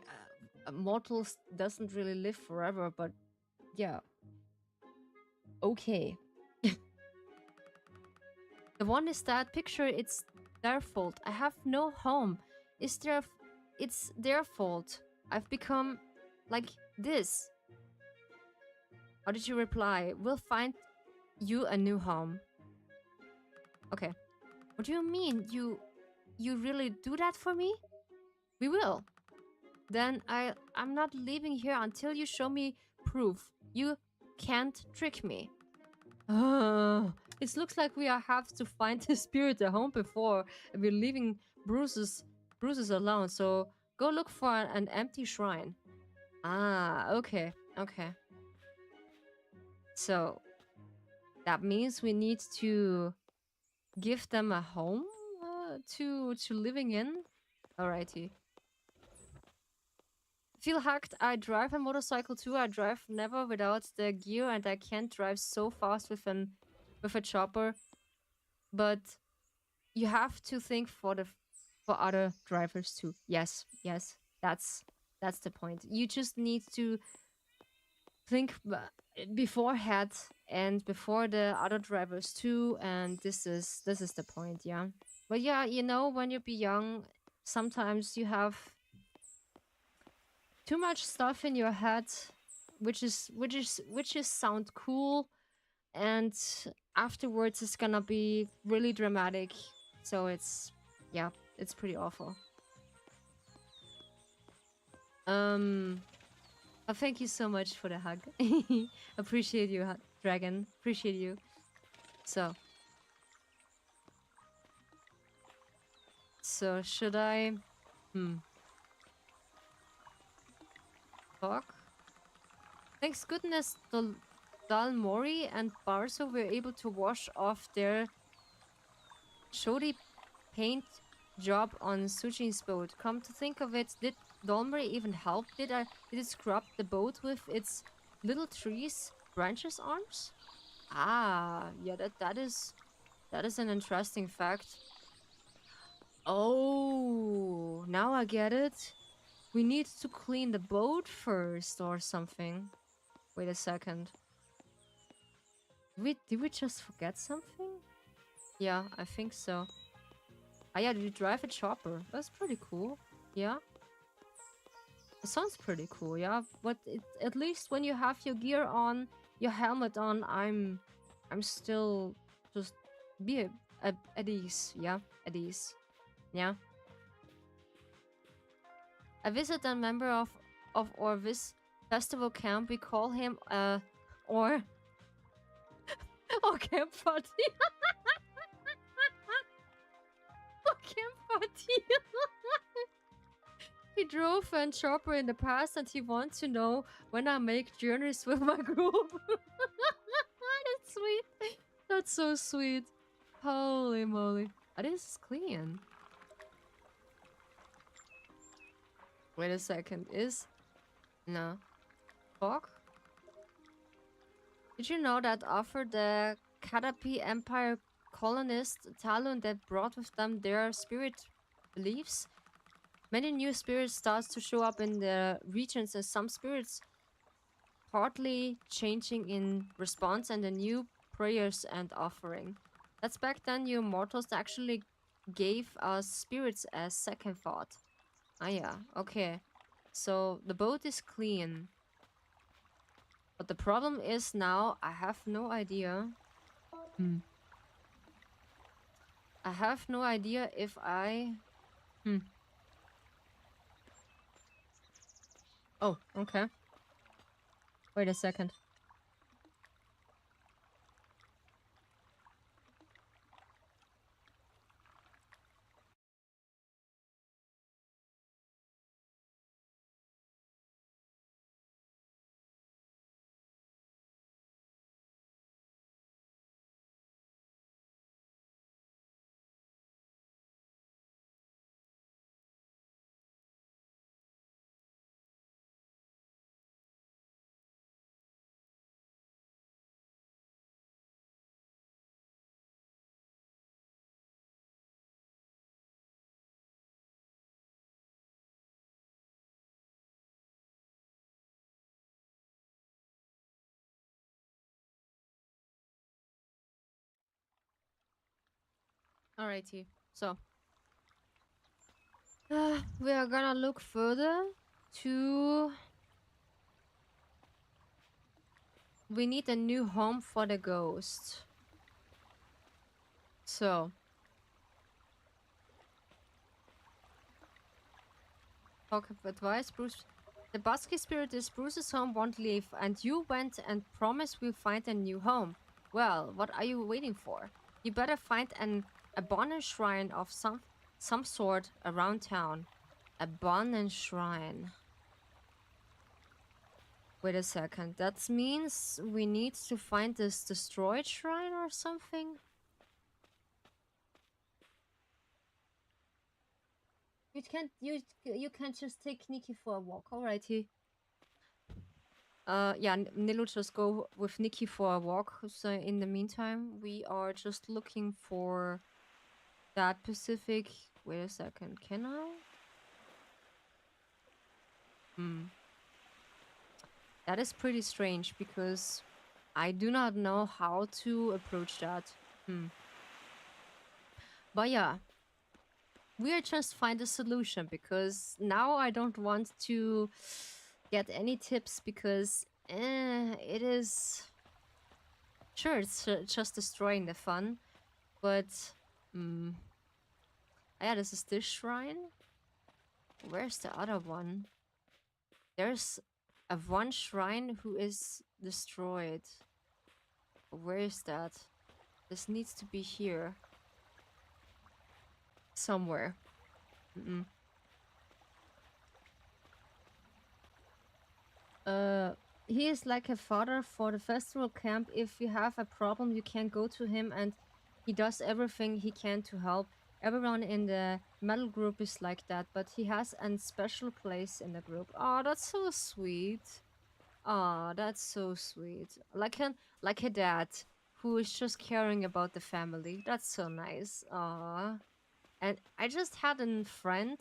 mortals doesn't really live forever, but yeah. Okay. The one is that picture, it's their fault. I have no home. It's their fault. I've become like this. How did you reply? We'll find you a new home. Okay. What do you mean? You really do that for me? We will. Then I'm not leaving here until you show me proof. You can't trick me. It looks like we have to find the spirit a home before we're leaving Bruce's alone. So go look for an empty shrine. Ah, okay, okay. So that means we need to give them a home to living in. Alrighty. Feel hacked. I drive a motorcycle too. I drive never without the gear, and I can't drive so fast with a chopper. But you have to think for other drivers too. Yes, yes, that's the point. You just need to think beforehand and before the other drivers too. And this is the point, yeah. But yeah, you know, when you be young, sometimes you have too much stuff in your head, which is sound cool, and afterwards it's gonna be really dramatic. So it's pretty awful. Thank you so much for the hug. Appreciate you, Dragon. Appreciate you. So should I talk? Thanks goodness Dalmori and Barso were able to wash off their shoddy paint job on Sujin's boat. Come to think of it, did Dalmori even help? Did it scrub the boat with its little trees, branches, arms? Ah, yeah, that is an interesting fact. Oh, now I get it. We need to clean the boat first or something. Wait a second. Did we just forget something? Yeah, I think so. Ah, yeah, you drive a chopper. That's pretty cool. Yeah. It sounds pretty cool, yeah. But at least when you have your gear on, your helmet on, I'm still just be at ease, yeah, at ease, yeah. I visit a member of Orvis festival camp. We call him or or camp party. Or camp party. He drove and chopper in the past, and he wants to know when I make journeys with my group. That's sweet. That's so sweet. Holy moly. Oh, this is clean. Wait a second. Is... No. Fuck? Did you know that after the Kadapi Empire colonists Talon that brought with them their spirit beliefs, many new spirits start to show up in the regions, and some spirits partly changing in response and the new prayers and offering. That's back then you mortals actually gave us spirits as second thought. Ah yeah, okay. So the boat is clean. But the problem is now I have no idea. I have no idea if I... Oh, okay. Wait a second. Alrighty. So, we are gonna look further to... We need a new home for the ghost. So, talk of advice, Bruce. The Basque spirit is Bruce's home won't leave, and you went and promised we'll find a new home. Well, what are you waiting for? You better find an abandoned shrine of some sort around town. Abandoned shrine. Wait a second. That means we need to find this destroyed shrine or something? You can't just take Nikki for a walk, alrighty. Yeah, Nilu just go with Nikki for a walk. So in the meantime, we are just looking for that Pacific. Wait a second, can I? That is pretty strange because I do not know how to approach that. But yeah, we are just find a solution because now I don't want to get any tips because it is... Sure, it's just destroying the fun, but... Yeah, this is this shrine. Where's the other one? There's a one shrine who is destroyed. Where is that? This needs to be here. Somewhere. He is like a father for the festival camp. If you have a problem, you can go to him and he does everything he can to help. Everyone in the metal group is like that, but he has a special place in the group. Oh, that's so sweet. Oh, that's so sweet. Like a dad who is just caring about the family. That's so nice. Aw. And I just had a friend,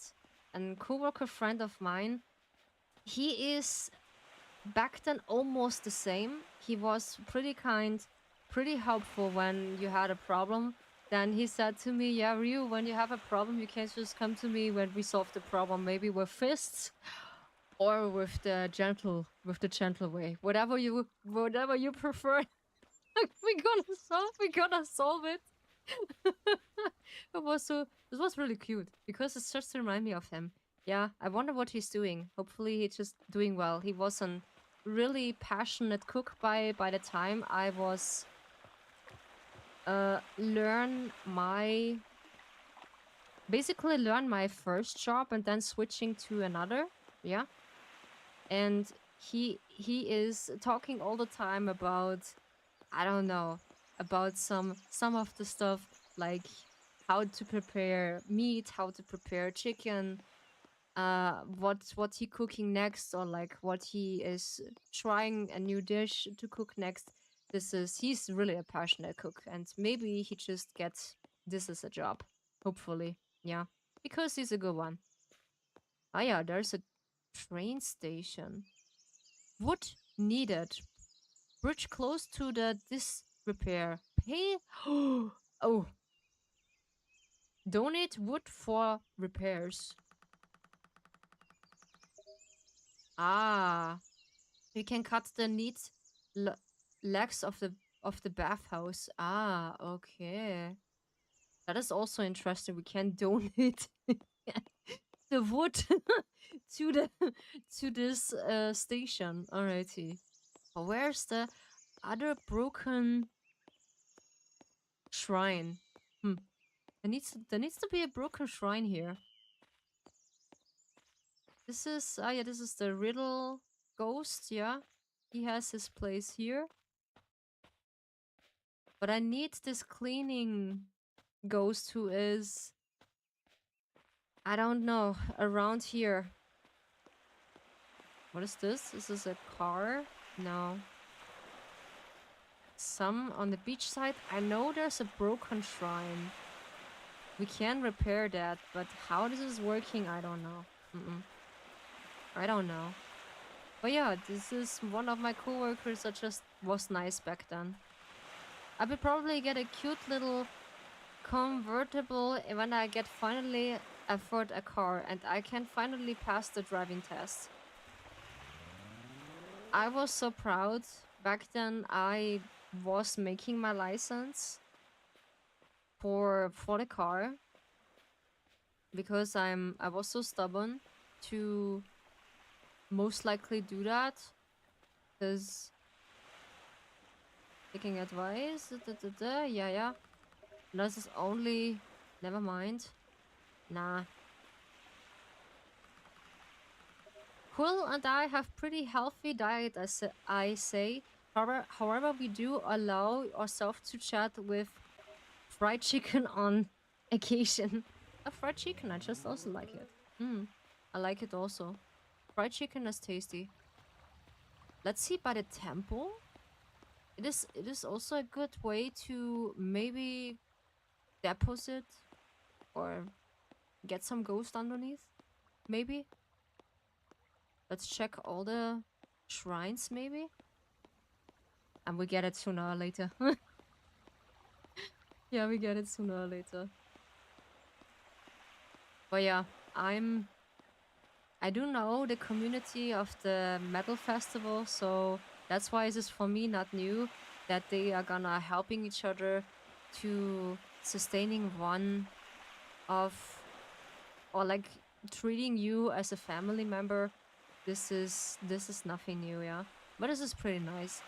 a coworker friend of mine. He is back then almost the same. He was pretty kind, pretty helpful when you had a problem. Then he said to me, yeah, Ryu, when you have a problem, you can't just come to me when we solve the problem, maybe with fists or with the gentle way. Whatever you prefer. We're gonna solve it. It was really cute because it's just to remind me of him. Yeah, I wonder what he's doing. Hopefully he's just doing well. He was a really passionate cook by the time I was basically learn my first job and then switching to another. Yeah. And he is talking all the time about, I don't know, about some of the stuff, like how to prepare meat, how to prepare chicken, what he cooking next, or like what he is trying a new dish to cook next. He's really a passionate cook, and maybe he just gets this as a job, hopefully. Yeah, because he's a good one. Ah yeah, there's a train station. Wood needed. Bridge close to the disrepair. Pay. Oh. Donate wood for repairs. Ah. You can cut the neat legs of the bathhouse. Ah, okay. That is also interesting. We can donate the wood to the to this station. Alrighty. But where's the other broken shrine? There needs to be a broken shrine here. This is yeah, this is the riddle ghost, yeah. He has his place here. But I need this cleaning ghost who is, I don't know, around here. What is this? Is this a car? No. Some on the beach side. I know there's a broken shrine. We can repair that, but how this is working, I don't know. I don't know. But yeah, this is one of my coworkers that just was nice back then. I will probably get a cute little convertible when I get finally afford a car and I can finally pass the driving test. I was so proud. Back then I was making my license for the car because I was so stubborn to most likely do that, because taking advice, yeah. This is only, never mind. Nah. Quill and I have pretty healthy diet, I say. However, we do allow ourselves to chat with fried chicken on occasion. A fried chicken, I just also like it. I like it also. Fried chicken is tasty. Let's see by the temple. It is also a good way to maybe deposit or get some ghost underneath. Maybe. Let's check all the shrines, maybe. And we get it sooner or later. Yeah, we get it sooner or later. But yeah, I do know the community of the metal festival, so that's why this is for me not new, that they are gonna helping each other to sustaining one of, or like treating you as a family member. This is nothing new, yeah. But this is pretty nice.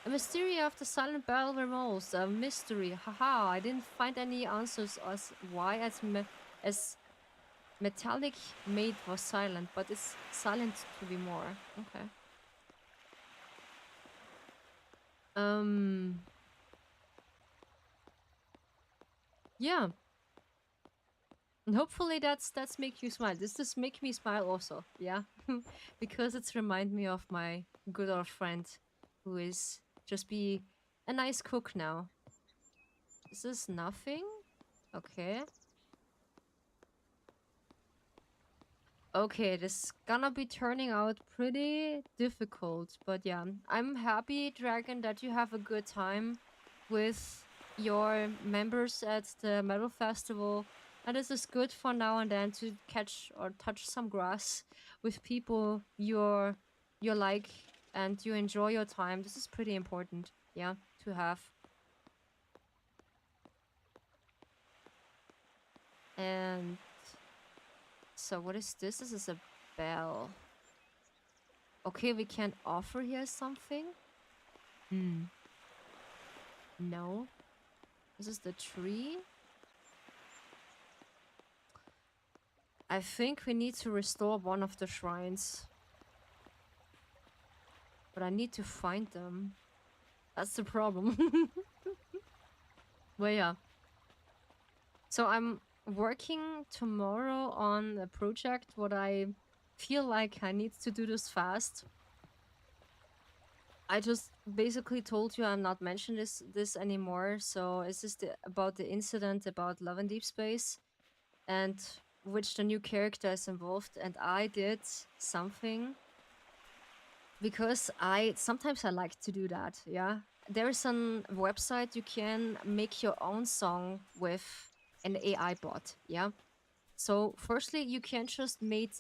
A mystery of the silent bell removes. A mystery. Haha, I didn't find any answers as why as metallic maid was silent, but it's silent to be more. Okay. Yeah. And hopefully that's make you smile. This does make me smile also, yeah. Because it's remind me of my good old friend who is just be a nice cook now. Is this nothing? Okay. Okay, this is gonna be turning out pretty difficult, but yeah, I'm happy, Dragon, that you have a good time with your members at the metal festival, and this is good for now and then to catch or touch some grass with people you like and you enjoy your time. This is pretty important, yeah, to have. And so what is this? This is a bell. Okay, we can offer here something. No. This is the tree. I think we need to restore one of the shrines. But I need to find them. That's the problem. Well, yeah. So I'm working tomorrow on a project what I feel like I need to do this fast. I just basically told you I'm not mentioning this anymore. So it's just about the incident about Love and Deep Space and which the new character is involved. And I did something because sometimes I like to do that. Yeah, there's a website you can make your own song with an AI bot. Yeah. So firstly, you can just make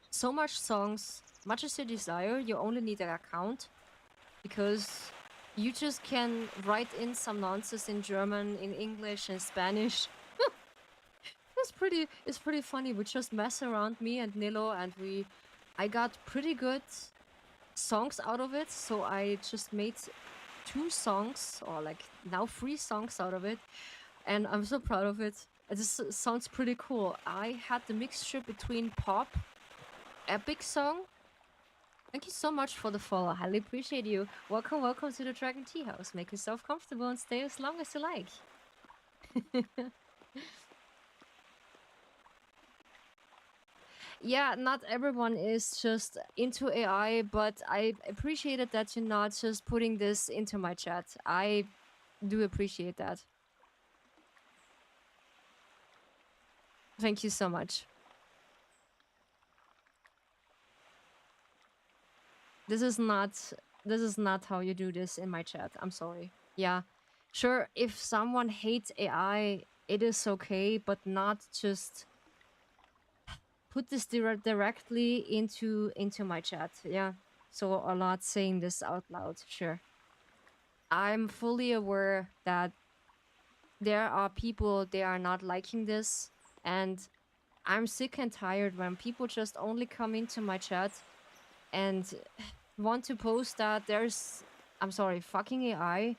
so much songs, much as you desire. You only need an account because you just can write in some nonsense in German, in English, and Spanish. It's pretty funny. We just mess around, me and Nilo, and I got pretty good songs out of it. So I just made 2 songs, or like now 3 songs out of it, and I'm so proud of it. This sounds pretty cool. I had the mixture between pop, epic song. Thank you so much for the follow. I highly appreciate you. Welcome, welcome to the Dragon Tea House. Make yourself comfortable and stay as long as you like. Yeah, not everyone is just into AI, but I appreciated that you're not just putting this into my chat. I do appreciate that. Thank you so much. This is not how you do this in my chat. I'm sorry. Yeah. Sure, if someone hates AI, it is okay, but not just put this directly into my chat. Yeah. So I'm not saying this out loud. Sure. I'm fully aware that there are people they are not liking this, and I'm sick and tired when people just only come into my chat and want to post that there's, I'm sorry, fucking AI.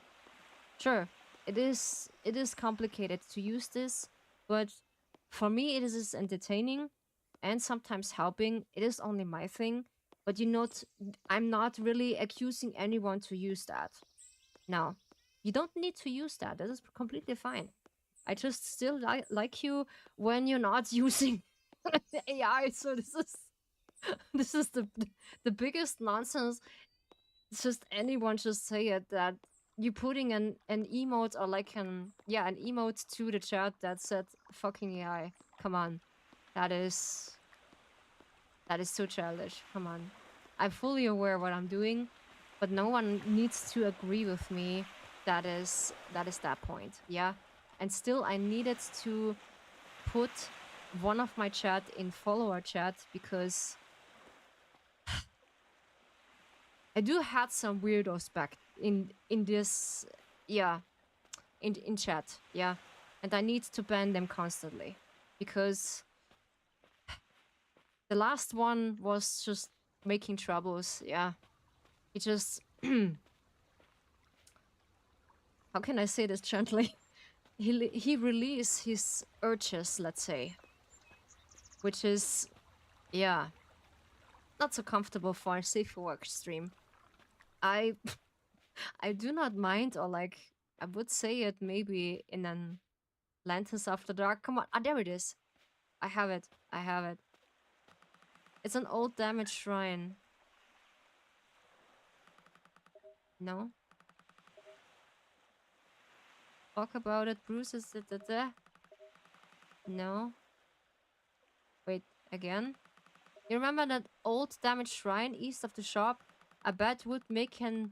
Sure, it is complicated to use this, but for me it is entertaining and sometimes helping. It is only my thing, but I'm not really accusing anyone to use that. No, you don't need to use that. That is completely fine. I just still like you when you're not using the AI. So this is the biggest nonsense. It's just anyone just say it that you putting an emote or like an emote to the chat that said fucking AI. Come on, that is so childish. Come on, I'm fully aware what I'm doing, but no one needs to agree with me. That is that point. Yeah, and still I needed to put one of my chat in follower chat because I do had some weirdos back in this, yeah, in chat, yeah, and I need to ban them constantly because the last one was just making troubles. Yeah, he just how can I say this gently? He released his urges, let's say, which is, yeah, not so comfortable for a safe work stream. I do not mind, or like I would say it maybe in an Lanterns After Dark. Come on, there it is. I have it. I have it. It's an old damaged shrine. No. Talk about it, Bruce. Is it there? No. Wait, again? You remember that old damaged shrine east of the shop? I bet would make an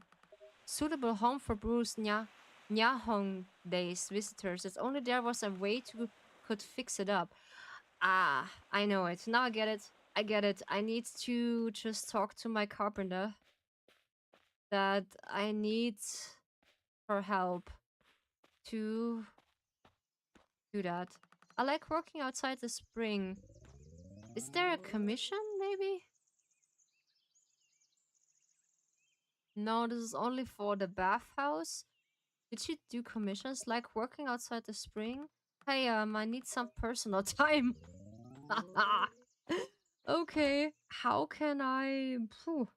suitable home for Bruce. Yeah. Nyahong days visitors. It's only there was a way to could fix it up. Ah, I know it. Now I get it. I get it. I need to just talk to my carpenter that I need her help to do that. I like working outside the spring. Is there a commission, maybe? No, this is only for the bathhouse. Did she do commissions like working outside the spring? Hey, I need some personal time. Okay, how can I... Phew.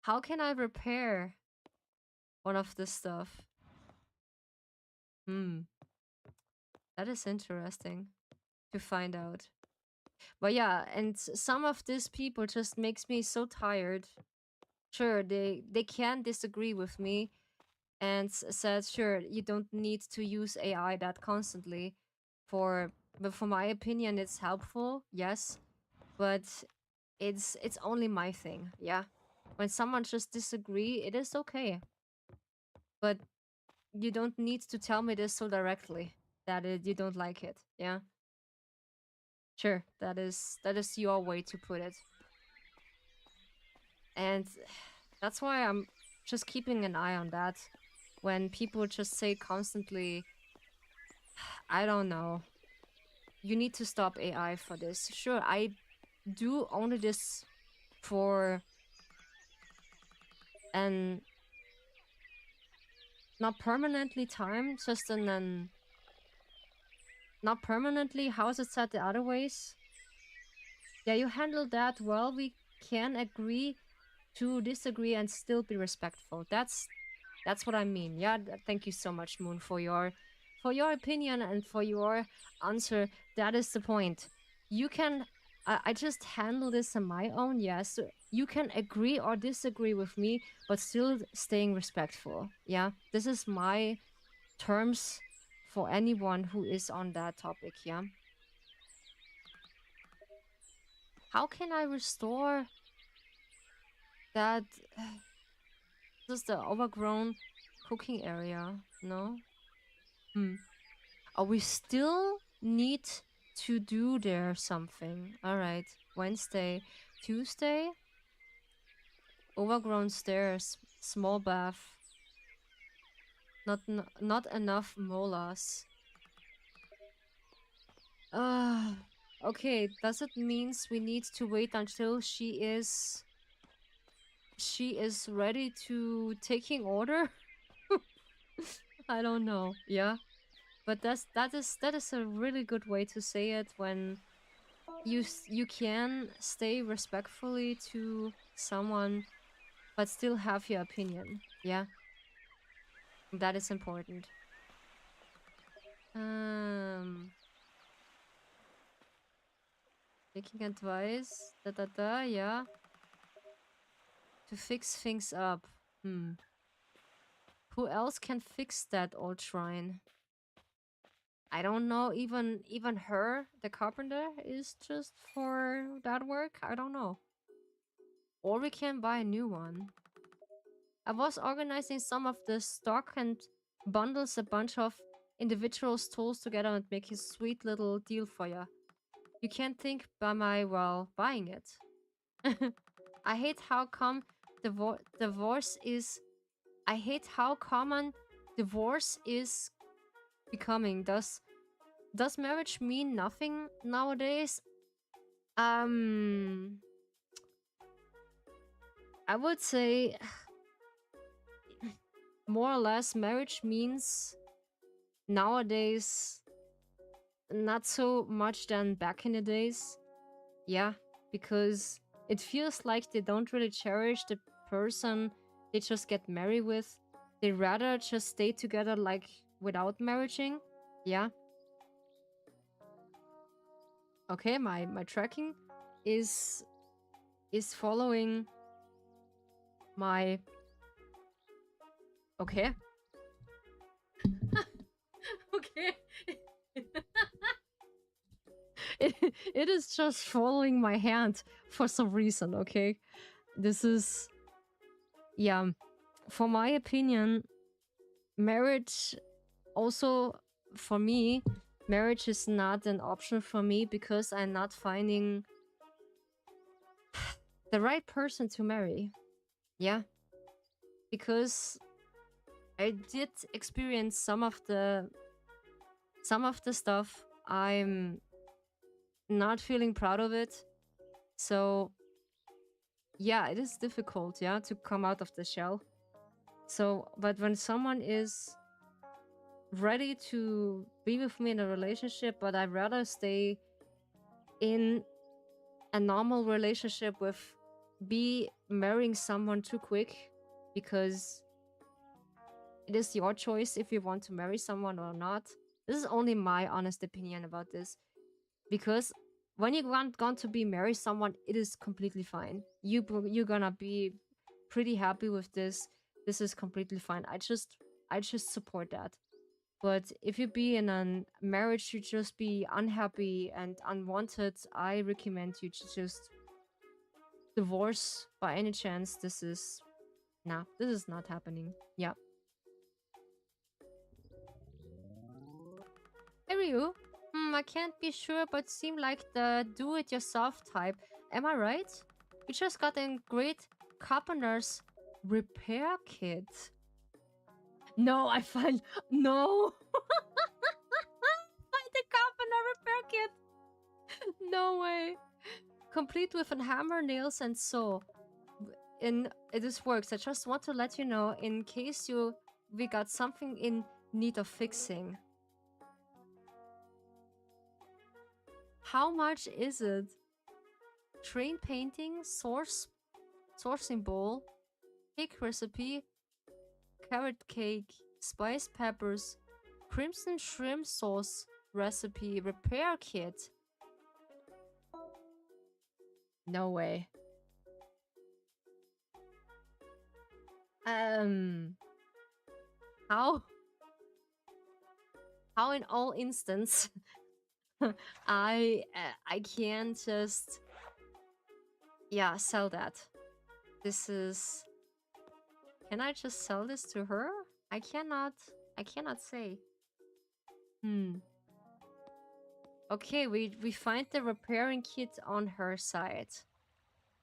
How can I repair one of this stuff? That is interesting to find out. But yeah, and some of these people just makes me so tired. Sure, they can disagree with me and said, sure, you don't need to use AI that constantly. But for my opinion, it's helpful, yes, but it's only my thing, yeah. When someone just disagree, it is okay, but you don't need to tell me this so directly that you don't like it, yeah. Sure, that is your way to put it, and that's why I'm just keeping an eye on that. When people just say constantly, I don't know, you need to stop AI for this. Sure, I do only this for an not permanently time, just an not permanently. How is it said the other ways? Yeah, you handle that well. We can agree to disagree and still be respectful. That's what I mean. Yeah, thank you so much, Moon, for your opinion and for your answer. That is the point. You can I just handle this on my own. Yes, you can agree or disagree with me, but still staying respectful. Yeah, this is my terms for anyone who is on that topic. Yeah. How can I restore that? This is the overgrown cooking area. No. Oh, we still need to do there something. Alright. Wednesday. Tuesday? Overgrown stairs. Small bath. Not enough molas. Okay. Does it means we need to wait until she is ready to taking order? I don't know. Yeah. But that is a really good way to say it when you can stay respectfully to someone but still have your opinion. Yeah. That is important. Taking advice. Yeah. To fix things up. Who else can fix that old shrine? I don't know. Even her, the carpenter, is just for that work. I don't know. Or we can buy a new one. I was organizing some of the stock and bundles a bunch of individual tools together and make a sweet little deal for you. You can't think by my, well, buying it. I hate how divorce is... I hate how common divorce is becoming. Does marriage mean nothing nowadays? I would say more or less marriage means nowadays not so much than back in the days. Yeah, because it feels like they don't really cherish the person they just get married with. They rather just stay together like without marrying. Yeah. Okay, my tracking is following my... Okay. Okay. It is just following my hand for some reason, okay? This is... Yeah. For my opinion, marriage also, for me, marriage is not an option for me because I'm not finding the right person to marry. Yeah, because I did experience some of the stuff. I'm not feeling proud of it. So yeah, it is difficult, yeah, to come out of the shell. So, but when someone is ready to be with me in a relationship, but I'd rather stay in a normal relationship with be marrying someone too quick, because it is your choice if you want to marry someone or not. This is only my honest opinion about this. Because when you going to be marry someone, it is completely fine. You're gonna be pretty happy with this. This is completely fine. I just support that. But if you be in a marriage you just be unhappy and unwanted, I recommend you to just divorce by any chance. This is nah, this is not happening. Yeah. Hey Ryu. I can't be sure, but seem like the do-it-yourself type. Am I right? You just got a great carpenter's repair kit. No, I find no. Find the carpenter repair kit. No way. Complete with a hammer, nails, and saw. In this works. I just want to let you know in case we got something in need of fixing. How much is it? Train painting, sourcing bowl, cake recipe, carrot cake, spice peppers, crimson shrimp sauce recipe, repair kit. No way. How? How in all instance I can't just sell that. This is, can I just sell this to her? I cannot say. Okay, we find the repairing kit on her side.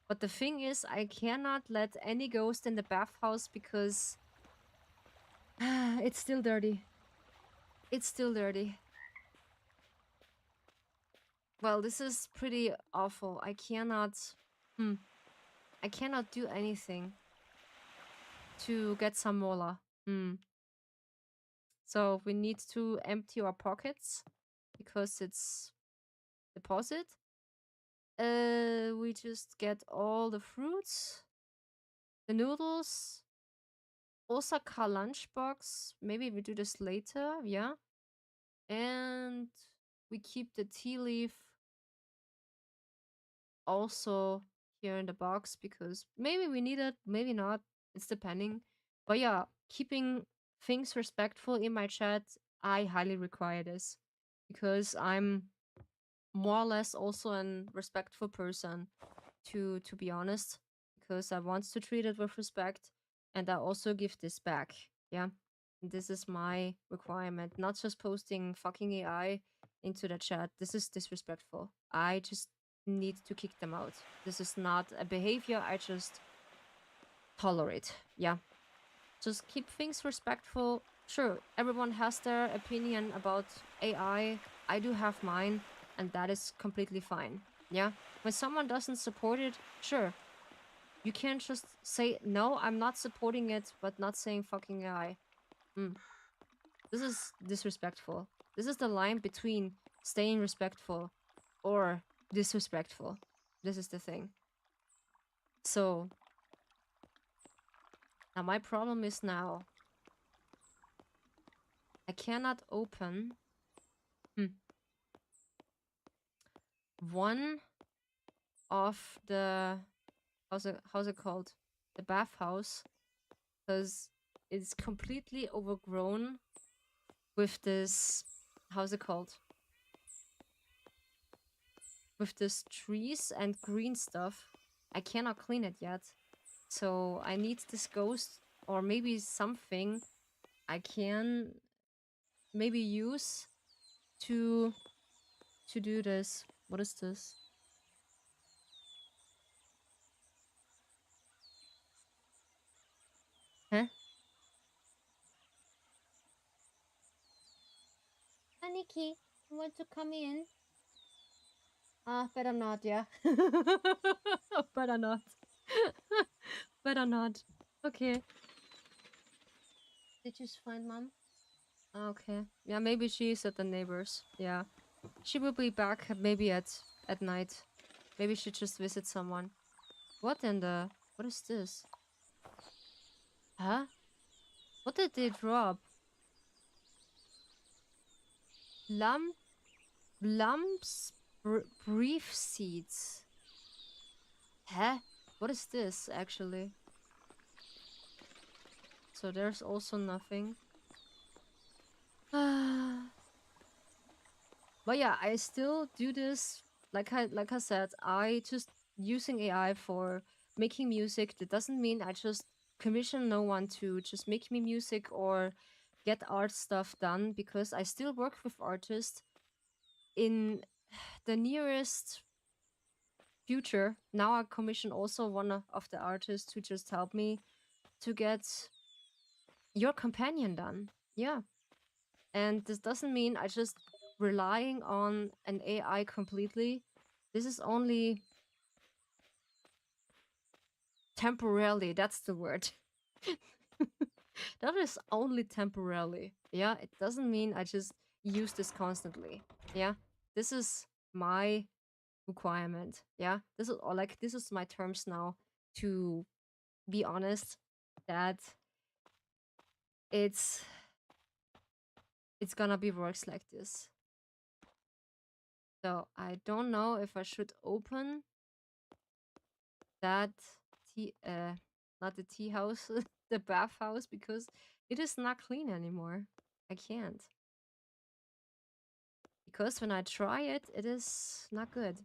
But the thing is, I cannot let any ghost in the bathhouse because it's still dirty. It's still dirty. Well, this is pretty awful. I cannot do anything to get some mola. So we need to empty our pockets because it's deposit. We just get all the fruits, the noodles, Osaka lunchbox. Maybe we do this later, yeah. And we keep the tea leaf also here in the box because maybe we need it, maybe not. It's depending. But yeah, keeping things respectful in my chat, I highly require this because I'm more or less also a respectful person, to be honest, because I want to treat it with respect and I also give this back. Yeah. This is my requirement, not just posting fucking AI into the chat. This is disrespectful. I just need to kick them out. This is not a behavior I just tolerate. Yeah. Just keep things respectful. Sure, everyone has their opinion about AI. I do have mine, and that is completely fine. Yeah? When someone doesn't support it, sure. You can't just say, no, I'm not supporting it, but not saying fucking AI. This is disrespectful. This is the line between staying respectful or disrespectful. This is the thing. So, now my problem is now I cannot open one of the how's it called, the bathhouse, because it's completely overgrown with this, how's it called, with this trees and green stuff. I cannot clean it yet, so I need this ghost or maybe something I can maybe use to do this. What is this? Huh? Aniki, you want to come in? Better not, yeah. Better not. Better not. Okay. Did you find mom? Okay. Yeah, maybe she's at the neighbors. Yeah. She will be back maybe at night. Maybe she just visit someone. What in the... What is this? Huh? What did they drop? Lump... Lumps... Brief seeds. Huh? What is this, actually? So there's also nothing. But yeah, I still do this. Like I said, I just using AI for making music. That doesn't mean I just commission no one to just make me music or get art stuff done, because I still work with artists. In the nearest future, now I commission also one of the artists to just help me to get your companion done. Yeah. And this doesn't mean I just relying on an AI completely. This is only temporarily, that's the word. That is only temporarily. Yeah, it doesn't mean I just use this constantly. Yeah, this is my requirement. Yeah, this is, or like, this is my terms now, to be honest, that it's gonna be works like this. So I don't know if I should open that tea, not the tea house, the bathhouse, because it is not clean anymore. I can't. Because when I try it, it is not good.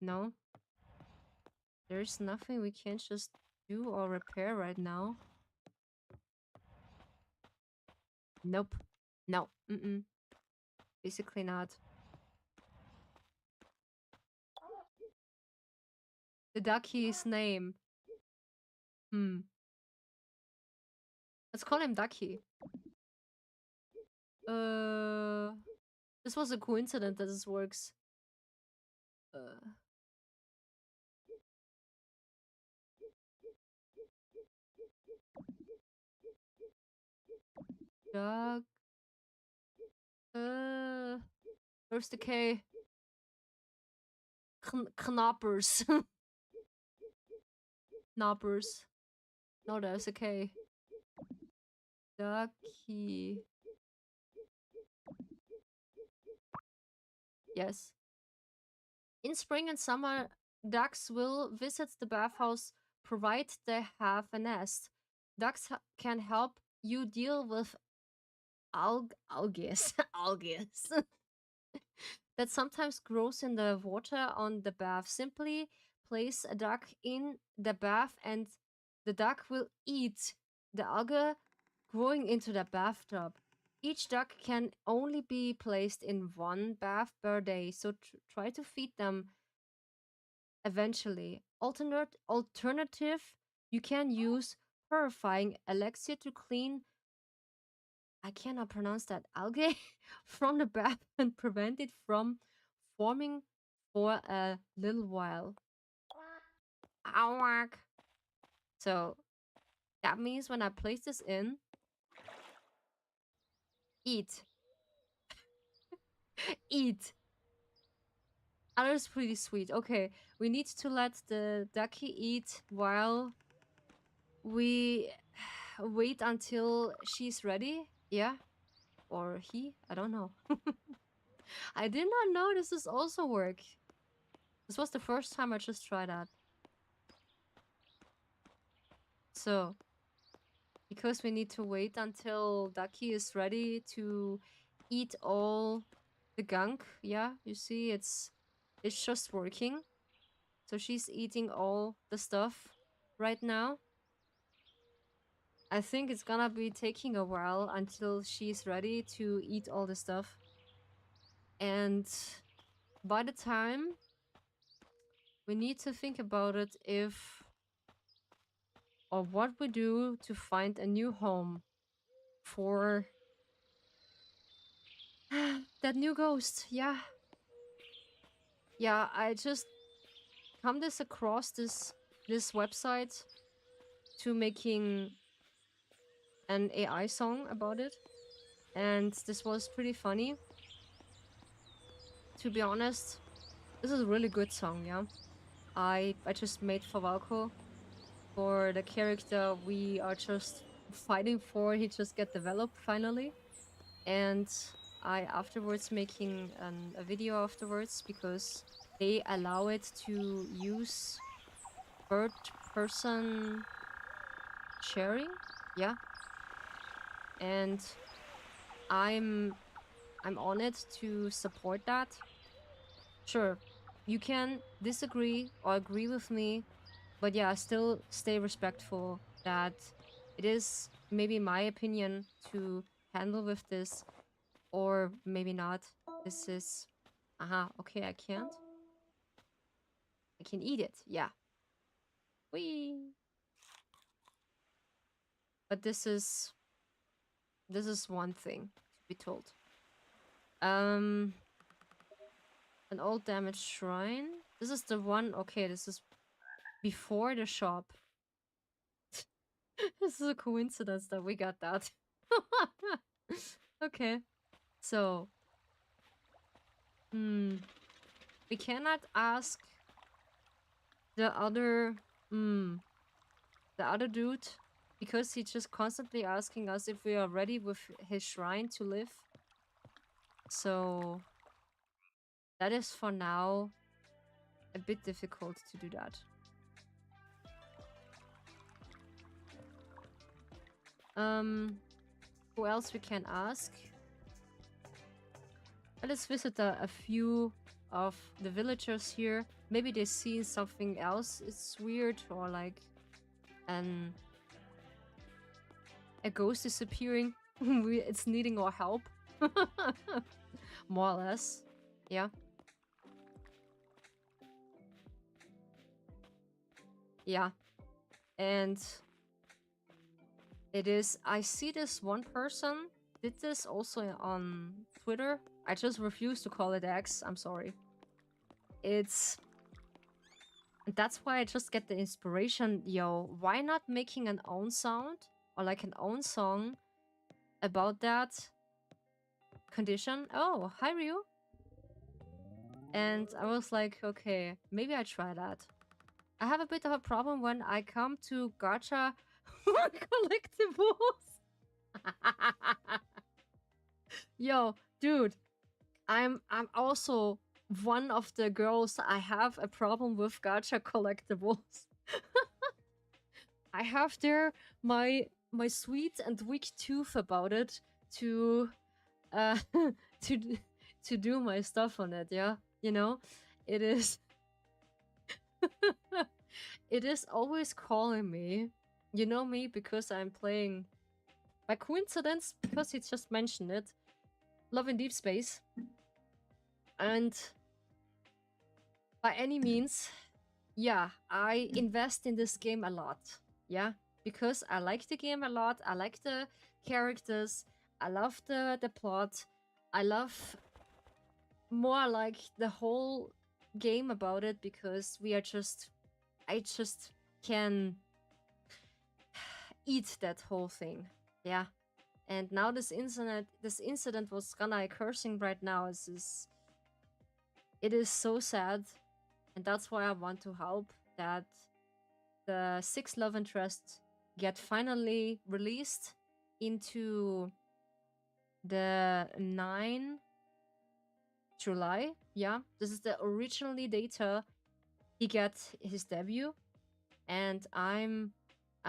No. There's nothing we can just do or repair right now. Nope. No. Basically not. The ducky's name. Let's call him Ducky. This was a coincidence that this works. Duck. Where's the K? Knoppers. Knoppers. No, there's a K. Ducky. Yes. In spring and summer, ducks will visit the bathhouse provided they have a nest. Ducks can help you deal with algae that sometimes grows in the water on the bath. Simply place a duck in the bath and the duck will eat the algae growing into the bathtub. Each duck can only be placed in one bath per day, so try to feed them eventually. Alternative, you can use purifying elixir to clean, I cannot pronounce that, algae from the bath and prevent it from forming for a little while. So that means when I place this in, eat. Eat. Oh, that is pretty sweet. Okay, we need to let the ducky eat while we wait until she's ready. Yeah? Or he? I don't know. I did not know this is also work. This was the first time I just tried that. So, because we need to wait until Ducky is ready to eat all the gunk. Yeah, you see, it's just working. So she's eating all the stuff right now. I think it's gonna be taking a while until she's ready to eat all the stuff. And by the time we need to think about it, if or what we do to find a new home for that new ghost. Yeah. Yeah, I just come this across this website to making an AI song about it. And this was pretty funny. To be honest, this is a really good song, yeah. I just made for Valko for the character we are just fighting for. He just get developed finally. And I afterwards making a video afterwards because they allow it to use third person sharing. Yeah. And I'm on it to support that. Sure, you can disagree or agree with me, but yeah, still stay respectful that it is maybe my opinion to handle with this, or maybe not. This is, okay, I can't. I can eat it, yeah. Whee! But this is one thing to be told. An old damaged shrine. This is the one, okay, this is before the shop. This is a coincidence that we got that. Okay. So, we cannot ask the other, dude, because he's just constantly asking us if we are ready with his shrine to live. So, that is for now a bit difficult to do that. Who else we can ask? Let's visit a few of the villagers here. Maybe they see something else. It's weird, or like a ghost disappearing. It's needing our help. More or less. Yeah. Yeah. And it is, I see this one person did this also on Twitter. I just refuse to call it X. I'm sorry. That's why I just get the inspiration. Yo, why not making an own sound or like an own song about that condition? Oh, hi Ryu. And I was like, okay, maybe I try that. I have a bit of a problem when I come to gacha collectibles. Yo, dude, I'm also one of the girls. I have a problem with gacha collectibles. I have there my sweet and weak tooth about it to to do my stuff on it. Yeah, you know, it is it is always calling me. You know me because I'm playing, by coincidence, because he just mentioned it, Love in Deep Space. And by any means, yeah, I invest in this game a lot. Yeah, because I like the game a lot. I like the characters. I love the plot. I love more like the whole game about it, because I just can eat that whole thing. Yeah. And now this incident was gonna cursing right now. It is so sad, and that's why I want to help that the 6 love interests get finally released into the 9 July. Yeah, this is the originally data he gets his debut, and I'm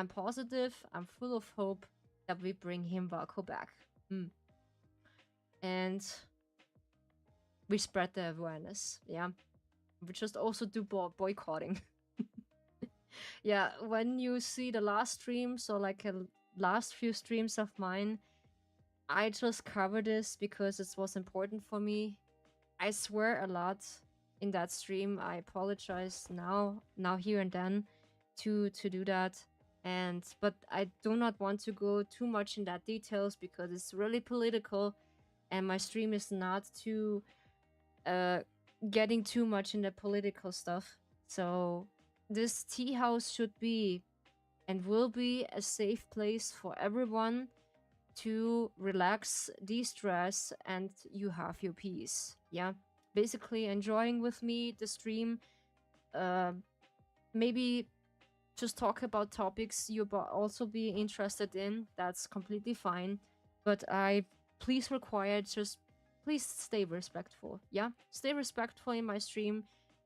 positive, I'm full of hope that we bring him Valko back. And we spread the awareness. Yeah, we just also do boycotting. Yeah, when you see the last stream, so like last few streams of mine, I just cover this because it was important for me. I swear a lot in that stream. I apologize now here and then to do that. But I do not want to go too much in that details because it's really political, and my stream is not too getting too much in the political stuff. So this tea house should be and will be a safe place for everyone to relax, de-stress, and you have your peace. Yeah, basically enjoying with me the stream. Maybe just talk about topics you also be interested in. That's completely fine. But I please require just please stay respectful. Yeah, stay respectful in my stream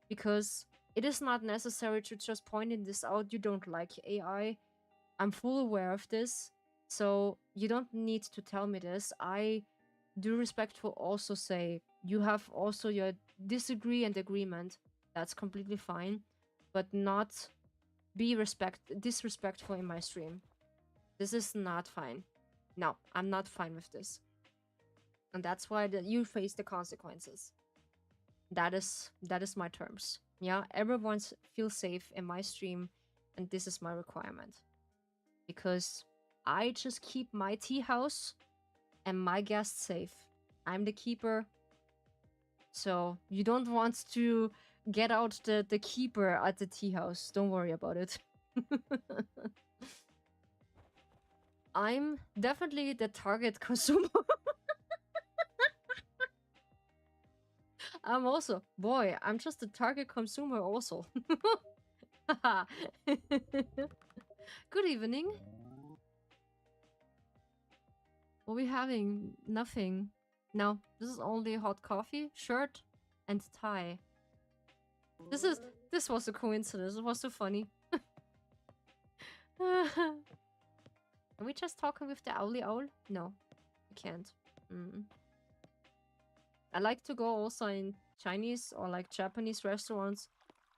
because it is not necessary to just point in this out. You don't like AI. I'm full aware of this. So you don't need to tell me this. I do respectful also say you have also your disagree and agreement. That's completely fine. But not be disrespectful in my stream. This is not fine. No, I'm not fine with this. And that's why you face the consequences. That is my terms. Yeah, everyone feels safe in my stream, and this is my requirement. Because I just keep my tea house and my guests safe. I'm the keeper. So you don't want to get out the keeper at the tea house. Don't worry about it. I'm definitely the target consumer. I'm also, boy, I'm just a target consumer also. Good evening. What are we having? Nothing. No, this is only hot coffee, shirt, and tie. This was a coincidence. It was so funny. Are we just talking with the owly owl? No, we can't. I like to go also in Chinese or like Japanese restaurants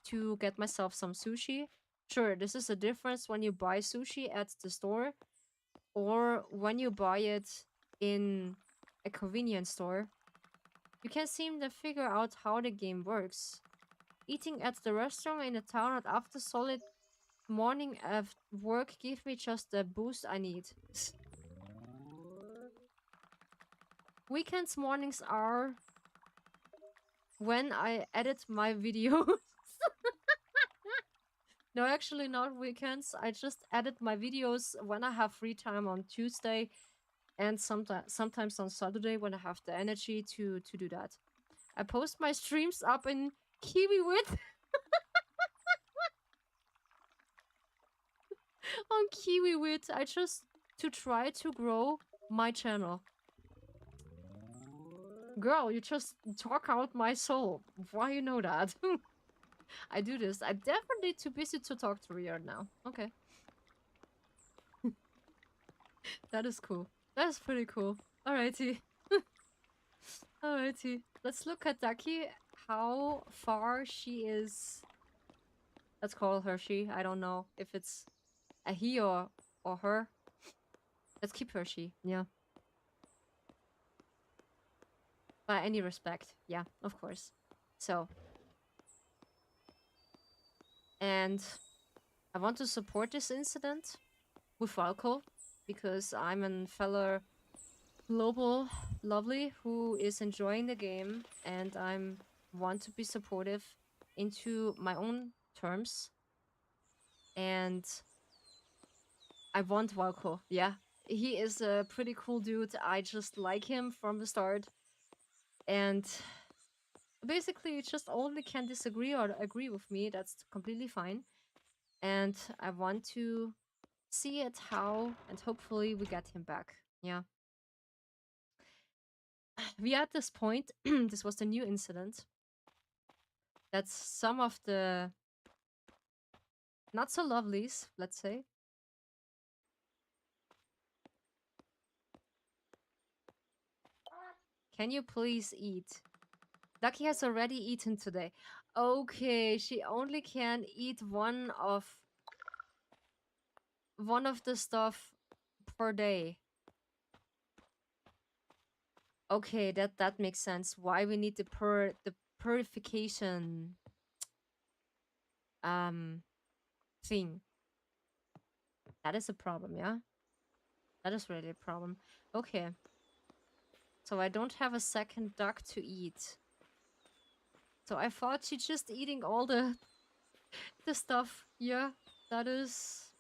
to get myself some sushi. Sure, this is a difference when you buy sushi at the store or when you buy it in a convenience store. You can't seem to figure out how the game works. Eating at the restaurant in the town after solid morning of work gave me just the boost I need. Weekends mornings are when I edit my videos. No, actually not weekends. I just edit my videos when I have free time on Tuesday and sometimes on Saturday when I have the energy to do that. I post my streams up in KiwiWit. On KiwiWit, I just to try to grow my channel. Girl, you just talk out my soul. Why you know that? I do this. I'm definitely too busy to talk to Riyard now. Okay. That is cool. That is pretty cool. Alrighty. Alrighty. Let's look at Ducky. How far she is. Let's call her she. I don't know if it's a he or her. Let's keep her she. Yeah. By any respect. Yeah, of course. So. And I want to support this incident with Falco because I'm a fellow global lovely who is enjoying the game and I want to be supportive into my own terms. And I want Falco. Yeah, he is a pretty cool dude. I just like him from the start. And basically, you just only can disagree or agree with me. That's completely fine. And I want to see it how, and hopefully we get him back. Yeah. We at this point, this was the new incident. That's some of the not so lovelies, let's say. Can you please eat? Ducky has already eaten today. Okay, she only can eat one of the stuff per day. Okay, that makes sense. Why we need the purification thing. That is a problem, yeah? That is really a problem. Okay. So I don't have a second duck to eat. So I thought she's just eating all the stuff. Yeah, that is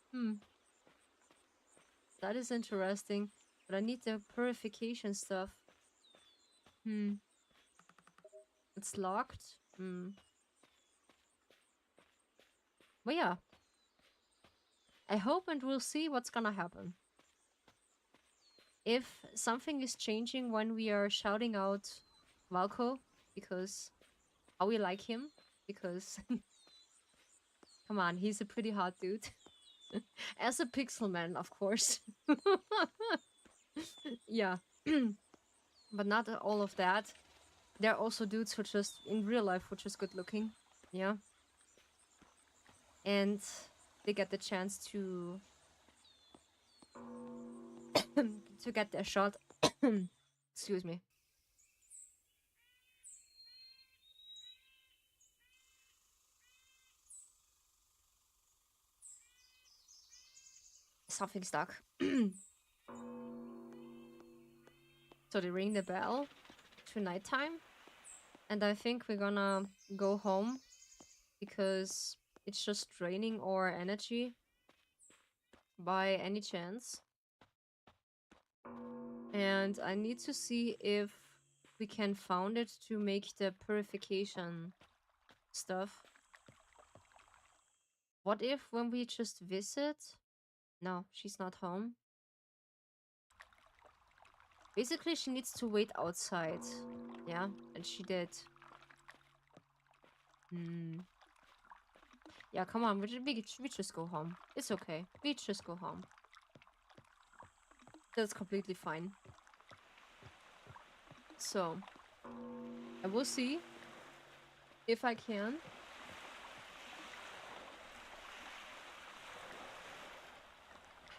that is interesting. But I need the purification stuff. It's locked. But yeah. I hope and we'll see what's gonna happen. If something is changing when we are shouting out Valko, because how we like him, because come on, he's a pretty hot dude. As a pixel man, of course. Yeah. But not all of that. There are also dudes who just, in real life, who are just good looking. Yeah. And they get the chance to to get their shot. Excuse me. Something stuck. So they ring the bell to nighttime. And I think we're gonna go home because it's just draining our energy by any chance. And I need to see if we can found it to make the purification stuff. What if when we just visit? No, she's not home. Basically, she needs to wait outside. Yeah, and she did. Yeah, come on, we just go home. It's okay. We just go home. That's completely fine. So, I will see if I can.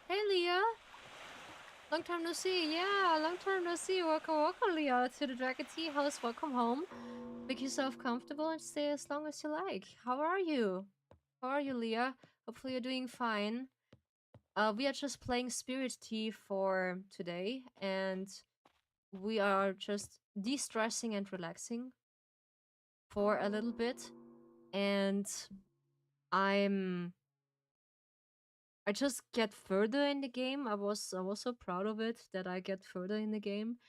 Hey, Leah! Long time no see. Yeah, long time no see. Welcome, welcome, Leah, to the Dragon Tea House. Welcome home. Make yourself comfortable and stay as long as you like. How are you? How are you, Leah? Hopefully you're doing fine. We are just playing Spirittea for today, and we are just de-stressing and relaxing for a little bit. And I just get further in the game. I was so proud of it that I get further in the game.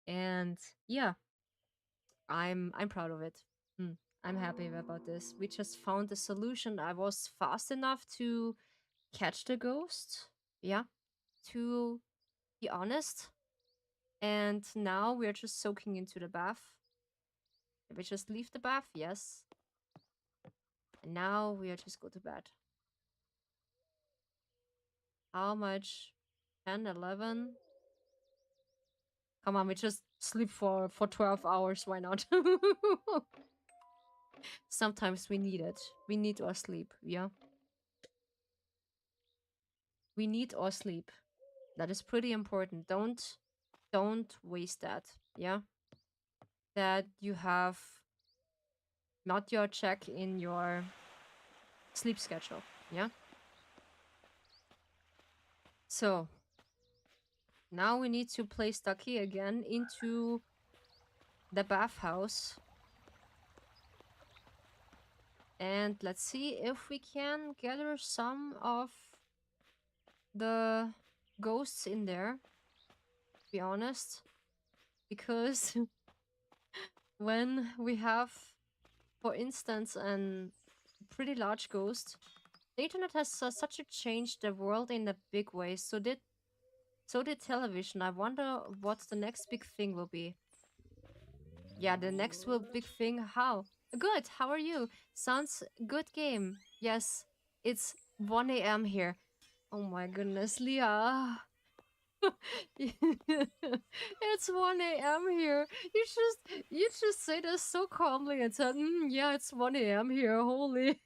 And yeah, I'm proud of it. I'm happy about this. We just found a solution. I was fast enough to catch the ghost. Yeah, to be honest. And now we're just soaking into the bath. Did we just leave the bath? Yes. And now we are just go to bed. How much? 10, 11? Come on, we just sleep for 12 hours. Why not? Sometimes we need it. We need our sleep, yeah? We need our sleep. That is pretty important. Don't waste that, yeah? That you have not your check in your sleep schedule, yeah? So, now we need to place Ducky again into the bathhouse. And let's see if we can gather some of the ghosts in there, to be honest. Because when we have, for instance, a pretty large ghost, the internet has such a changed the world in a big way. So did television. I wonder what the next big thing will be. Yeah, the next big thing. How? Good. How are you? Sounds good game. Yes, it's 1 a.m. here. Oh my goodness, Leah. It's 1 a.m. here. You just say this so calmly and said, yeah, it's 1 a.m. here. Holy.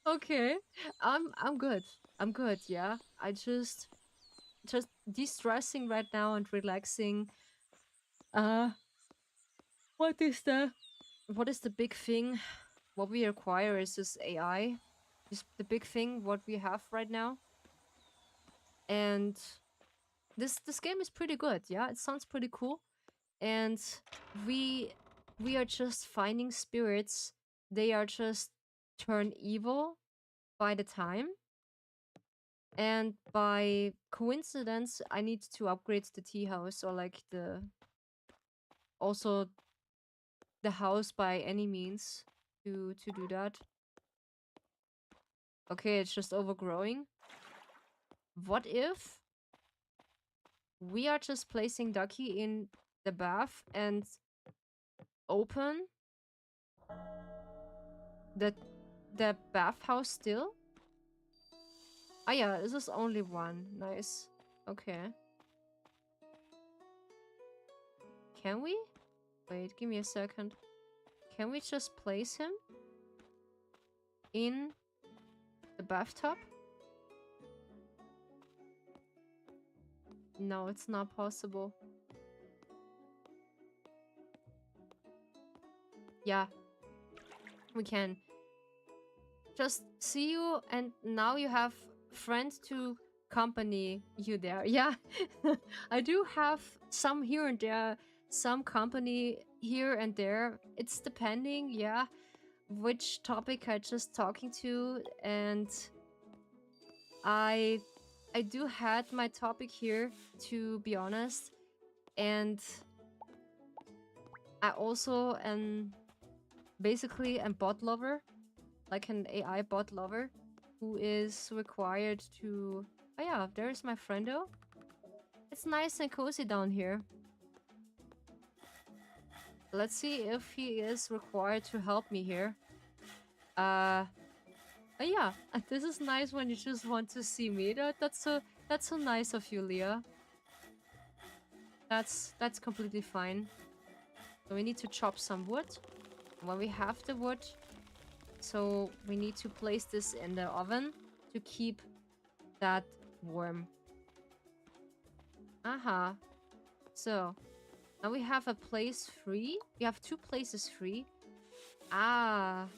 Okay. I'm good. I'm good, yeah. I just just de-stressing right now and relaxing. Uh, what is the big thing? What we require is this AI. Is the big thing what we have right now. And this game is pretty good. Yeah, it sounds pretty cool. And we are just finding spirits. They are just turn evil by the time. And by coincidence, I need to upgrade the tea house, or like also the house by any means to do that. Okay, it's just overgrowing. What if we are just placing Ducky in the bath and open the bathhouse still? Ah yeah, this is only one. Nice. Okay. Can we? Wait, give me a second. Can we just place him in the bathtub? No, it's not possible. Yeah. We can. Just see you, and now you have friend to accompany you there. Yeah. I do have some here and there, some company here and there. It's depending, yeah, which topic I just talking to, and I do had my topic here, to be honest, and I also am basically a bot lover, like an AI bot lover, who is required to... Oh yeah, there's my friendo. It's nice and cozy down here. Let's see if he is required to help me here. Oh yeah, this is nice when you just want to see me. That's so nice of you, Leah. That's completely fine. So we need to chop some wood. When we have the wood, so we need to place this in the oven to keep that warm. Aha. So now we have a place free. We have 2 places free. Ah.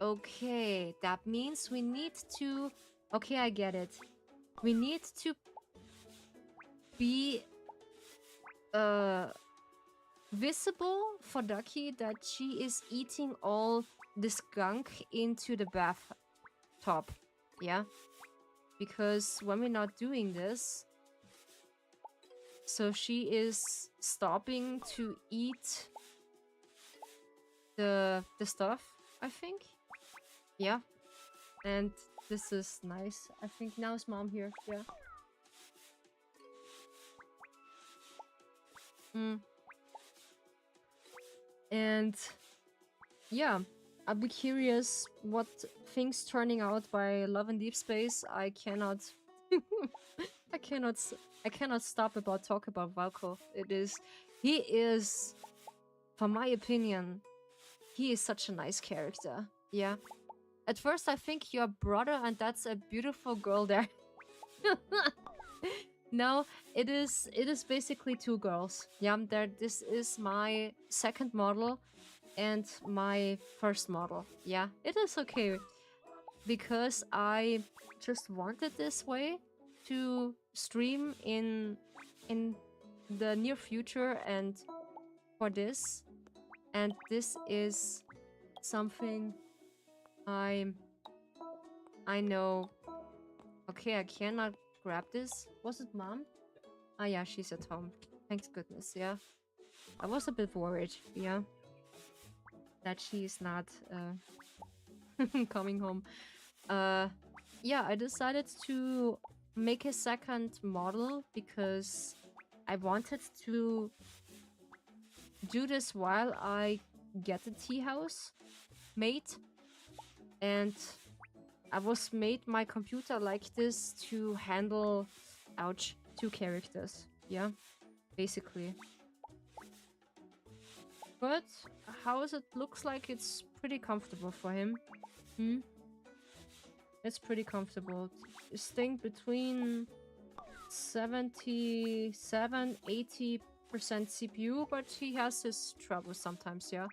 Okay, that means we need to... Okay, I get it. We need to be visible for Ducky that she is eating all this gunk into the bathtub. Yeah? Because when we're not doing this, so she is stopping to eat the stuff, I think. Yeah. And this is nice. I think now is mom here. Yeah. And yeah, I'd be curious what things turning out by Love in Deep Space. I cannot I cannot stop about talk about Valko. He is, for my opinion, he is such a nice character. Yeah. At first I think you're brother and that's a beautiful girl there. No, it is basically 2 girls. Yeah, this is my second model and my first model. Yeah, it is okay. Because I just wanted this way to stream in the near future, and for this. And this is something I know. Okay, I cannot grab this. Was it mom? Ah yeah, she's at home. Thanks goodness, yeah. I was a bit worried, yeah, that she's not coming home. Yeah, I decided to make a second model because I wanted to do this while I get the tea house made, and I was made my computer like this to handle, ouch, 2 characters. Yeah, basically. But how is it? Looks like it's pretty comfortable for him. It's pretty comfortable. Staying between 77, 80% CPU, but he has his troubles sometimes, yeah.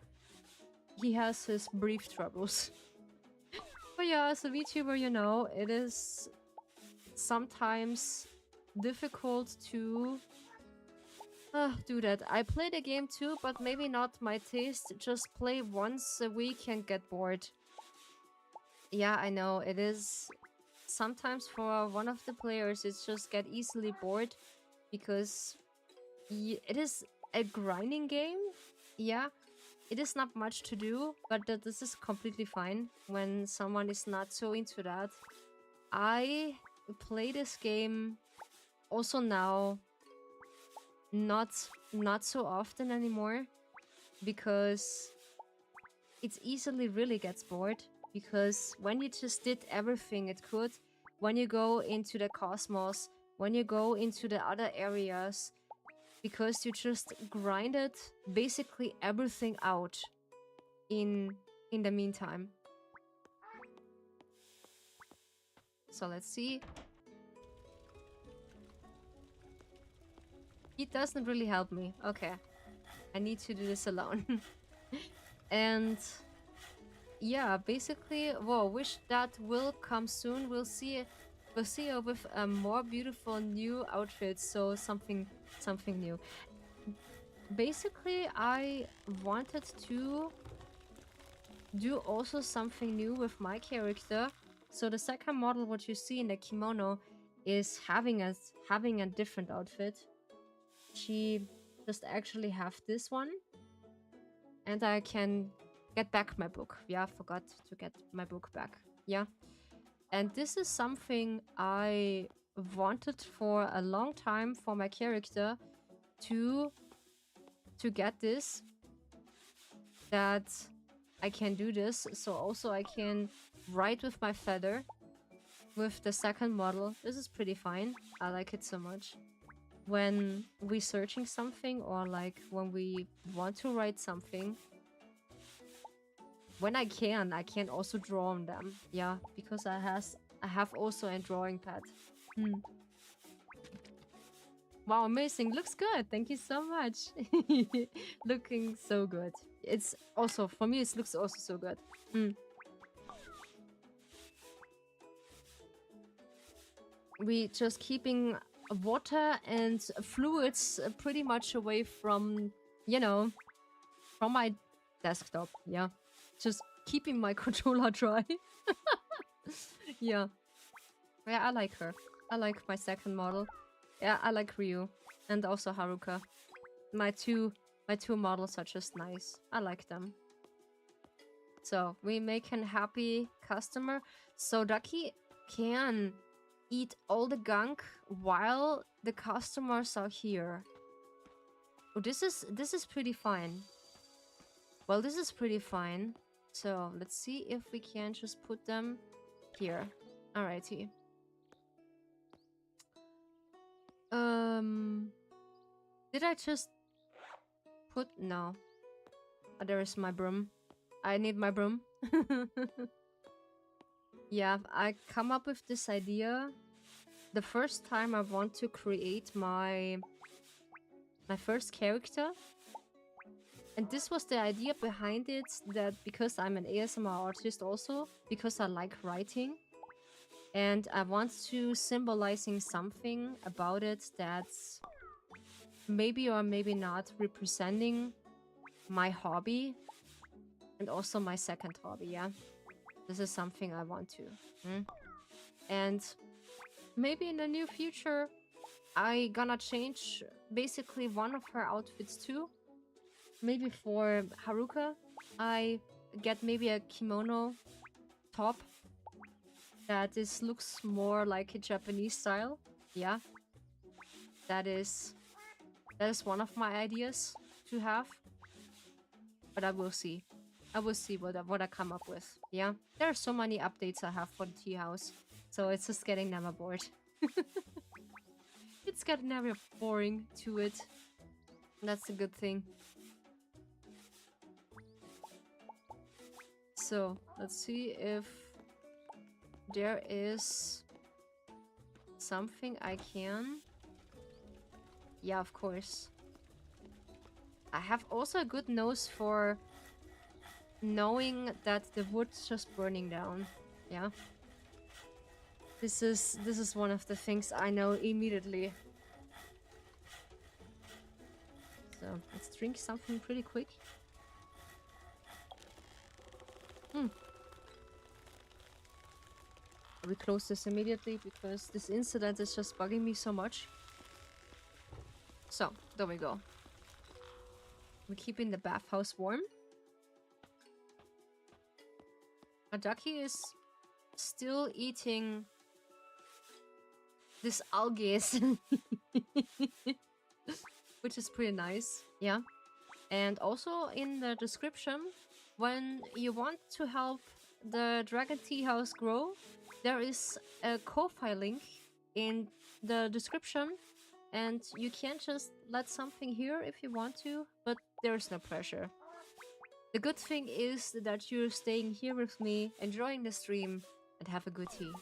He has his brief troubles. But yeah, as a VTuber, you know, it is sometimes difficult to do that. I play the game too, but maybe not my taste. Just play once a week and get bored. Yeah, I know, it is. Sometimes for one of the players, it's just get easily bored because it is a grinding game. Yeah, it is not much to do, but this is completely fine when someone is not so into that. I play this game also now not so often anymore because it easily really gets bored, because when you just did everything it could, when you go into the cosmos, when you go into the other areas, because you just grinded basically everything out in the meantime. So let's see. It doesn't really help me. Okay. I need to do this alone. And yeah, basically, whoa, wish that will come soon. We'll see her with more beautiful new outfits, so something new. Basically, I wanted to do also something new with my character. So the second model, what you see in the kimono, is having a different outfit. She just actually have this one. And I can get back my book. Yeah, I forgot to get my book back. Yeah. And this is something I wanted for a long time for my character to get this. That I can do this. So also I can write with my feather with the second model. This is pretty fine. I like it so much. When we searching something, or like when we want to write something, when I can also draw on them. Yeah, because I have also a drawing pad. Wow, amazing. Looks good. Thank you so much. Looking so good. It's also, for me, it looks also so good. We just keeping water and fluids pretty much away from, you know, from my desktop. Yeah. Just keeping my controller dry. Yeah. Yeah, I like her. I like my second model. Yeah, I like Ryu. And also Haruka. My two models are just nice. I like them. So, we make an happy customer. So Ducky can eat all the gunk while the customers are here. Oh, this is pretty fine. Well, this is pretty fine. So, let's see if we can just put them here. Alrighty. Did I just put... No. Oh, there is my broom. I need my broom. Yeah, I come up with this idea the first time I want to create my first character. And this was the idea behind it, that because I'm an ASMR artist also, because I like writing, and I want to symbolizing something about it that's maybe or maybe not representing my hobby and also my second hobby, yeah? This is something I want to. And maybe in the near future, I gonna change basically one of her outfits too. Maybe for Haruka, I get maybe a kimono top that looks more like a Japanese style. Yeah, that is one of my ideas to have. But I will see. I will see what I come up with. Yeah, there are so many updates I have for the tea house, so it's just getting never bored. It's getting never boring to it. That's a good thing. So, let's see if there is something I can Yeah, of course. I have also a good nose for knowing that the wood's just burning down. Yeah. This is one of the things I know immediately. So let's drink something pretty quick. We close this immediately because this incident is just bugging me so much. So, there we go. We're keeping the bathhouse warm. A ducky is still eating this algae, which is pretty nice. Yeah. And also in the description, when you want to help the dragon tea house grow, there is a Ko-fi link in the description, and you can just let something here if you want to, but there's no pressure. The good thing is that you're staying here with me, enjoying the stream, and have a good tea.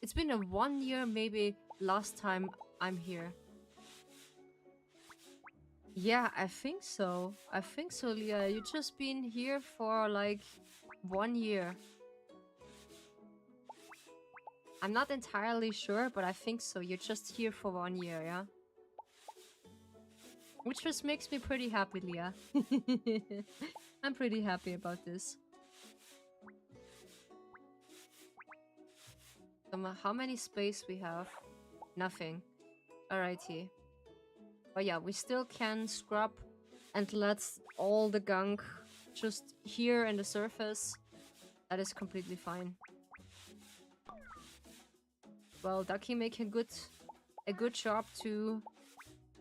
It's been a 1 year maybe last time I'm here. Yeah, I think so. I think so, Leah. You've just been here for like 1 year. I'm not entirely sure, but I think so. You're just here for 1 year, yeah? Which just makes me pretty happy, Leah. I'm pretty happy about this. How many space we have? Nothing. Alrighty. But yeah, we still can scrub and let all the gunk just here in the surface. That is completely fine. Well, Ducky make a good job to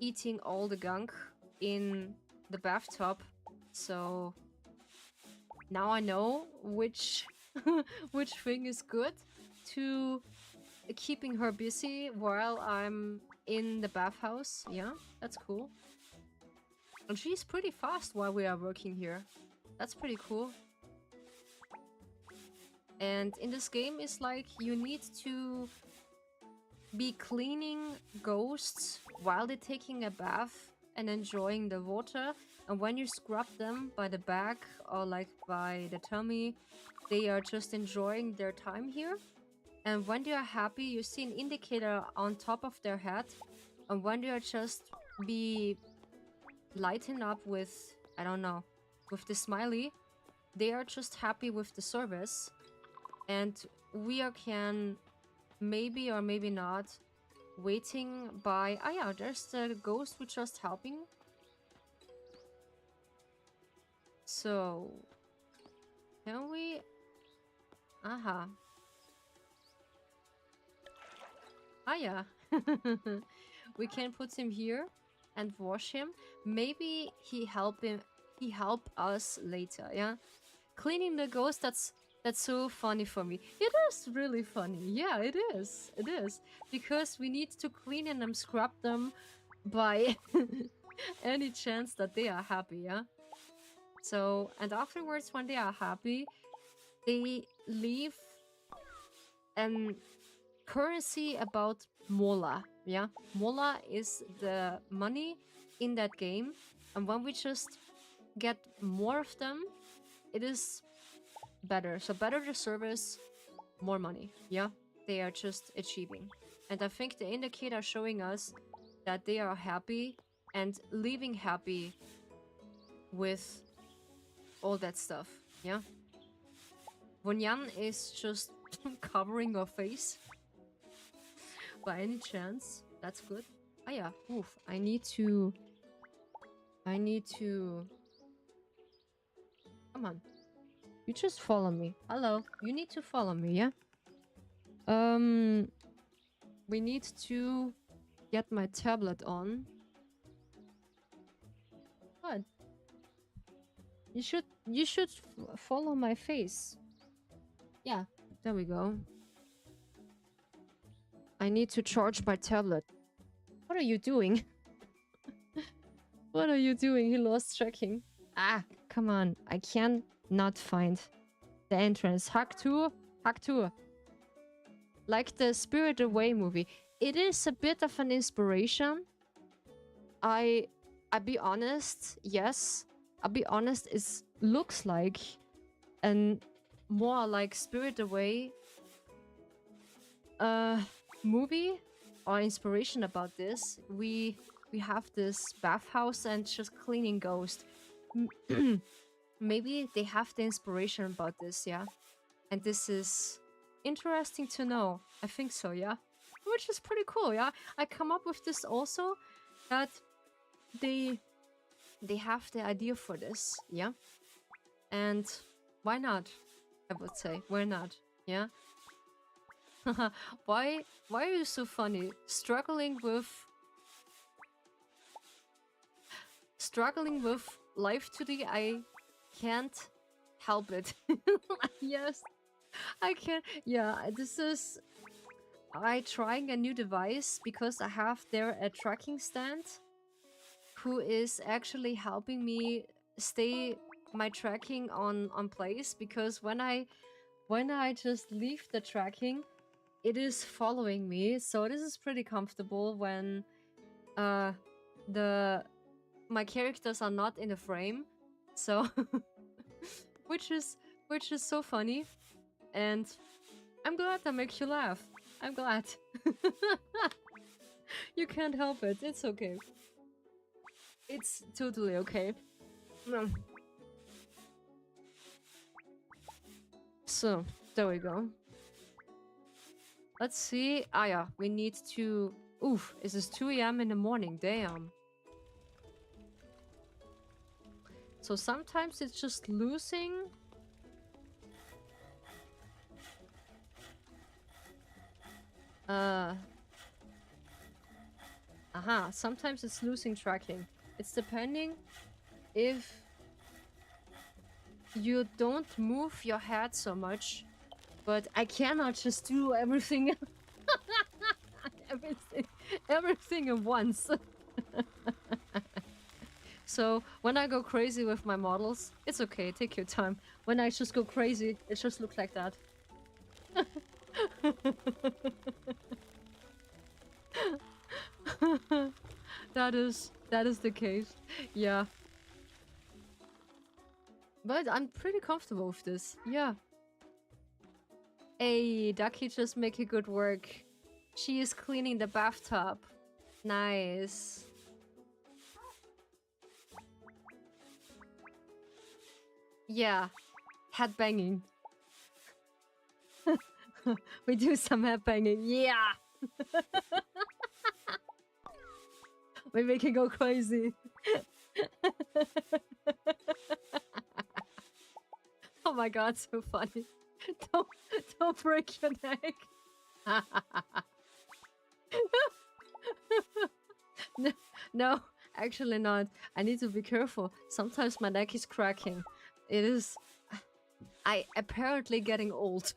eating all the gunk in the bathtub. So now I know which which thing is good to keeping her busy while I'm in the bathhouse. Yeah, that's cool. And she's pretty fast while we are working here. That's pretty cool. And in this game, it's like you need to be cleaning ghosts while they're taking a bath and enjoying the water. And when you scrub them by the back or like by the tummy, they are just enjoying their time here. And when they are happy, you see an indicator on top of their head. And when they are just be lighting up with, I don't know, with the smiley, they are just happy with the service. And we can maybe or maybe not waiting by... Ah yeah, there's the ghost we're just helping. So, can we... Aha. Ah yeah. We can put him here and wash him. Maybe he help us later, yeah? Cleaning the ghost, that's so funny for me. It is really funny. Yeah, it is. It is. Because we need to clean and scrub them by any chance that they are happy, yeah? So, and afterwards, when they are happy, they leave an currency about Mola, yeah? Mola is the money in that game. And when we just get more of them, it is better. So better the service, more money. Yeah, they are just achieving. And I think the indicator showing us that they are happy and leaving happy with all that stuff. Yeah. Wonyan is just covering her face. By any chance. That's good. Ah yeah. Oof. I need to... Come on. You just follow me. Hello. You need to follow me, yeah? We need to get my tablet on. What? You should follow my face. Yeah, there we go. I need to charge my tablet. What are you doing? What are you doing? He lost tracking. Ah, come on. I can't not find the entrance. Hack tour. Like the Spirited Away movie. It is a bit of an inspiration. I be honest, yes. I'll be honest, it looks like an more like Spirited Away movie or inspiration about this. We have this bathhouse and just cleaning ghost. Maybe they have the inspiration about this, yeah. And this is interesting to know. I think so, yeah. Which is pretty cool, yeah. I come up with this also that they have the idea for this, yeah. And why not? I would say, why not? Yeah. why are you so funny? Struggling with life today, I can't help it. Yes, I can. Yeah, this is I trying a new device because I have there a tracking stand who is actually helping me stay my tracking on place, because when I just leave the tracking, it is following me. So this is pretty comfortable when my characters are not in the frame. So which is so funny, and I'm glad that makes you laugh. I'm glad. You can't help it. It's okay. It's totally okay. No. So, there we go. Let's see. Ah, yeah. We need to... Oof, it is 2 a.m. in the morning. Damn. So sometimes it's just losing... Aha, sometimes it's losing tracking. It's depending if you don't move your head so much, but I cannot just do everything everything at once. So when I go crazy with my models, it's okay, take your time. When I just go crazy, it just looks like that. That is the case. Yeah. But I'm pretty comfortable with this. Yeah. Hey, Ducky just making good work. She is cleaning the bathtub. Nice. Yeah. Head banging. We do some head banging. Yeah. Maybe we can go crazy. Oh my god, so funny. Don't break your neck. No, actually not. I need to be careful. Sometimes my neck is cracking. It is... I apparently getting old.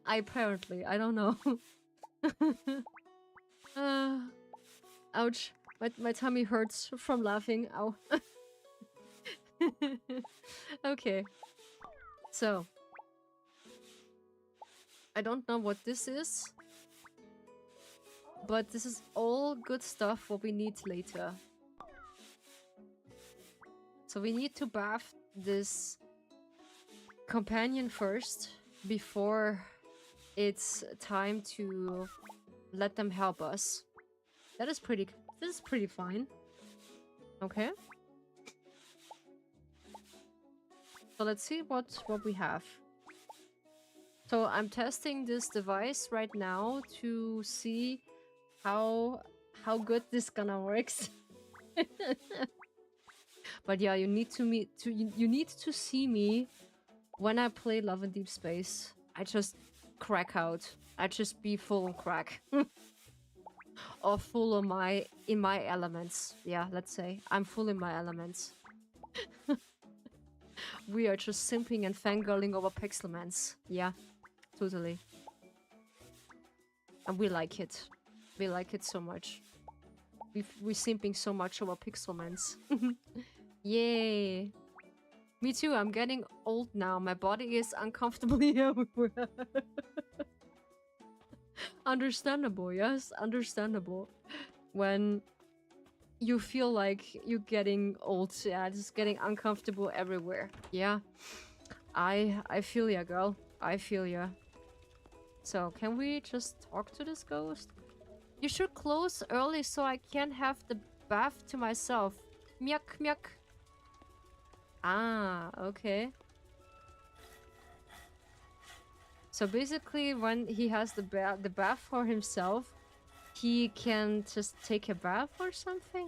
I don't know. Ouch. My tummy hurts from laughing. Ow. Okay. So. I don't know what this is. But this is all good stuff what we need later. So we need to bath this companion first before it's time to let them help us. This is pretty fine. Okay. So let's see what we have. So I'm testing this device right now to see how good this gonna works. But yeah, you need to see me when I play Love in Deep Space. I just crack out. I just be full crack. Or full of in my elements. Yeah, let's say. I'm full in my elements. We are just simping and fangirling over Pixelmans. Yeah, totally. And we like it. We like it so much. We're simping so much over Pixelmans. Yay! Me too, I'm getting old now. My body is uncomfortably everywhere. Understandable, yes, understandable. When you feel like you're getting old, yeah, just getting uncomfortable everywhere. Yeah, I feel ya, girl. I feel ya. So, can we just talk to this ghost? You should close early so I can have the bath to myself. Myuk, myuk. Ah, okay. So basically, when he has the bath for himself, he can just take a bath or something?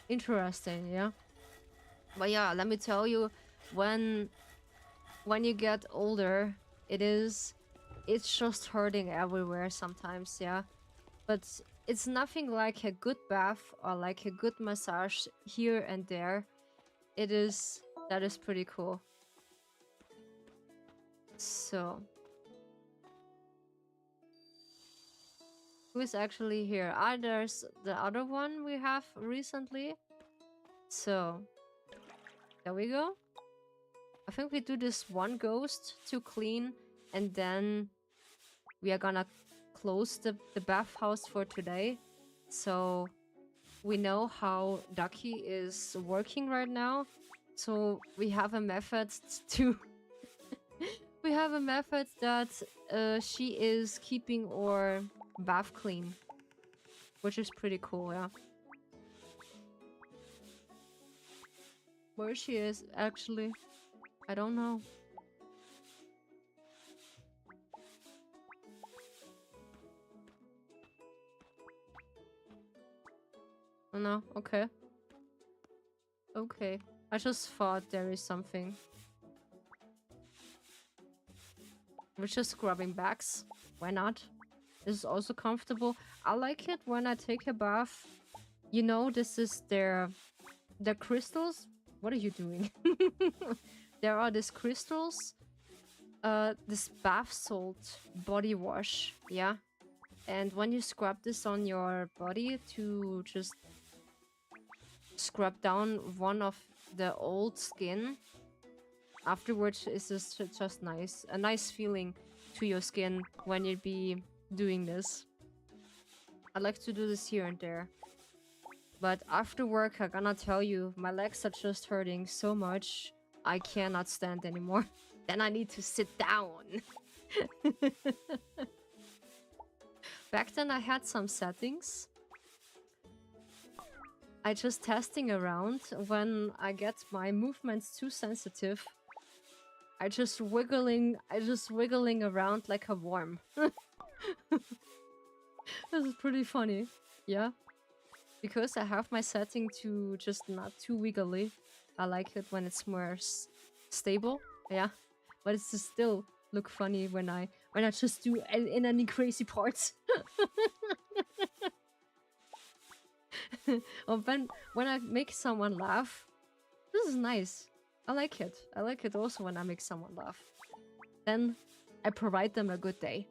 Interesting, yeah. But yeah, let me tell you, when you get older, it's just hurting everywhere sometimes, yeah. But it's nothing like a good bath or like a good massage here and there. That is pretty cool. So, who is actually here? Ah, there's the other one we have recently. So, there we go. I think we do this one ghost to clean, and then we are gonna close the bathhouse for today. So we know how Ducky is working right now. So we have a method to we have a method that she is keeping our bath clean, which is pretty cool, yeah. Where she is actually, I don't know. Oh no, okay. Okay. I just thought there is something. We're just scrubbing backs. Why not? This is also comfortable. I like it when I take a bath. You know, this is their crystals. What are you doing? There are these crystals. This bath salt body wash. Yeah. And when you scrub this on your body to just scrub down one of the old skin, afterwards it's just nice. A nice feeling to your skin when you be doing this. I like to do this here and there. But after work, I gonna tell you, my legs are just hurting so much, I cannot stand anymore. Then I need to sit down. Back then I had some settings. I just testing around. When I get my movements too sensitive, I just wiggling around like a worm. This is pretty funny. Yeah. Because I have my setting to just not too wiggly. I like it when it's more stable. Yeah. But it's just still look funny when I just do in any crazy parts. Or when I make someone laugh. This is nice. I like it. I like it also when I make someone laugh. Then I provide them a good day.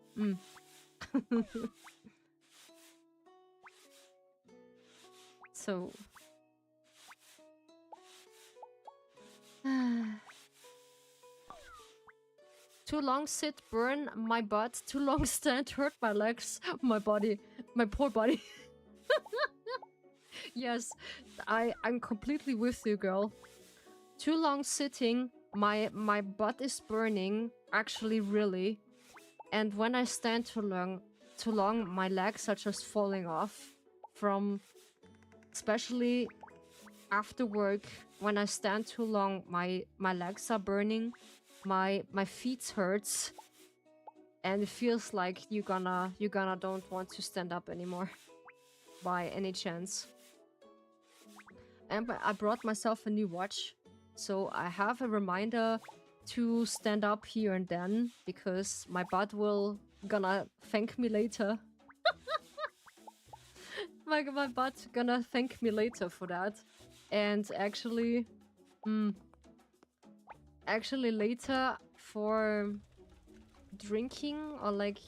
So... Too long sit, burn my butt. Too long stand, hurt my legs, my body, my poor body. Yes, I'm completely with you, girl. Too long sitting, my butt is burning, actually really. And when I stand too long, my legs are just falling off from, especially after work. When I stand too long, my legs are burning, my feet hurts, and it feels like you gonna don't want to stand up anymore by any chance. And I brought myself a new watch, so I have a reminder to stand up here and then, because my butt will gonna thank me later. my butt gonna thank me later for that. And actually later for drinking or like...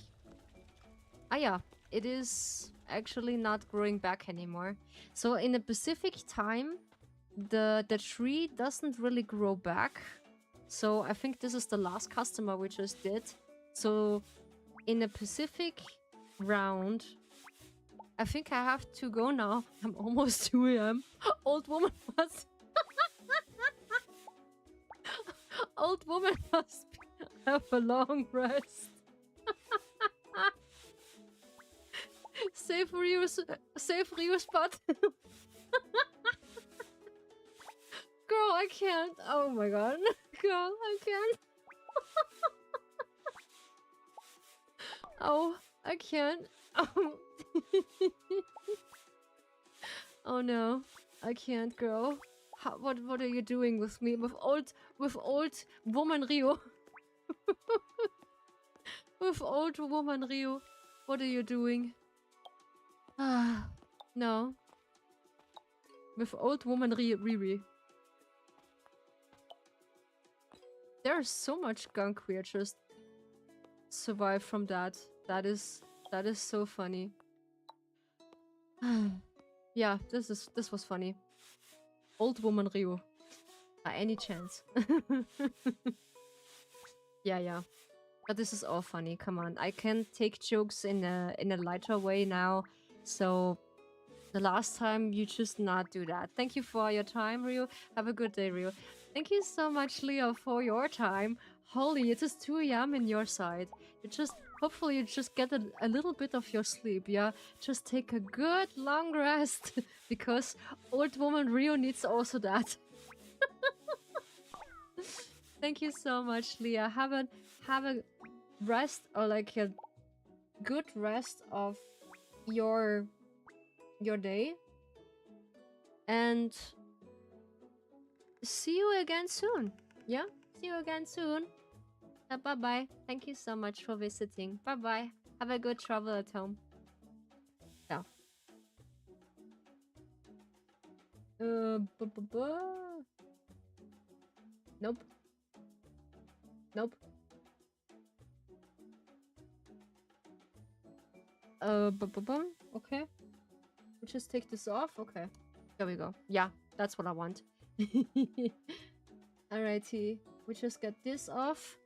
Ah yeah, it is actually not growing back anymore. So in a specific time, the tree doesn't really grow back. So I think this is the last customer we just did. So in a Pacific round. I think I have to go now. I'm almost 2 a.m. Old woman must... Old woman must have a long rest. Save Ryu spot. Girl, I can't. Oh my god. Girl, I can't. Oh, I can't. Oh. Oh no. I can't, girl. What are you doing with me? With old woman Rio. With old woman Rio. What are you doing? Ah, no. With old woman Riri. There's so much gunk we just survived from that. That is so funny. Yeah, this was funny. Old woman Rio. By any chance. Yeah. But this is all funny. Come on. I can take jokes in a lighter way now. So the last time you just not do that. Thank you for your time, Rio. Have a good day, Rio. Thank you so much, Leo, for your time. Holy, it is 2 a.m. in your side. Hopefully you just get a little bit of your sleep, yeah? Just take a good long rest. Because old woman Rio needs also that. Thank you so much, Leah. Have a rest, or like a good rest of your day. And see you again soon. Yeah? See you again soon. Bye-bye. Thank you so much for visiting. Bye-bye. Have a good travel at home. Yeah. Nope. Nope. Okay. We'll just take this off. Okay. There we go. Yeah, that's what I want. Alrighty. We just get this off.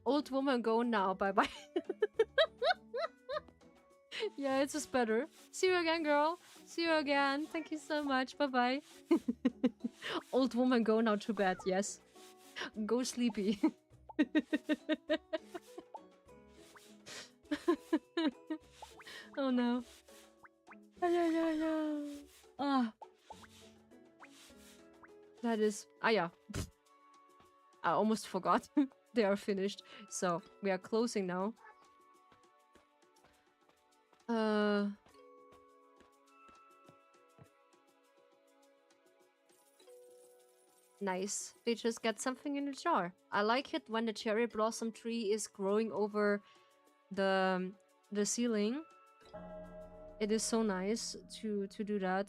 Old woman, go now. Bye-bye. Yeah, it's just better. See you again, girl. See you again. Thank you so much. Bye-bye. Old woman, go now to bed. Yes. Go sleepy. Oh no. Ah. That is... Ah, yeah. I almost forgot. They are finished. So, we are closing now. Nice. They just got something in the jar. I like it when the cherry blossom tree is growing over the ceiling. It is so nice to do that.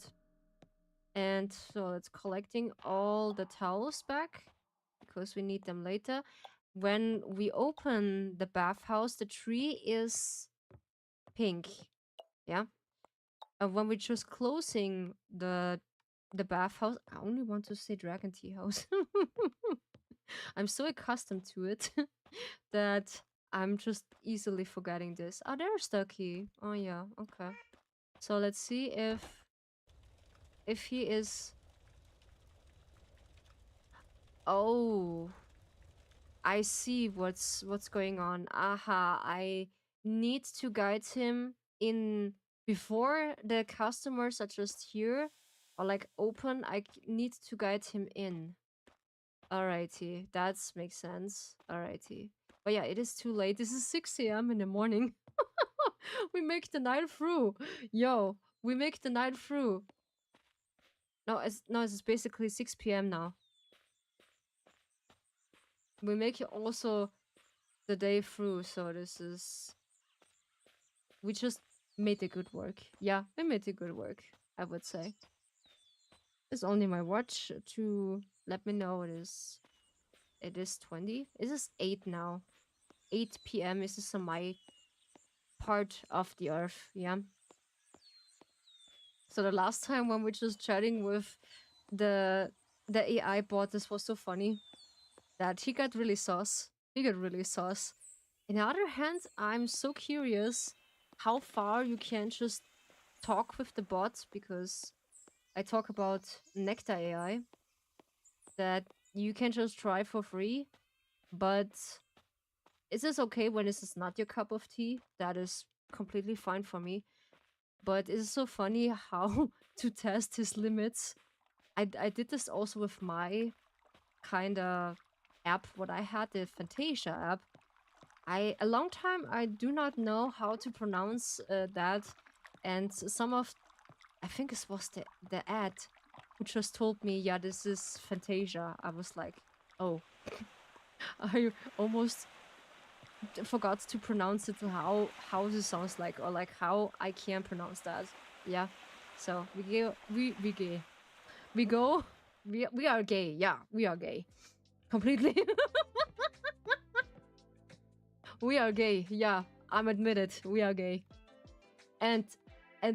And so it's collecting all the towels back because we need them later. When we open the bathhouse, the tree is pink. Yeah. And when we're just closing the bathhouse, I only want to say dragon tea house. I'm so accustomed to it that I'm just easily forgetting this. Oh, there's the key. Oh yeah, okay. So let's see if he is... Oh, I see what's going on. Aha, I need to guide him in before the customers are just here or like open. I need to guide him in. Alrighty, that makes sense. Alrighty. But yeah, it is too late. This is 6 a.m. in the morning. We make the night through. Yo, we make the night through. No, it's basically 6 p.m. now. We make it also the day through, so this is... We just made the good work. Yeah, we made the good work, I would say. It's only my watch to let me know it is 20. It is 8 now. 8 p.m. is this on my part of the earth, yeah. So the last time when we're just chatting with the AI bot, this was so funny that he got really sauce. He got really sauce. On the other hand, I'm so curious how far you can just talk with the bot, because I talk about Nectar AI that you can just try for free, but is this okay when this is not your cup of tea? That is completely fine for me. But it's so funny how to test his limits. I did this also with my kind of app, what I had, the Fantasia app. A long time I do not know how to pronounce that, and some of, I think it was the ad who just told me, yeah, this is Fantasia. I was like, oh, I almost forgot to pronounce it how this sounds like, or like how I can pronounce that. Yeah. So we are gay. Yeah, we are gay. Completely. We are gay. Yeah, I'm admitted. We are gay. And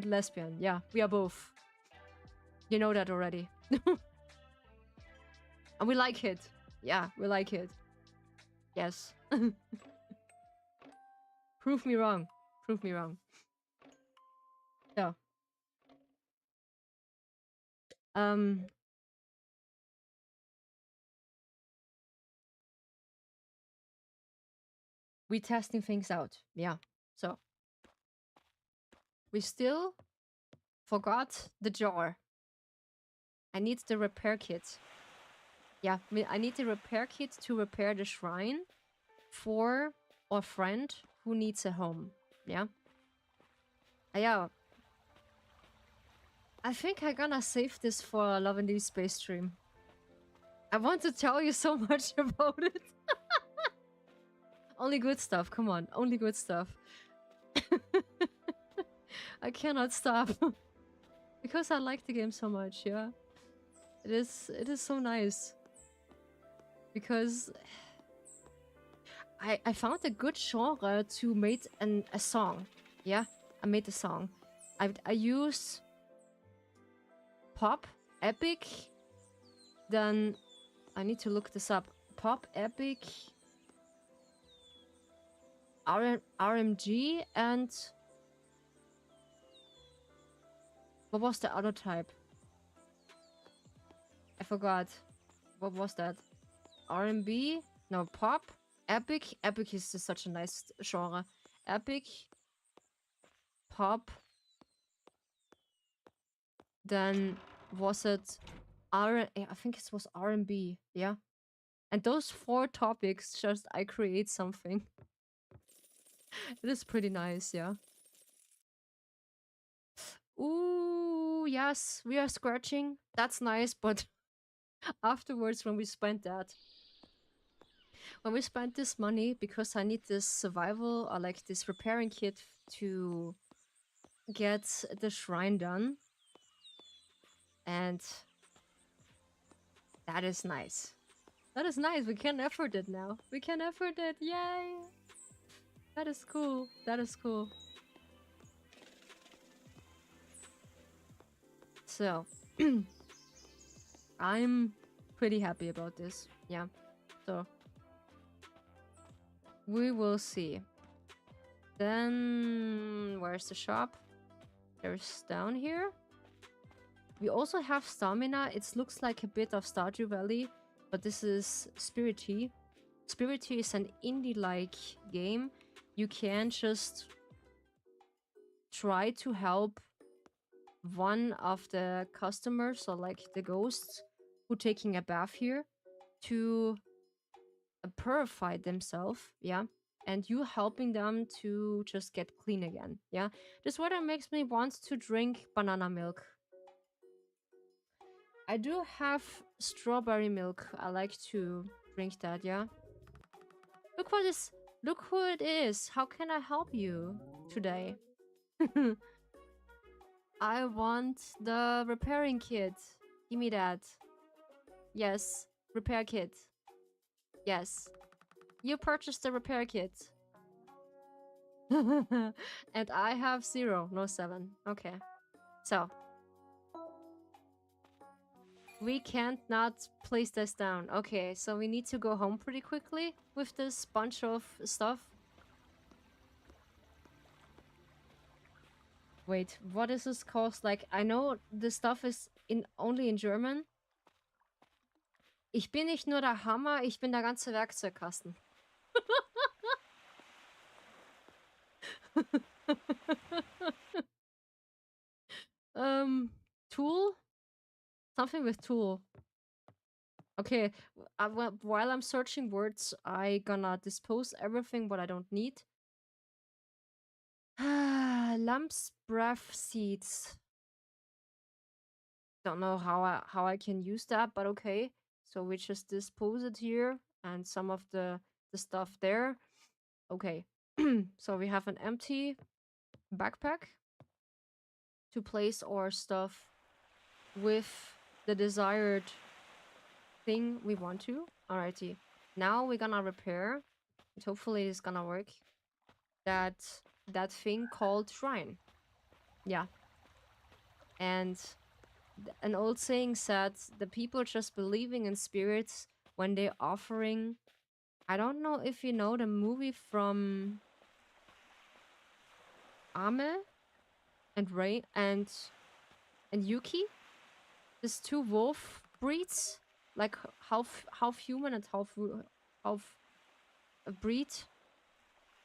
lesbian. Yeah, we are both. You know that already. And we like it. Yeah, we like it. Yes. Prove me wrong. Prove me wrong. So, um, we testing things out. Yeah. So, we still forgot the jar. I need the repair kit. Yeah, I need the repair kit to repair the shrine for a friend who needs a home. Yeah. Yeah. I think I'm gonna save this for a Love and Deep Space stream. I want to tell you so much about it. Only good stuff. Come on. Only good stuff. I cannot stop. Because I like the game so much, yeah. It is so nice. Because I found a good genre to make a song. Yeah, I made a song. I use pop, epic, then I need to look this up. Pop, epic, RMG, and what was the other type? I forgot. What was that? R&B? No, pop? Epic? Epic is just such a nice genre. Epic, pop, then was it I think it was R&B, yeah. And those 4 topics, just I create something. It is pretty nice, yeah. Ooh, yes, we are scratching. That's nice, but afterwards when we spent this money, because I need this survival or like this repairing kit to get the shrine done. And that is nice. That is nice. We can afford it now. We can afford it. Yay! That is cool. That is cool. So, I'm pretty happy about this. Yeah. So, we will see. Then, where's the shop? There's down here. We also have stamina. It looks like a bit of Stardew Valley, but this is Spirittea. Spirittea is an indie-like game. You can just try to help one of the customers, or like the ghosts who taking a bath here, to purify themselves, yeah, and you helping them to just get clean again, yeah. This weather makes me want to drink banana milk. I do have strawberry milk. I like to drink that, yeah. Look what is, look who it is. How can I help you today? I want the repairing kit. Give me that. Yes, repair kit. Yes. You purchased the repair kit. And I have 0, no 7. Okay. So. We can't not place this down. Okay, so we need to go home pretty quickly with this bunch of stuff. Wait, what is this called? Like, I know this stuff is only in German. Ich bin nicht nur der Hammer, ich bin der ganze Werkzeugkasten. Tool? Something with tool. Okay, while I'm searching words, I gonna dispose everything what I don't need. Lumps, breath seeds. Don't know how I can use that, but okay. So we just dispose it here and some of the stuff there. Okay. So we have an empty backpack to place our stuff with the desired thing we want to. Alrighty. Now we're gonna repair. And hopefully it's gonna work. That thing called shrine. Yeah. And an old saying said the people just believing in spirits when they're offering. I don't know if you know the movie from Ame and Ray and Yuki. These two wolf breeds, like half human and half a breed.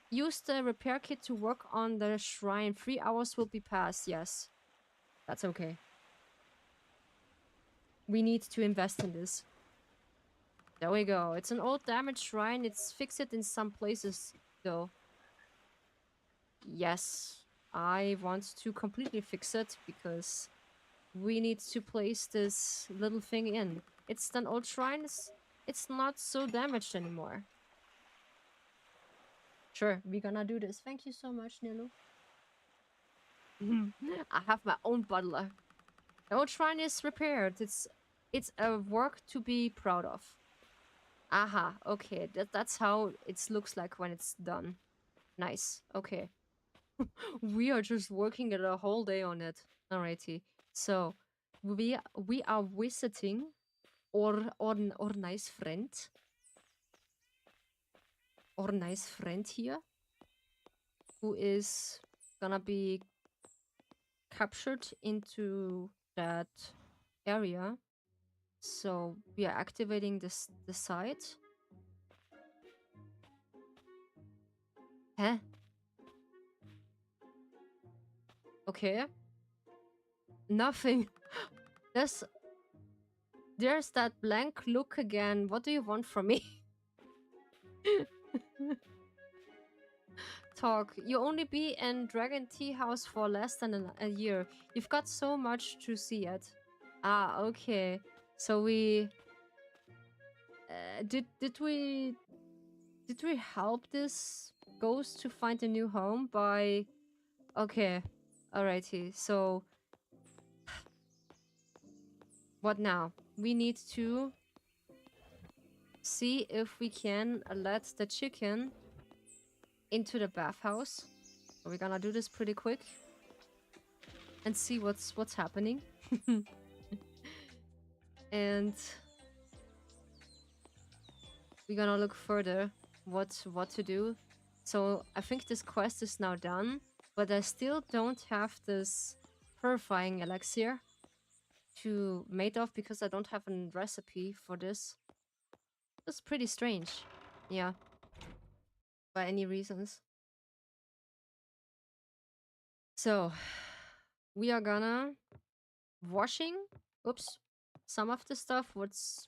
Use the repair kit to work on the shrine. 3 hours will be passed. Yes, that's okay. We need to invest in this. There we go. It's an old damaged shrine. It's fixed in some places, though. Yes, I want to completely fix it because we need to place this little thing in. It's an old shrine. It's not so damaged anymore. Sure, we're gonna do this. Thank you so much, Nilu. I have my own butler. The old shrine is repaired. It's a work to be proud of. Aha, okay. That's how it looks like when it's done. Nice. Okay. We are just working it a whole day on it. Alrighty. So we are visiting or nice friend. Or nice friend here. Who is gonna be captured into that area. So we are activating the site. Huh? Okay. Nothing. There's that blank look again. What do you want from me? Talk. You only be in Dragon Tea House for less than a year. You've got so much to see yet. Ah, okay. So we did we help this ghost to find a new home by... Okay. Alrighty. So what now? We need to see if we can let the chicken into the bathhouse. We're gonna do this pretty quick and see what's happening. And we're gonna look further what to do. So I think this quest is now done, but I still don't have this purifying elixir to made of because I don't have a recipe for this. That's pretty strange. Yeah. By any reasons. So we are gonna washing. Oops. Some of the stuff what's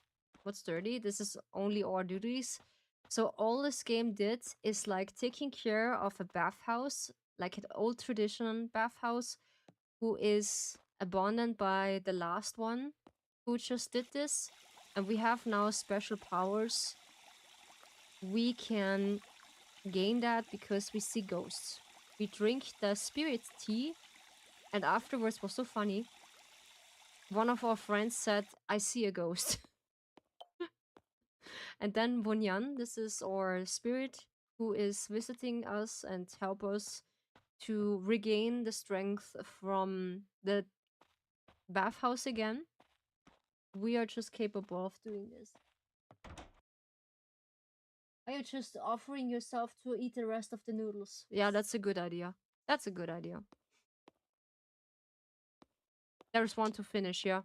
dirty. This is only our duties. So all this game did is like taking care of a bathhouse, like an old tradition bathhouse, who is abandoned by the last one who just did this. And we have now special powers. We can gain that because we see ghosts. We drink the spirit tea, and afterwards was so funny. One of our friends said, "I see a ghost." And then Bunyan, this is our spirit who is visiting us and help us to regain the strength from the bathhouse again. We are just capable of doing this. Are you just offering yourself to eat the rest of the noodles? Yeah, that's a good idea. That's a good idea. There's one to finish, yeah.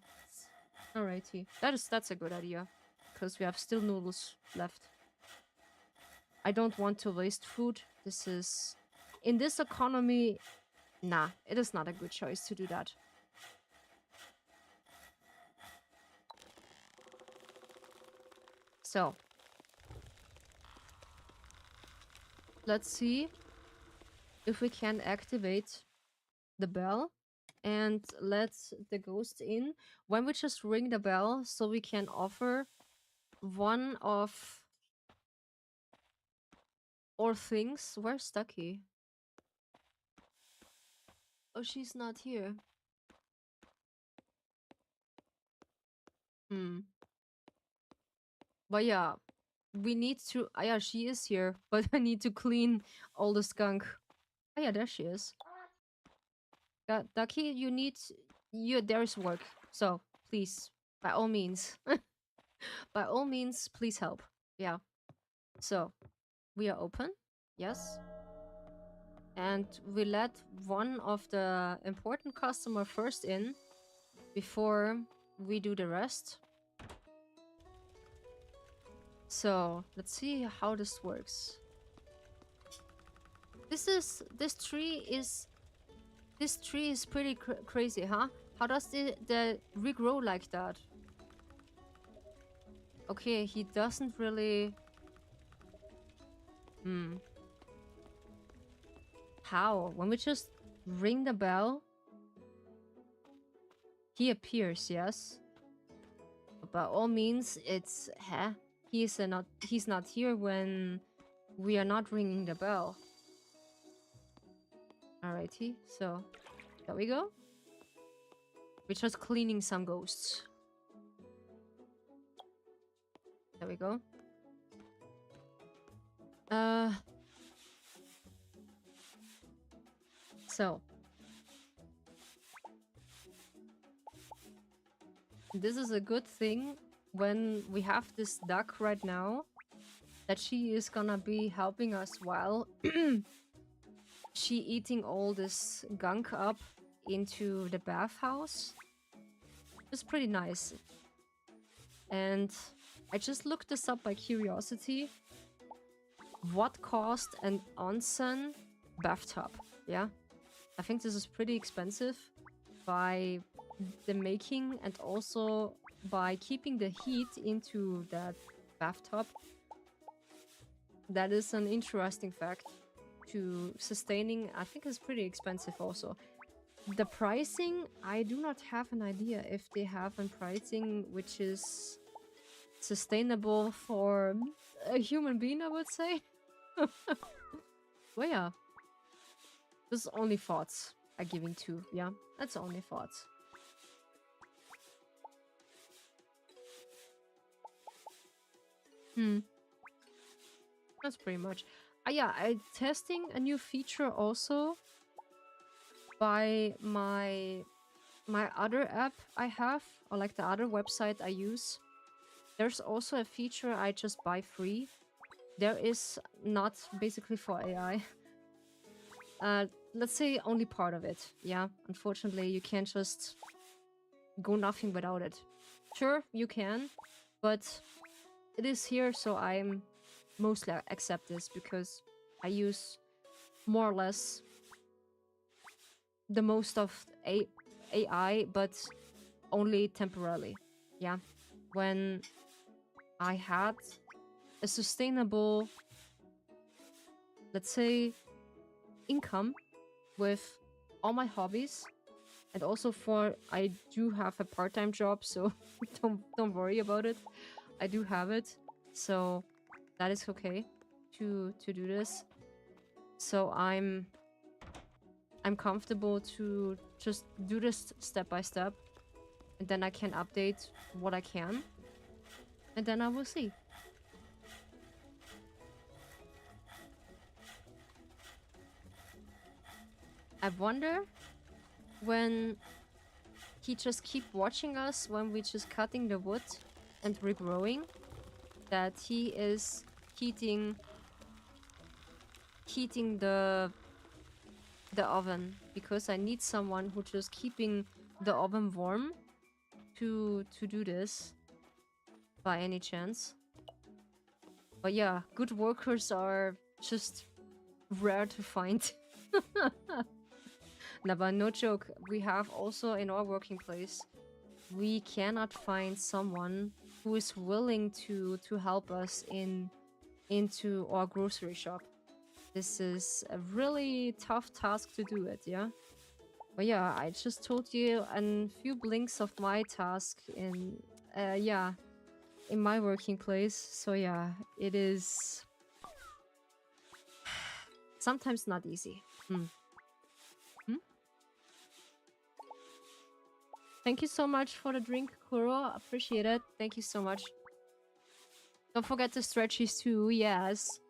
Alrighty. That's a good idea. Because we have still noodles left. I don't want to waste food. This is... In this economy, nah, it is not a good choice to do that. So. Let's see if we can activate the bell and let the ghost in. When we just ring the bell, so we can offer one of our things. Where's Stucky? Oh, she's not here. But yeah, we need to... yeah, she is here, but I need to clean all the skunk. Oh yeah, there she is. Ducky, you need... there's work. So, please, by all means. By all means, please help. Yeah. So, we are open. Yes. And we let one of the important customer first in before we do the rest. So, let's see how this works. This tree is pretty crazy, huh? How does the regrow like that? Okay, he doesn't really... How? When we just ring the bell, he appears, yes? But by all means, it's... Huh? He's not here when we are not ringing the bell. Alrighty, so there we go. We're just cleaning some ghosts. There we go. So this is a good thing when we have this duck right now, that she is gonna be helping us while she eating all this gunk up into the bathhouse. It's pretty nice. And I just looked this up by curiosity. What cost an onsen bathtub? Yeah, I think this is pretty expensive by the making and also by keeping the heat into that bathtub. That is an interesting fact to sustaining. I think it's pretty expensive also. The pricing, I do not have an idea if they have a pricing which is sustainable for a human being, I would say. Well, yeah. This is only thoughts I'm giving to. Yeah, that's only thoughts. That's pretty much. Yeah, I'm testing a new feature also by my other app I have, or like the other website I use. There's also a feature I just buy free. There is not basically for AI. Let's say only part of it. Yeah, unfortunately, you can't just go nothing without it. Sure, you can, but it is here, so I'm mostly accept this because I use more or less the most of AI, but only temporarily. Yeah, when I had a sustainable, let's say, income with all my hobbies, and also for I do have a part-time job, so don't worry about it. I do have it, so that is okay to do this. So I'm comfortable to just do this step by step, and then I can update what I can, and then I will see. I wonder when he just keep watching us when we just cutting the wood and regrowing, that he is heating the oven, because I need someone who just keeping the oven warm to do this by any chance. But yeah, good workers are just rare to find. No, but no joke. We have also in our working place, we cannot find someone who is willing to help us into our grocery shop. This is a really tough task to do it, yeah? But yeah, I just told you a few blinks of my task in, yeah, in my working place. So yeah, it is sometimes not easy. Thank you so much for the drink, Kuro. Appreciate it. Thank you so much. Don't forget the stretchies too, yes.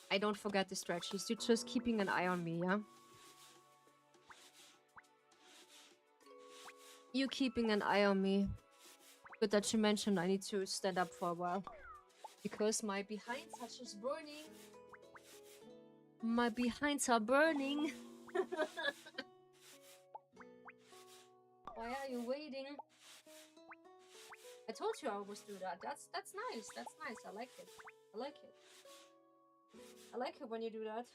I don't forget the stretchies. You're just keeping an eye on me, yeah? You keeping an eye on me. Good that you mentioned I need to stand up for a while. Because my behinds are just burning. My behinds are burning. Why are you waiting? I told you I always do that. That's nice. That's nice. I like it. I like it. I like it when you do that.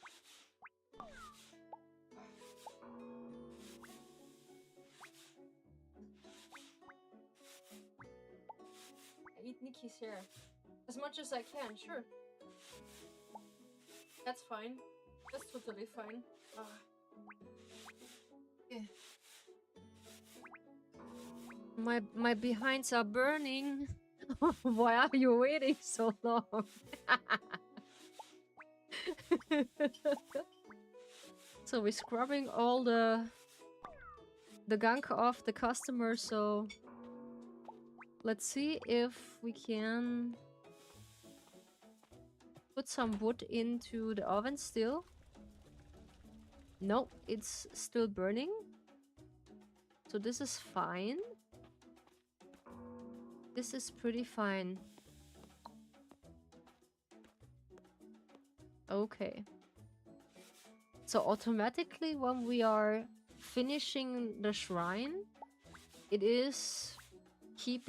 I eat Nikki's hair. As much as I can, sure. That's fine. That's totally fine. Yeah. My behinds are burning. Why are you waiting so long? So we're scrubbing all the gunk off the customer, so let's see if we can put some wood into the oven still. No, it's still burning. So this is fine. This is pretty fine. Okay. So automatically when we are finishing the shrine, it is keep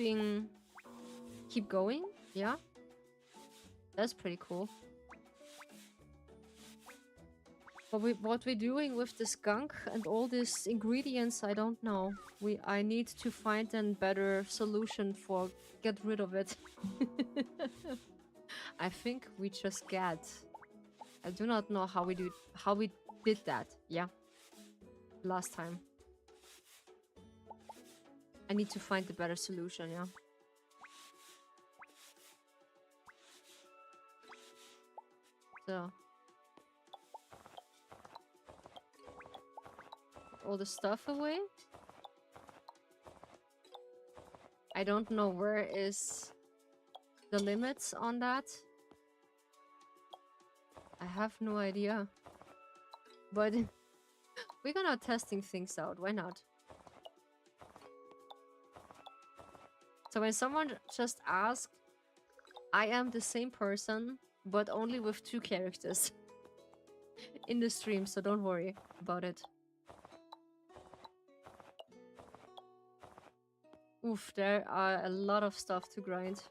going, yeah? That's pretty cool. What we're doing with this gunk and all these ingredients, I don't know. I need to find a better solution for get rid of it. I think we just get. I do not know how we did that. Yeah. Last time. I need to find a better solution, yeah. So all the stuff away. I don't know where is the limits on that. I have no idea. But we're gonna testing things out. Why not? So when someone just asks, I am the same person, but only with 2 characters in the stream, so don't worry about it. Oof, there are a lot of stuff to grind.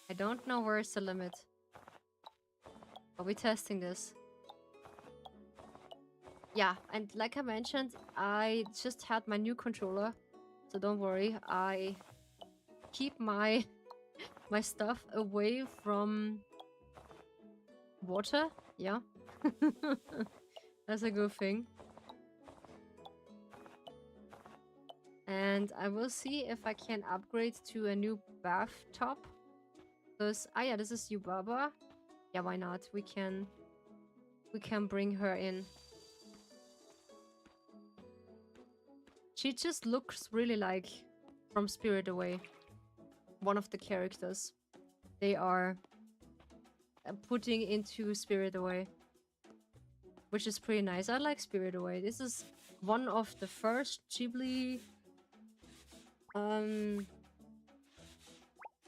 I don't know where's the limit. Are we testing this? Yeah, and like I mentioned, I just had my new controller. So don't worry, I keep my stuff away from water. Yeah. That's a good thing. And I will see if I can upgrade to a new bathtub. Because, yeah, this is Yubaba. Yeah, why not? We can bring her in. She just looks really like from Spirit Away. One of the characters they are putting into Spirit Away. Which is pretty nice. I like Spirit Away. This is one of the first Ghibli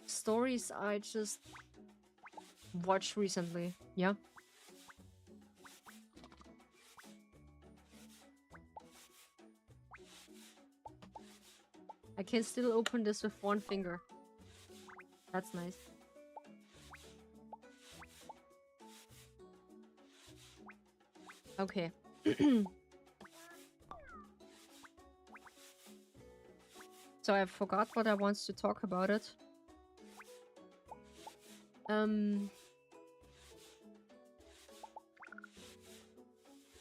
stories I just watched recently. Yeah. I can still open this with one finger. That's nice. Okay. So I forgot what I want to talk about it.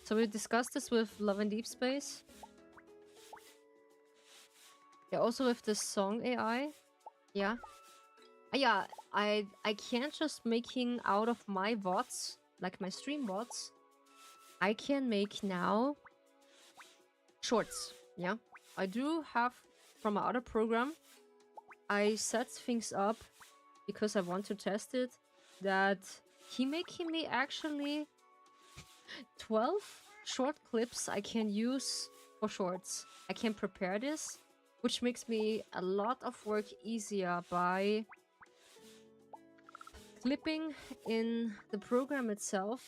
So we discussed this with Love and Deep Space. Yeah, also with the song AI. Yeah. Yeah, I can't just making out of my bots, like my stream bots. I can make now shorts. Yeah. I do have from my other program. I set things up because I want to test it. That he making me actually 12 short clips I can use for shorts. I can prepare this, which makes me a lot of work easier by clipping in the program itself,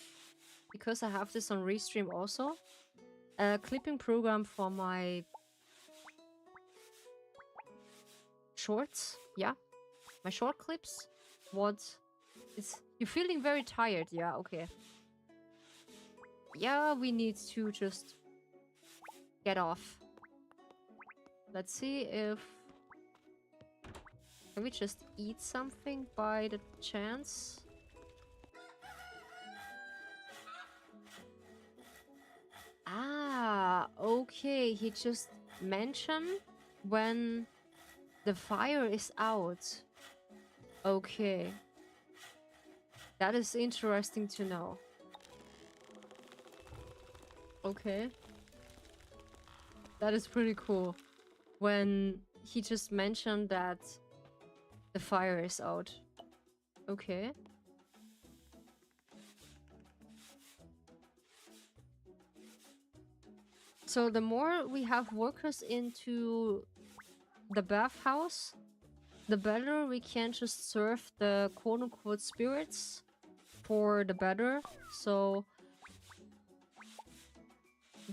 because I have this on Restream also. A clipping program for my shorts. Yeah, my short clips. What? You're feeling very tired. Yeah, okay. Yeah, we need to just get off. Let's see if... Can we just eat something by the chance? Ah, okay. He just mentioned when the fire is out. Okay. That is interesting to know. Okay. That is pretty cool. When he just mentioned that the fire is out. Okay. So the more we have workers into the bathhouse, the better we can just serve the quote-unquote spirits for the better. So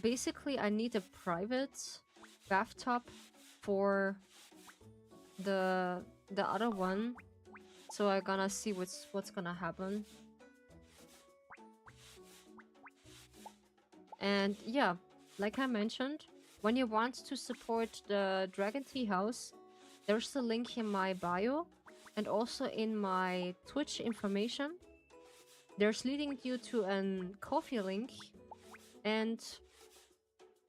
basically I need a private bathtub for the other one. So I'm gonna see what's gonna happen. And yeah, like I mentioned, when you want to support the Dragon Tea House, there's a link in my bio and also in my Twitch information. There's leading you to a coffee link, and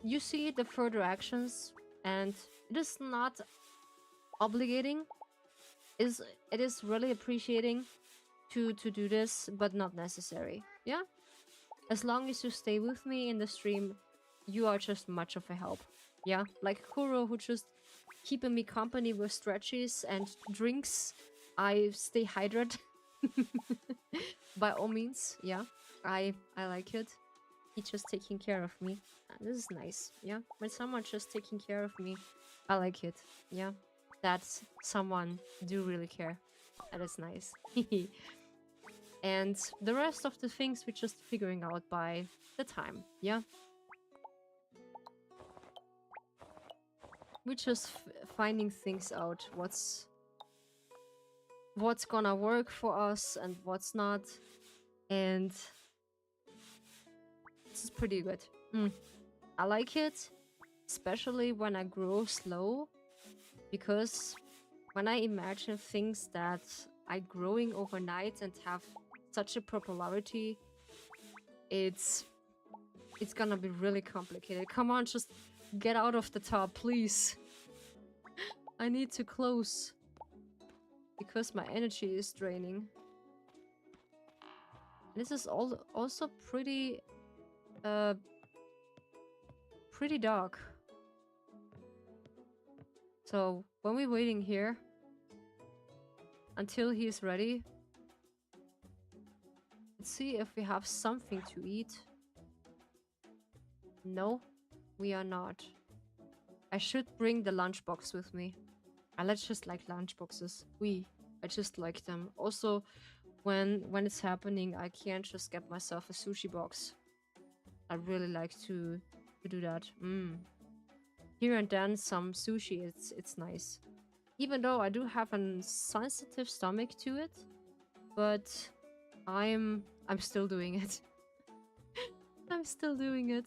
you see the further actions, and it is not obligating. It is really appreciating to do this, but not necessary. Yeah? As long as you stay with me in the stream, you are just much of a help. Yeah? Like Kuro, who just keeping me company with stretches and drinks. I stay hydrated. By all means, yeah. I like it. He just taking care of me. This is nice, yeah. When someone just taking care of me, I like it, yeah. That's someone do really care. That is nice. And the rest of the things we're just figuring out by the time, yeah. We're just finding things out. What's gonna work for us and what's not. And this is pretty good. I like it, especially when I grow slow, because when I imagine things that are growing overnight and have such a popularity, it's gonna be really complicated. Come on, just get out of the top, please. I need to close because my energy is draining. This is also pretty pretty dark. So when we're waiting here until he's ready, let's see if we have something to eat. No, we are not. I should bring the lunchbox with me. I just like lunchboxes. I just like them. Also, when it's happening, I can't just get myself a sushi box. I really like to do that. Here and then some sushi, it's nice. Even though I do have a sensitive stomach to it, but I'm still doing it. I'm still doing it.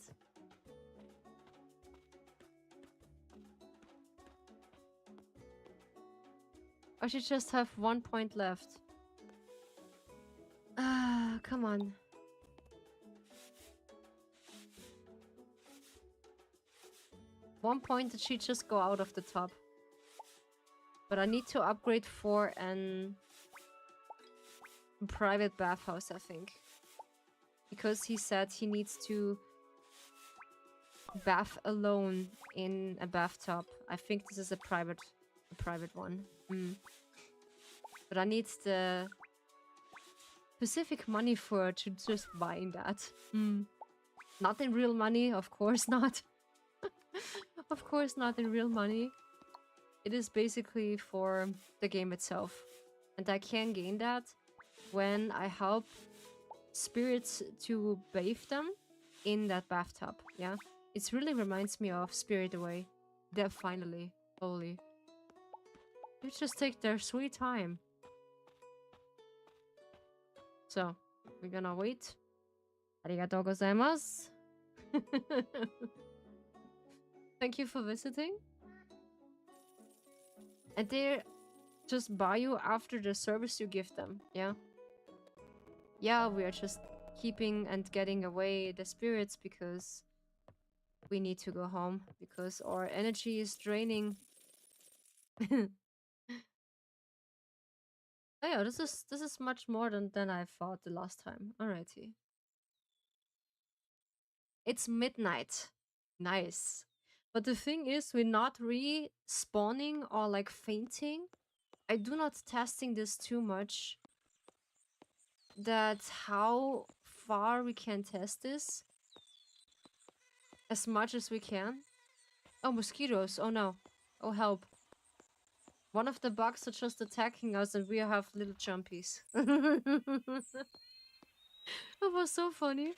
I should just have 1 point left. Ah, come on. One point that she just go out of the top. But I need to upgrade for an private bathhouse, I think. Because he said he needs to bath alone in a bathtub. I think this is a private one. But I need the specific money for to just buying that. Not in real money, of course not. Of course not in real money. It is basically for the game itself. And I can gain that when I help spirits to bathe them in that bathtub. Yeah, it really reminds me of Spirit Away. They're finally, holy. They just take their sweet time. So, we're gonna wait. Arigatou gozaimasu. Thank you for visiting. And they just buy you after the service you give them, yeah? Yeah, we are just keeping and getting away the spirits because we need to go home because our energy is draining. Oh yeah, this is much more than I thought the last time. Alrighty. It's midnight. Nice. But the thing is, we're not respawning or like fainting. I do not testing this too much. That how far we can test this. As much as we can. Oh, mosquitoes. Oh no. Oh, help. One of the bugs are just attacking us and we have little jumpies. That was so funny.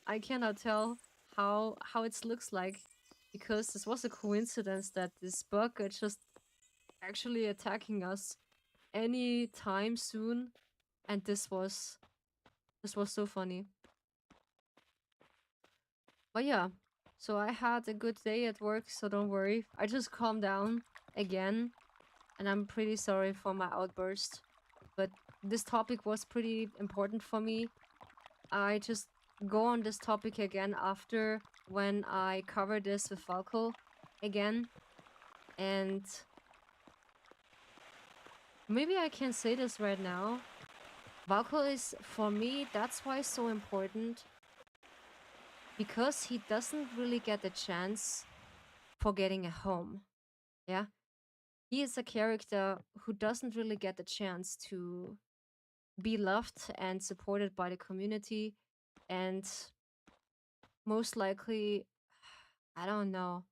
I cannot tell how it looks like. Because this was a coincidence that this bug is just actually attacking us any time soon. And this was so funny. But yeah. So I had a good day at work, so don't worry. I just calmed down again. And I'm pretty sorry for my outburst. But this topic was pretty important for me. I just go on this topic again after when I cover this with Falco again. And maybe I can say this right now. Valko is, for me, that's why so important. Because he doesn't really get a chance for getting a home. Yeah? He is a character who doesn't really get the chance to be loved and supported by the community. And most likely, I don't know,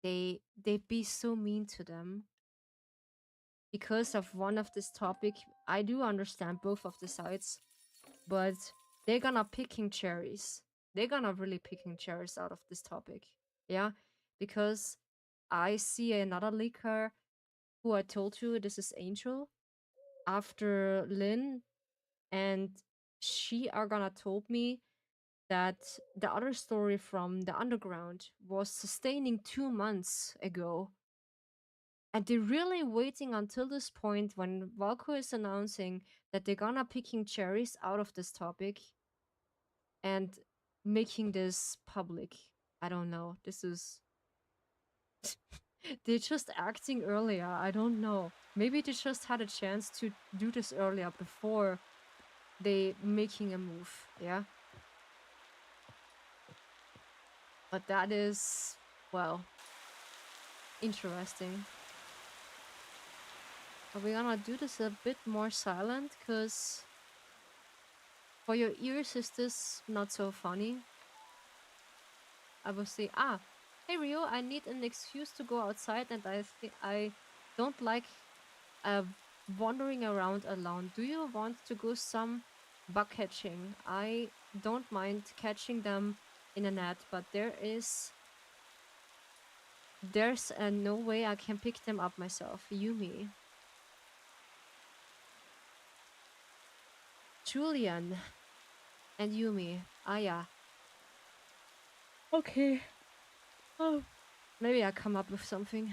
they be so mean to them. Because of one of this topic, I do understand both of the sides. But they're gonna picking cherries. They're gonna really picking cherries out of this topic. Yeah? Because I see another leaker who I told you this is Angel after Lynn, and she are gonna told me that the other story from the underground was sustaining 2 months ago. And they're really waiting until this point when Valko is announcing that they're gonna picking cherries out of this topic and making this public. I don't know. This is they're just acting earlier. I don't know. Maybe they just had a chance to do this earlier before they making a move. Yeah. But that is, well, interesting. Are we gonna do this a bit more silent? Because for your ears is this not so funny? I will say, hey Rio, I need an excuse to go outside and I don't like wandering around alone. Do you want to go some bug catching? I don't mind catching them in a net, but there's no way I can pick them up myself. Yumi. Julian and Yumi. Ah, yeah. Okay. Oh. Maybe I come up with something.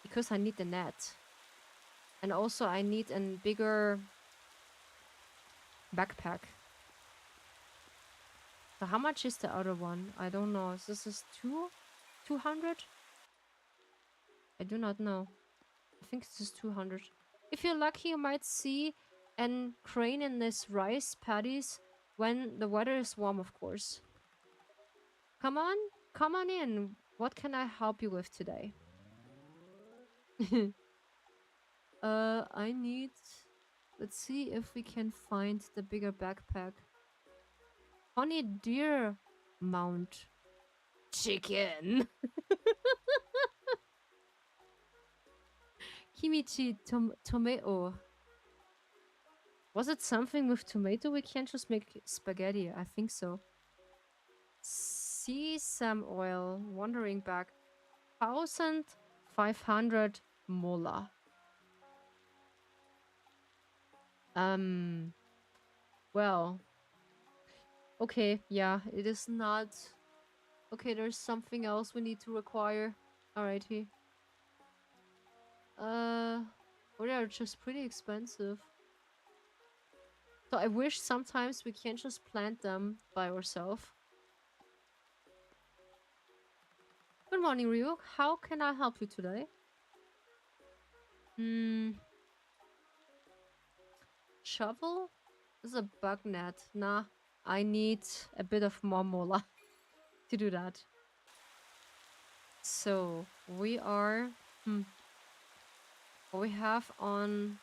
Because I need the net. And also I need a bigger backpack. So how much is the other one? I don't know. This is 200? I do not know. I think this is 200. If you're lucky, you might see an crane in this rice paddies when the weather is warm, of course. Come on in. What can I help you with today? I need... Let's see if we can find the bigger backpack. Honey deer mount. Chicken. Kimchi tomato. Was it something with tomato? We can't just make spaghetti. I think so. Sesame oil. Wandering back. 1,500 mola. Well. Okay, yeah, it is not... Okay, there's something else we need to require. Alrighty. Well, they're just pretty expensive. So I wish sometimes we can just plant them by ourselves. Good morning, Ryuk. How can I help you today? Shovel? This is a bug net. Nah, I need a bit of more mola to do that. So, we are... What we have on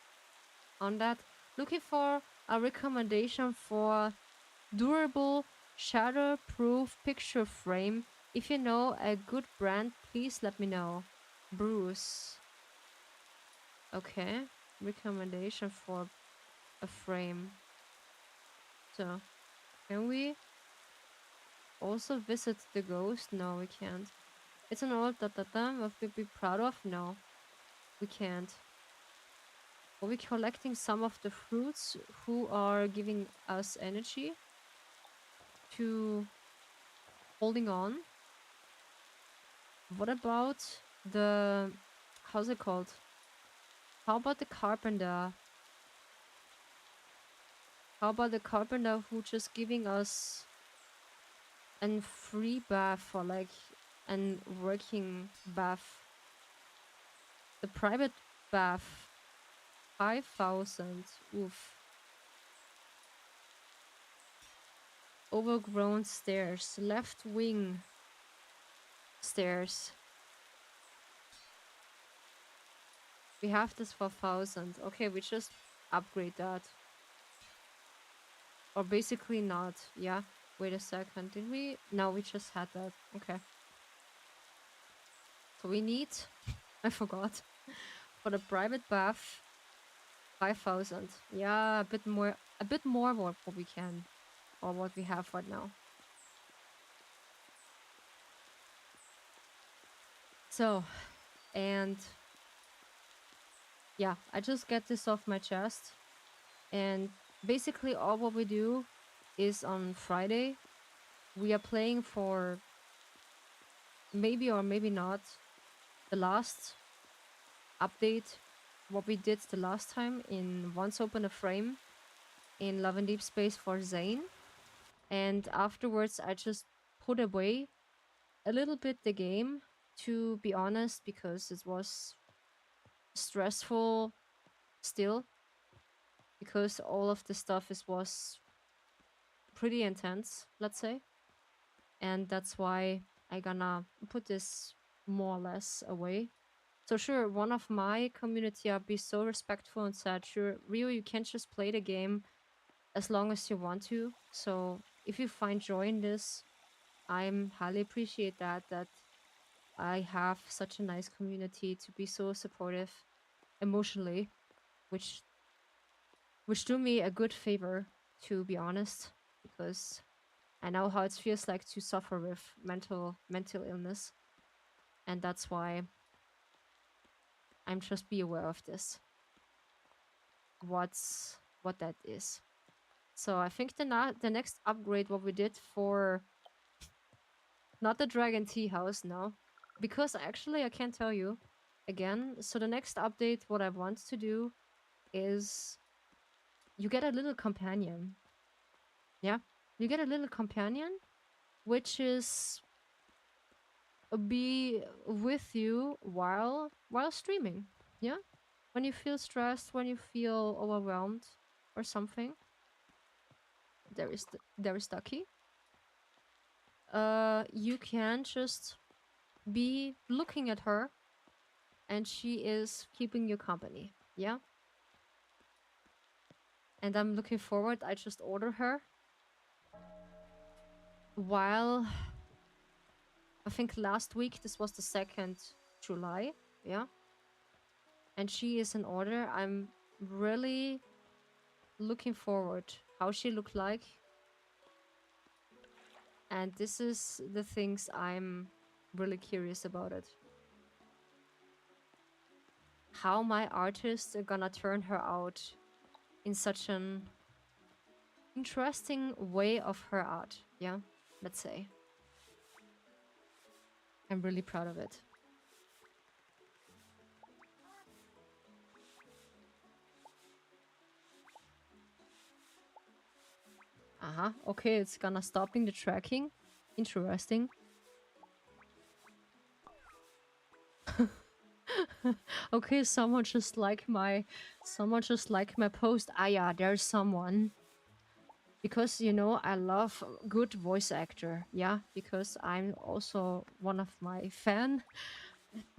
that? Looking for a recommendation for durable, shatterproof picture frame. If you know a good brand, please let me know. Bruce. Okay. Recommendation for a frame. So, can we also visit the ghost? No, we can't. It's an old what we'd be proud of? No, we can't. Are we collecting some of the fruits who are giving us energy to holding on? What about the... How's it called? How about the carpenter? How about the carpenter who just giving us a free bath for like a working bath? The private bath. 5,000. Oof. Overgrown stairs. Left wing stairs. We have this for 1,000. Okay, we just upgrade that. Or basically not. Yeah. Wait a second. Did we? No, we just had that. Okay. So we need... I forgot. For the private bath, 5,000. Yeah, a bit more what we can. Or what we have right now. So, and... Yeah, I just get this off my chest. And basically all what we do is on Friday, we are playing for maybe or maybe not the last update, what we did the last time in Once Open a Frame in Love and Deep Space for Zane. And afterwards I just put away a little bit the game, to be honest, because it was stressful still, because all of the stuff was pretty intense, let's say. And that's why I gonna put this more or less away. So sure, one of my community I'll be so respectful and said, sure, Rio, you can't just play the game as long as you want to. So if you find joy in this, I'm highly appreciate that I have such a nice community to be so supportive emotionally. which do me a good favor, to be honest, because I know how it feels like to suffer with mental illness, and that's why I'm just be aware of this. What that is. So I think the next upgrade what we did for not the Dragon Tea House, no, because actually I can't tell you again. So the next update, what I want to do is you get a little companion. Yeah, you get a little companion, which is be with you while streaming. Yeah, when you feel stressed, when you feel overwhelmed or something. There is Ducky. You can just be looking at her, and she is keeping you company. Yeah. And I'm looking forward. I just order her. While I think last week this was the 2nd July. Yeah. And she is in order. I'm really looking forward how she looked like. And this is the things I'm really curious about it. How my artists are gonna turn her out in such an interesting way of her art. Yeah, let's say. I'm really proud of it. Okay, it's gonna stopping the tracking. Interesting. Okay, someone just like my post. Ah yeah, there's someone. Because you know I love good voice actor. Yeah, because I'm also one of my fan.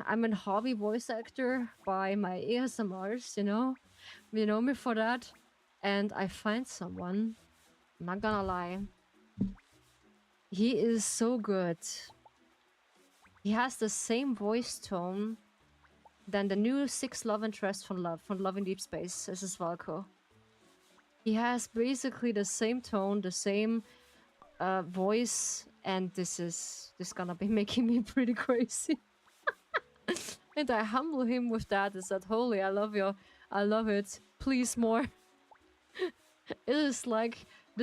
I'm a hobby voice actor by my ASMRs, you know. You know me for that. And I find someone, I'm not gonna lie. He is so good. He has the same voice tone than the new Six Love Interest from Love in Deep Space. This is Valko. He has basically the same tone, the same voice, and this gonna be making me pretty crazy. And I humble him with that. Is that holy? I love it. Please more. This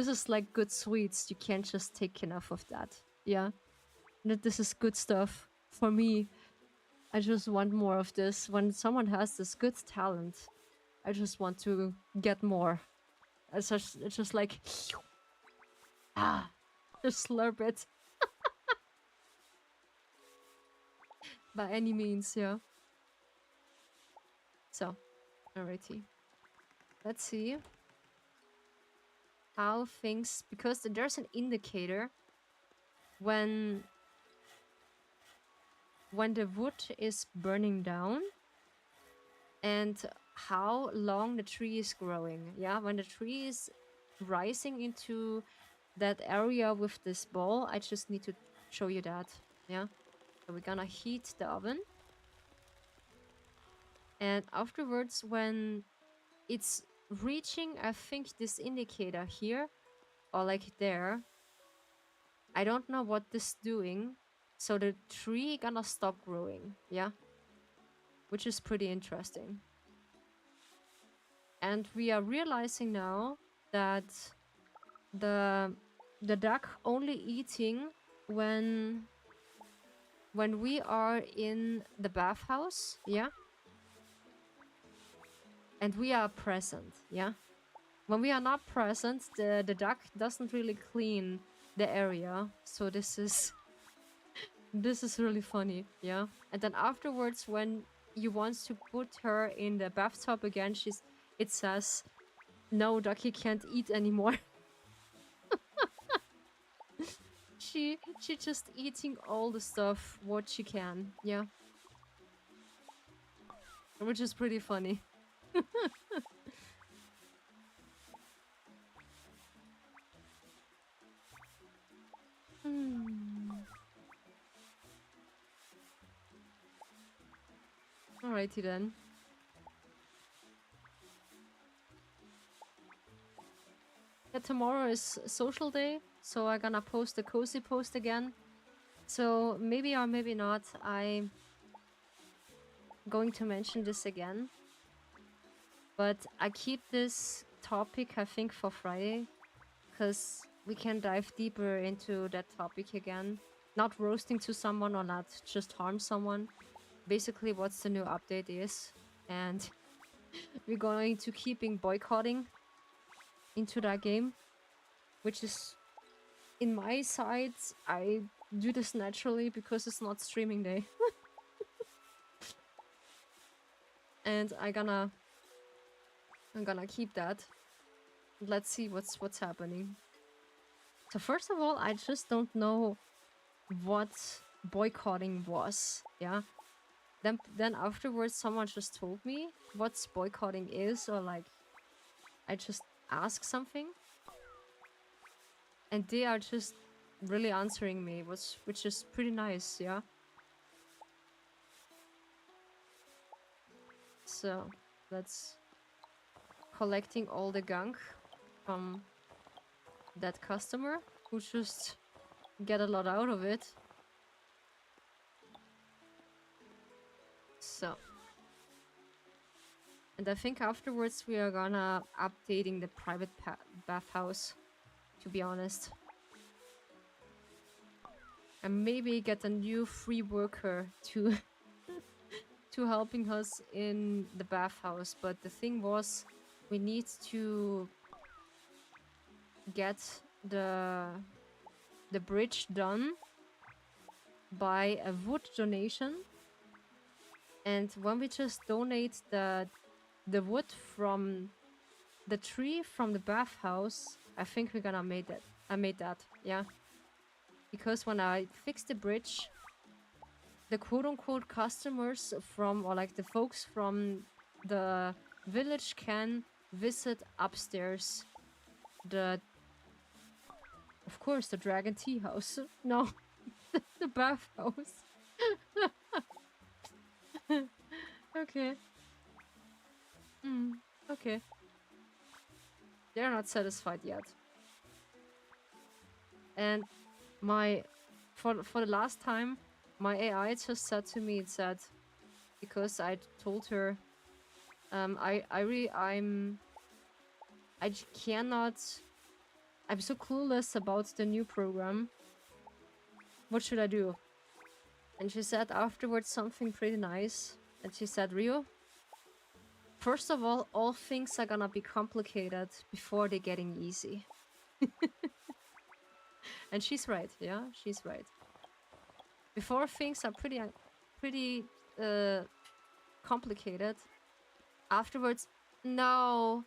is like good sweets. You can't just take enough of that. Yeah, this is good stuff for me. I just want more of this. When someone has this good talent, I just want to get more. It's just like just slurp it. By any means, yeah. So, alrighty. Let's see how things, because there's an indicator when the wood is burning down and how long the tree is growing. Yeah, when the tree is rising into that area with this ball, I just need to show you that. Yeah, so we're gonna heat the oven, and afterwards when it's reaching, I think, this indicator here or like there, I don't know what this is doing, so the tree gonna stop growing. Yeah, which is pretty interesting. And we are realizing now that the duck only eating when we are in the bathhouse. Yeah, and we are present. Yeah, when we are not present, the duck doesn't really clean the area. So this is really funny. Yeah, and then afterwards when you want to put her in the bathtub again, it says no, ducky can't eat anymore. she just eating all the stuff what she can. Yeah, which is pretty funny. Alrighty then. Yeah, tomorrow is social day, so I'm gonna post the cozy post again. So maybe or maybe not, I'm going to mention this again. But I keep this topic, I think, for Friday, because we can dive deeper into that topic again. Not roasting to someone or not just harm someone. Basically, what's the new update is. And we're going to keeping boycotting into that game, which is, in my side, I do this naturally because it's not streaming day. And I'm gonna keep that. Let's see what's happening. So first of all, I just don't know what boycotting was. Yeah. Then afterwards, someone just told me what boycotting is, or like I just ask something, and they are just really answering me, which is pretty nice. Yeah. So let's collecting all the gunk from that customer who just get a lot out of it. So, and I think afterwards we are gonna updating the private bathhouse, to be honest, and maybe get a new free worker to to helping us in the bathhouse. But the thing was, we need to get the bridge done by a wood donation, and when we just donate the wood from the tree from the bathhouse, I think we're gonna make that. I made that, yeah. Because when I fix the bridge, the quote-unquote customers from, or like the folks from the village can visit upstairs of course, the dragon tea house. No, the bathhouse. Okay. Okay. They're not satisfied yet. And for the last time, my AI just said to me, it said, because I told her, I'm so clueless about the new program. What should I do? And she said afterwards something pretty nice. And she said, Rio, first of all things are gonna be complicated before they're getting easy. And she's right, yeah, she's right. Before things are pretty complicated, afterwards, no.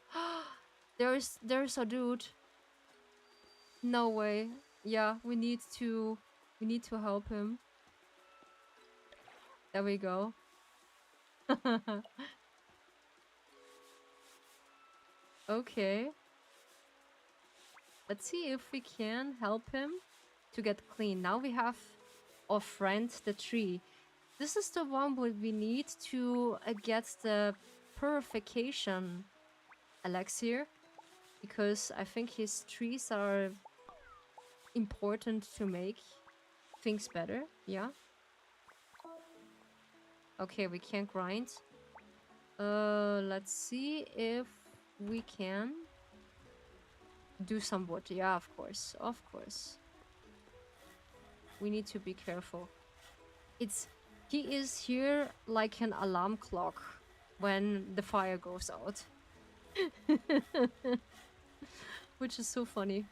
There's a dude. No way. Yeah, we need to help him. There we go. Okay. Let's see if we can help him to get clean. Now we have our friend the tree. This is the one where we need to get the purification elixir, because I think his trees are important to make things better. Yeah. Okay, we can't grind. Let's see if we can do some wood. Yeah, of course. Of course. We need to be careful. He is here like an alarm clock when the fire goes out. Which is so funny.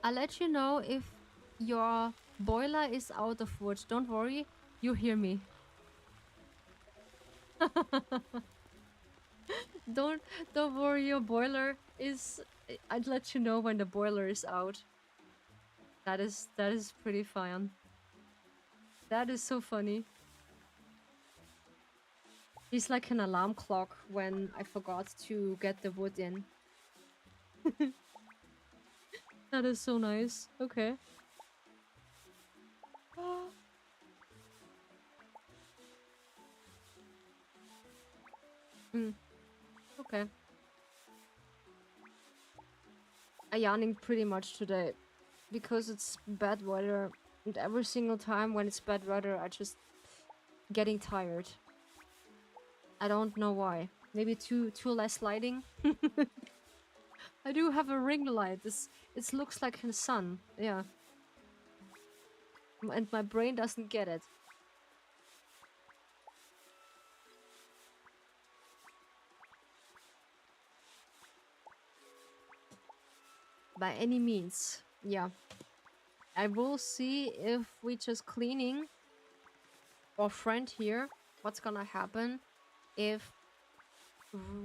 I'll let you know if your boiler is out of wood. Don't worry, you hear me. Don't worry, your boiler is... I'd let you know when the boiler is out. That is pretty fun. That is so funny. He's like an alarm clock when I forgot to get the wood in. That is so nice. Okay. Mm, okay. I yawning pretty much today because it's bad weather, and every single time when it's bad weather, I just getting tired. I don't know why. Maybe too less lighting. I do have a ring light. This it looks like a sun. Yeah, and my brain doesn't get it. By any means. Yeah. I will see if we just cleaning our friend here. What's gonna happen if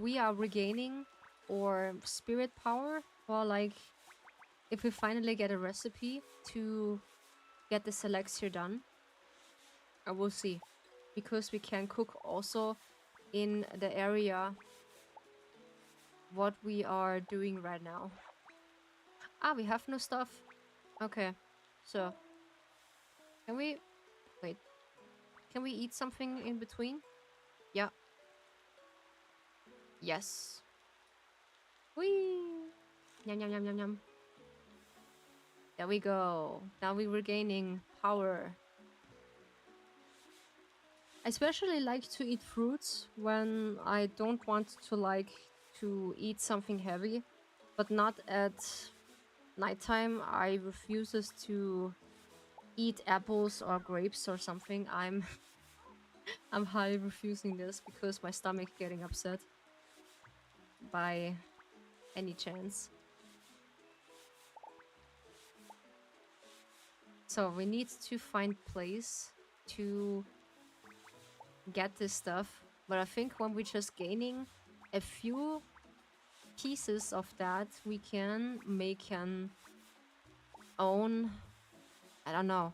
we are regaining our spirit power, or like if we finally get a recipe to get this elixir done. I will see, because we can cook also in the area what we are doing right now. Ah, we have no stuff. Okay, so can we wait? Can we eat something in between? Yeah. Yes. Whee! Yum yum yum yum yum. There we go. Now we're regaining power. I especially like to eat fruits when I don't want to like to eat something heavy, but not at nighttime. I refuses to eat apples or grapes or something. I'm highly refusing this because my stomach getting upset by any chance. So we need to find place to get this stuff. But I think when we're just gaining a few pieces of that, we can make an own, I don't know,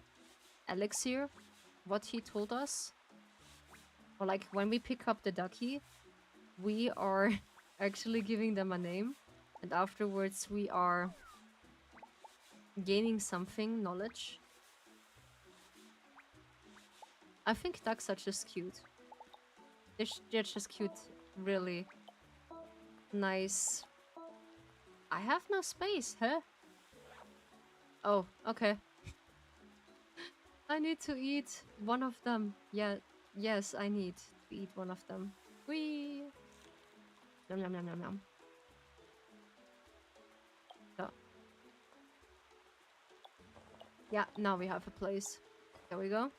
elixir, what he told us. Or like when we pick up the ducky, we are actually giving them a name, and afterwards we are gaining something, knowledge. I think ducks are just cute. They're just cute, really nice. I have no space, huh? Oh, okay. I need to eat one of them. Yeah, yes, I need to eat one of them. Whee! Yum yum yum yum yum. So, yeah, now we have a place. There we go.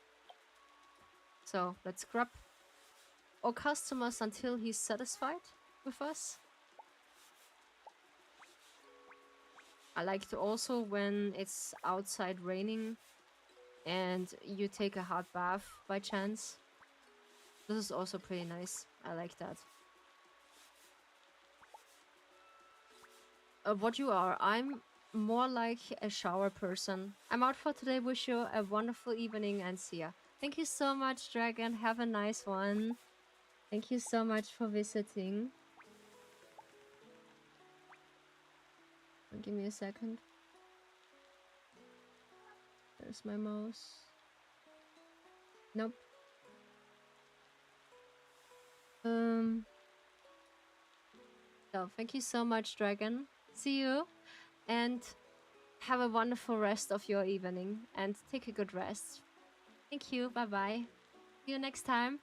So, let's grab our customers until he's satisfied with us. I like to also, when it's outside raining and you take a hot bath by chance. This is also pretty nice. I like that. What you are? I'm more like a shower person. I'm out for today. Wish you a wonderful evening and see ya. Thank you so much, Dragon. Have a nice one. Thank you so much for visiting. Give me a second. There's my mouse. Nope. So thank you so much, Dragon. See you, and have a wonderful rest of your evening, and take a good rest. Thank you. Bye bye. See you next time.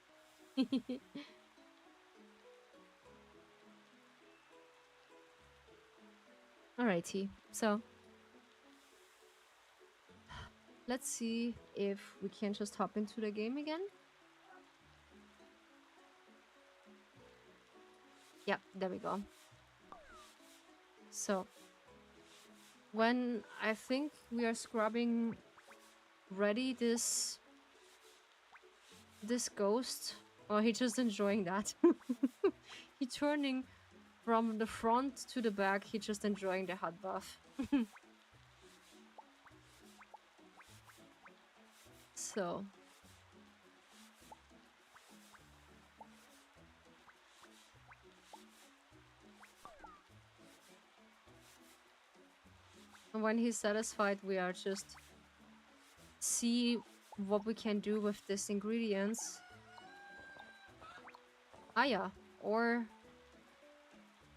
Alrighty. So let's see if we can just hop into the game again. Yep, there we go. So when I think we are scrubbing ready this ghost, or he just enjoying that. He turning from the front to the back. He just enjoying the hot bath. So and when he's satisfied, we are just see what we can do with these ingredients. Ah yeah, or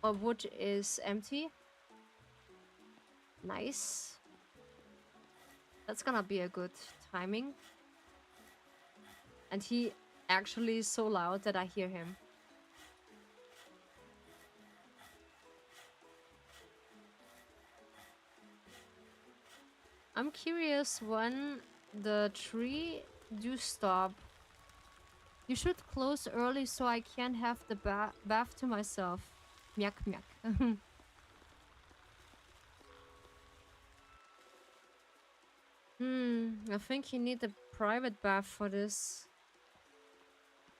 wood is empty. Nice. That's gonna be a good timing. And he actually is so loud that I hear him. I'm curious when the tree do stop. You should close early so I can have the bath to myself. Miak miak. I think you need a private bath for this.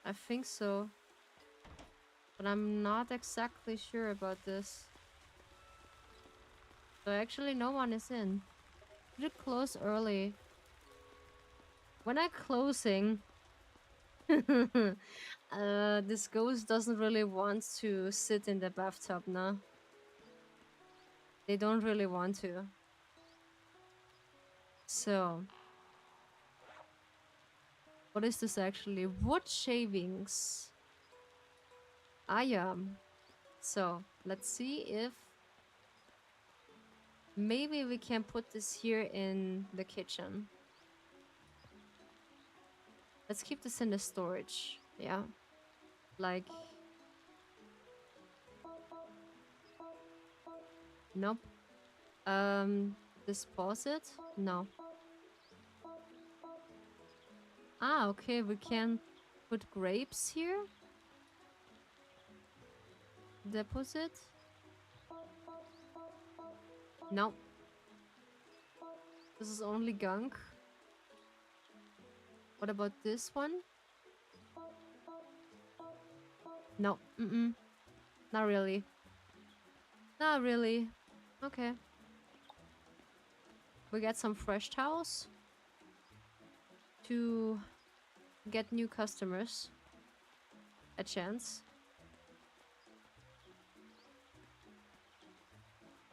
I think so. But I'm not exactly sure about this. So actually no one is in. You should close early. When I'm closing, this ghost doesn't really want to sit in the bathtub now. They don't really want to. So, what is this actually? Wood shavings. Ah, yeah. So, let's see if maybe we can put this here in the kitchen. Let's keep this in the storage. Yeah. Like... Nope. Dispose it? No. Ah, okay. We can put grapes here. Deposit? No. This is only gunk. What about this one? No. Not really. Not really. Okay. We get some fresh towels to get new customers a chance.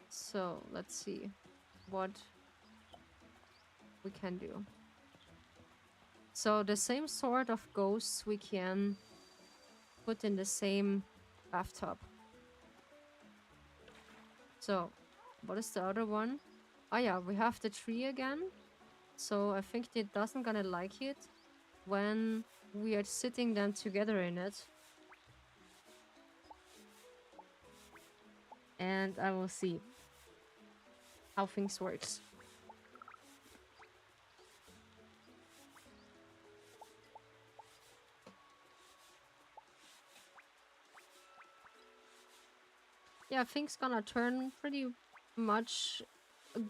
So let's see what we can do. So the same sort of ghosts we can put in the same bathtub. So what is the other one? Oh yeah, we have the tree again. So I think it doesn't gonna like it when we are sitting them together in it. And I will see how things works. Yeah, things gonna turn pretty much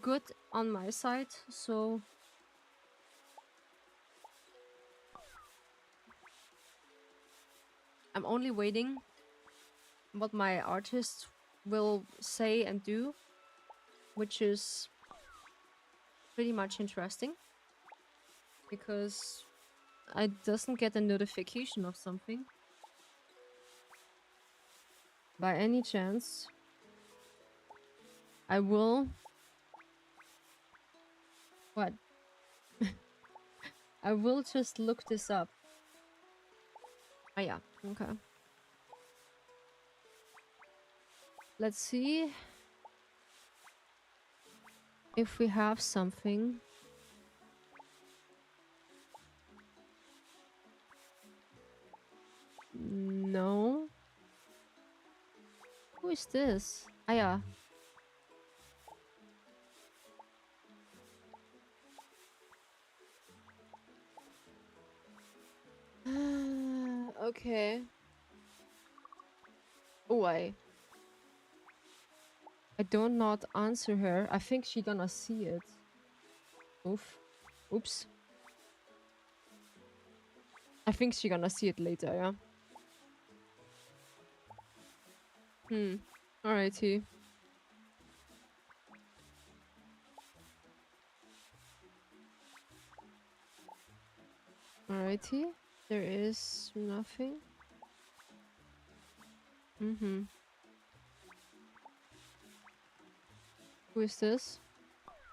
good on my side, so I'm only waiting what my artist will say and do, which is pretty much interesting because I doesn't get a notification of something by any chance. I will... What? I will just look this up. Oh yeah, okay. Let's see if we have something. No. Who is this? Ah yeah. Okay. Oh, I don't not answer her. I think she gonna see it. Oof. Oops. I think she gonna see it later, yeah? Alrighty. Alrighty. There is nothing. Who is this?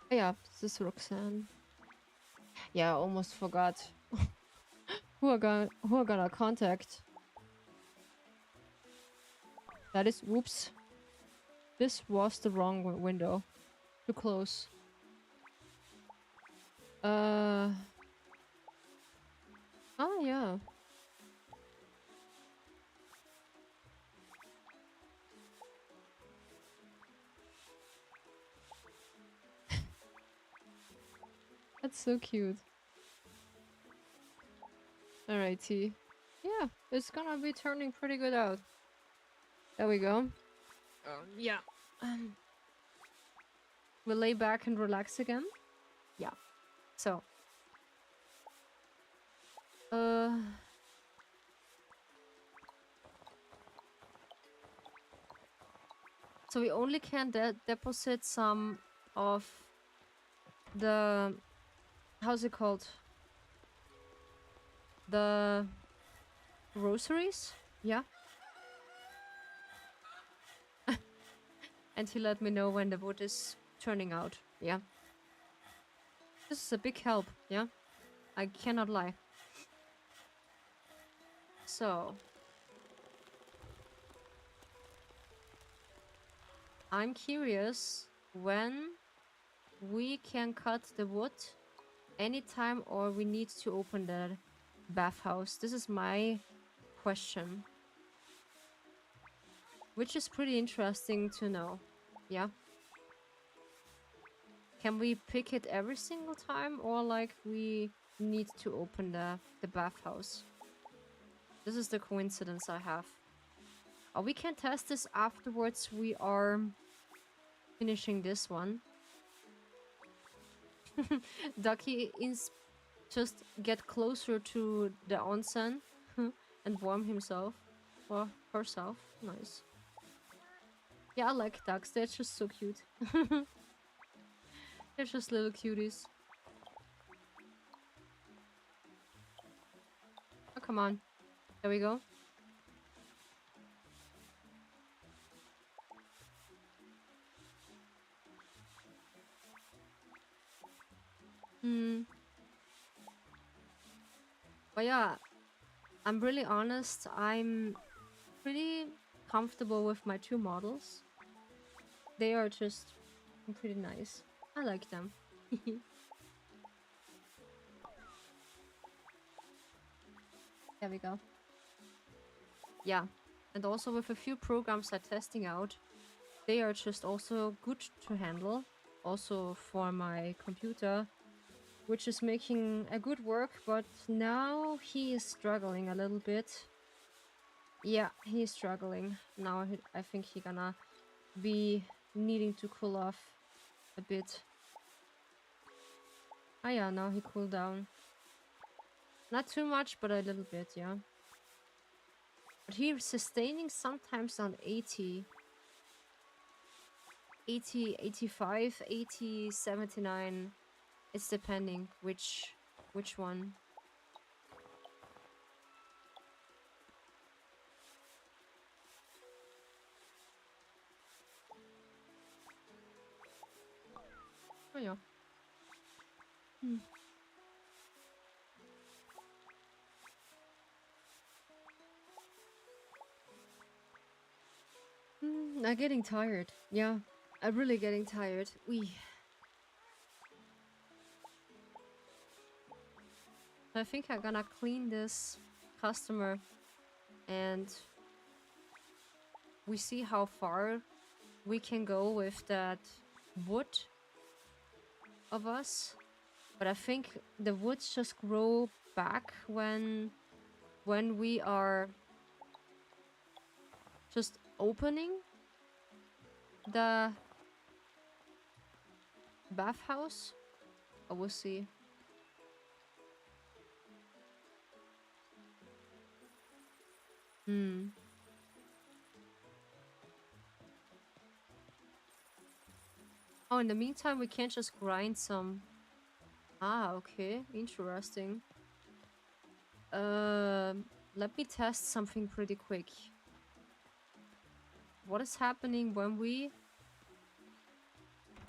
Oh, yeah, this is Roxanne. Yeah, I almost forgot. who I gonna contact? That is... Whoops. This was the wrong window. Too close. Oh, yeah. That's so cute. Alrighty. Yeah, it's gonna be turning pretty good out. There we go. Yeah. We'll lay back and relax again. Yeah. So. So we only can deposit some of the... How's it called? The groceries? Yeah. And he let me know when the wood is turning out. Yeah. This is a big help. Yeah. I cannot lie. So. I'm curious when we can cut the wood anytime or we need to open the bathhouse. This is my question. Which is pretty interesting to know. Yeah. Can we pick it every single time or like we need to open the bathhouse? This is the coincidence I have. Oh, we can test this afterwards. We are finishing this one. Ducky is just get closer to the onsen and warm himself or herself. Nice. Yeah, I like ducks. They're just so cute. They're just little cuties. Oh, come on. There we go. But yeah, I'm really honest. I'm pretty comfortable with my two models. They are just pretty nice. I like them. There we go. Yeah, and also with a few programs I'm testing out, they are just also good to handle. Also for my computer, which is making a good work, but now he is struggling a little bit. Yeah, he's struggling. Now I think he's gonna be needing to cool off a bit. Ah yeah, now he cooled down. Not too much, but a little bit, yeah. But he's sustaining sometimes on 80. 80, 85, 80, 79. It's depending which one. Oh yeah. I'm getting tired. Yeah, I'm really getting tired. I think I'm gonna clean this customer and we see how far we can go with that wood of us. But I think the woods just grow back when we are just opening the bathhouse. I will see. Oh, in the meantime, we can't just grind some. Ah, okay. Interesting. Let me test something pretty quick. What is happening when we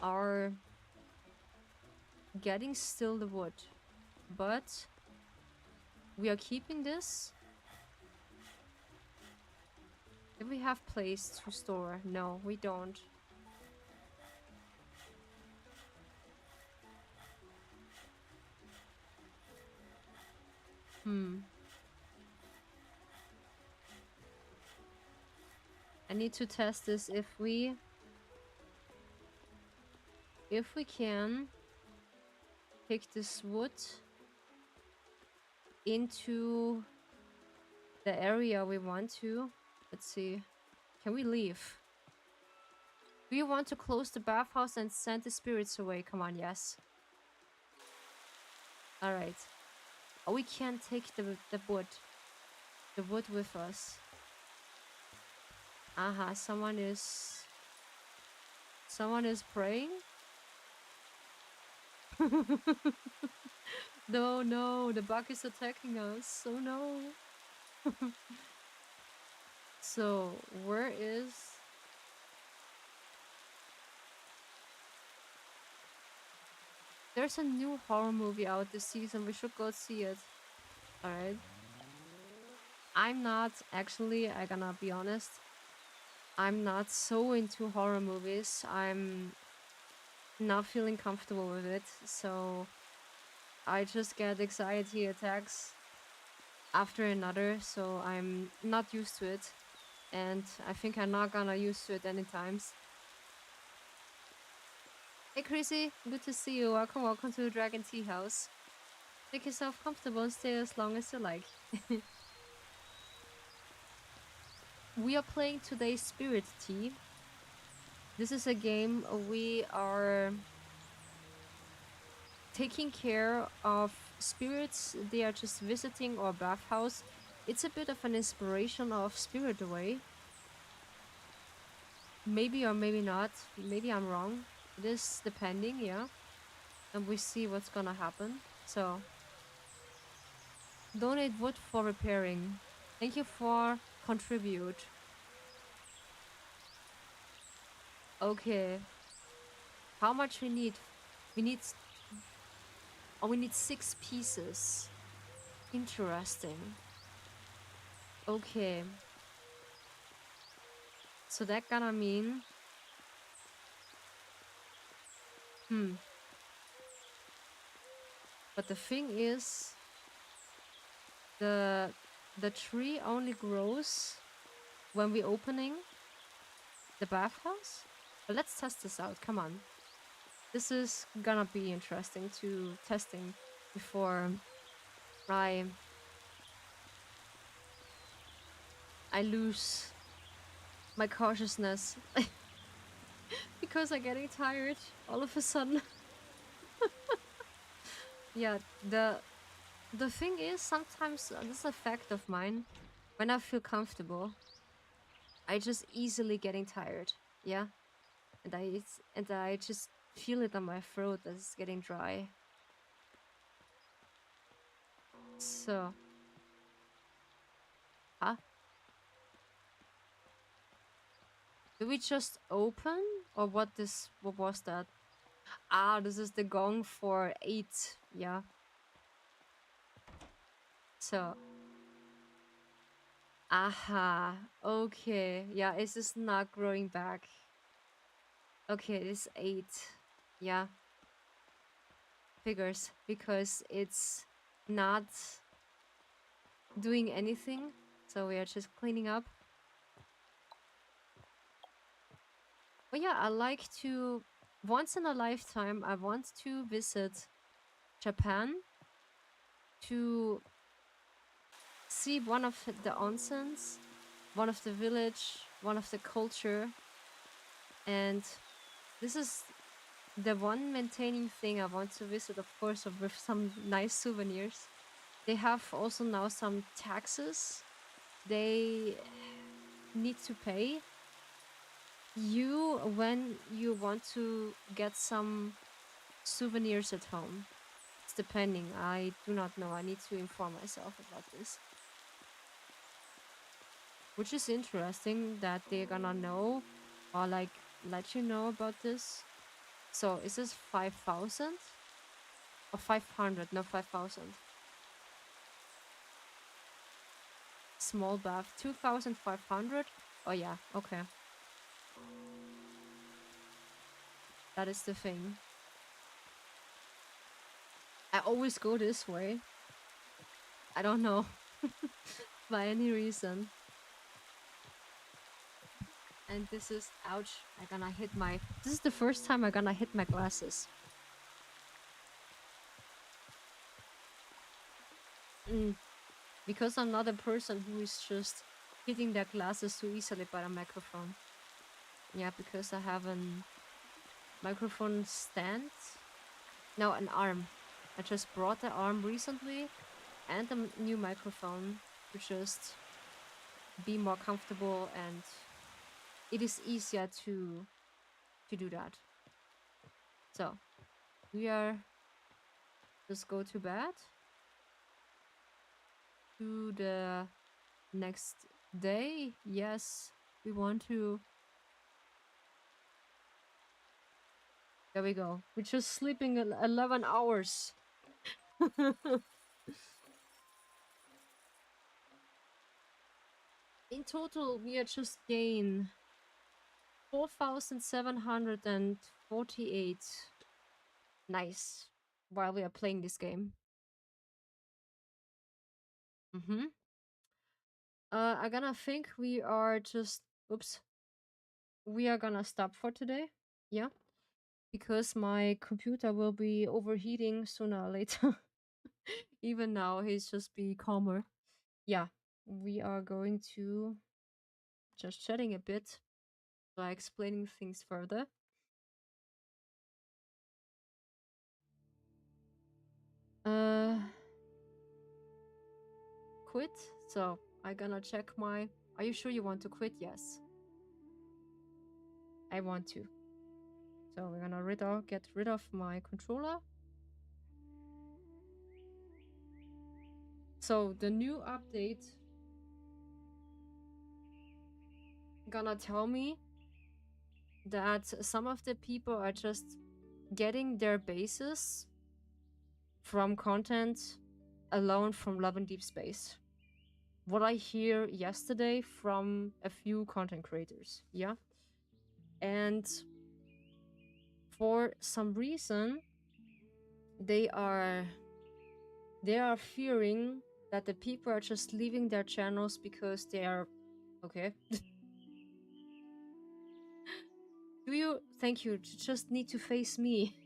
are getting still the wood, but we are keeping this Do we have place to store? No, we don't. I need to test this if we can take this wood into the area we want to. Let's see. Can we leave? Do you want to close the bathhouse and send the spirits away? Come on, yes. Alright. Oh, we can't take the wood. The wood with us. Aha, someone is praying? No, no, the bug is attacking us. Oh no. So, where is... There's a new horror movie out this season. We should go see it. Alright. I'm not, actually, I gonna be honest. I'm not so into horror movies. I'm not feeling comfortable with it. So, I just get anxiety attacks after another. So, I'm not used to it. And I think I'm not gonna used to it anytime. Hey Chrissy, good to see you. Welcome to the Dragon Tea House. Make yourself comfortable and stay as long as you like. We are playing today Spirittea. This is a game we are taking care of spirits. They are just visiting our bathhouse. It's a bit of an inspiration of Spirit Away. Maybe or maybe not. Maybe I'm wrong. It is depending, yeah. And we see what's gonna happen. So, donate wood for repairing. Thank you for contribute. Okay. How much we need? We need... Oh, we need 6 pieces. Interesting. Okay. So that gonna mean... But the thing is... The tree only grows when we opening the bathhouse? But let's test this out. Come on. This is gonna be interesting to testing before I lose my cautiousness because I'm getting tired all of a sudden. Yeah, the thing is, sometimes this is a fact of mine. When I feel comfortable, I just easily getting tired. Yeah, and I just feel it on my throat that it's getting dry. So, huh? Did we just open, or what was that? Ah, this is the gong for 8. Yeah. So. Aha. Okay. Yeah, it's just not growing back. Okay, it's 8. Yeah. Figures. Because it's not doing anything. So we are just cleaning up. But yeah, I like to... Once in a lifetime, I want to visit Japan to see one of the onsens, one of the village, one of the culture. And this is the one maintaining thing I want to visit, of course, with some nice souvenirs. They have also now some taxes they need to pay you when you want to get some souvenirs at home. It's depending. I do not know. I need to inform myself about this. Which is interesting that they're gonna know or like let you know about this. So is this 5,000 or 500? No, 5,000. Small bath, 2,500. Oh yeah, okay. That is the thing. I always go this way. I don't know. By any reason. And this is, ouch, I'm gonna hit my, this is the first time I'm gonna hit my glasses. Because I'm not a person who is just hitting their glasses too easily by a microphone. Yeah, because I have a microphone stand. No, an arm. I just brought the arm recently and a new microphone to just be more comfortable, and it is easier to do that. So we are just go to bed to the next day. Yes, we want to. There we go. We're just sleeping 11 hours. In total, we are just gain 4,748. Nice. While we are playing this game. I'm gonna think we are just, oops. We are gonna stop for today. Yeah. Because my computer will be overheating sooner or later. Even now, he's just be calmer. Yeah. We are going to just chatting a bit by explaining things further. Quit. So I'm gonna check my. Are you sure you want to quit? Yes. I want to. So we're gonna get rid of my controller. So the new update gonna tell me that some of the people are just getting their bases from content alone from Love and Deep Space. What I hear yesterday from a few content creators, yeah? And for some reason, they are fearing that the people are just leaving their channels because they are okay. Do you? Thank you. You just need to face me.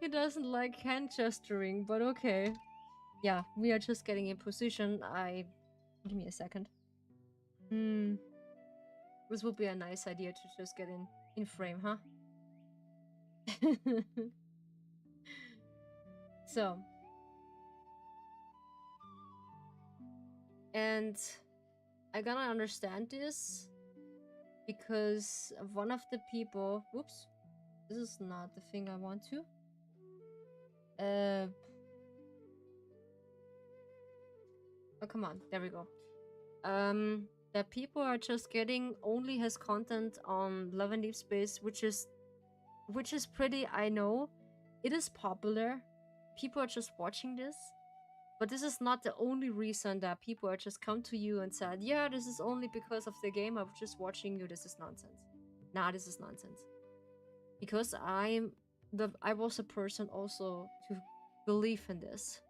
He doesn't like hand gesturing, but okay. Yeah, we are just getting in position. Give me a second. This would be a nice idea to just get in frame, huh? So, and I gonna understand this because one of the people, whoops, this is not the thing I want to. Oh, come on, there we go. That people are just getting only his content on Love and Deep Space, which is pretty, I know. It is popular. People are just watching this. But this is not the only reason that people are just come to you and said, yeah, this is only because of the game. I was just watching you. This is nonsense. Nah, this is nonsense. Because I was a person also to believe in this.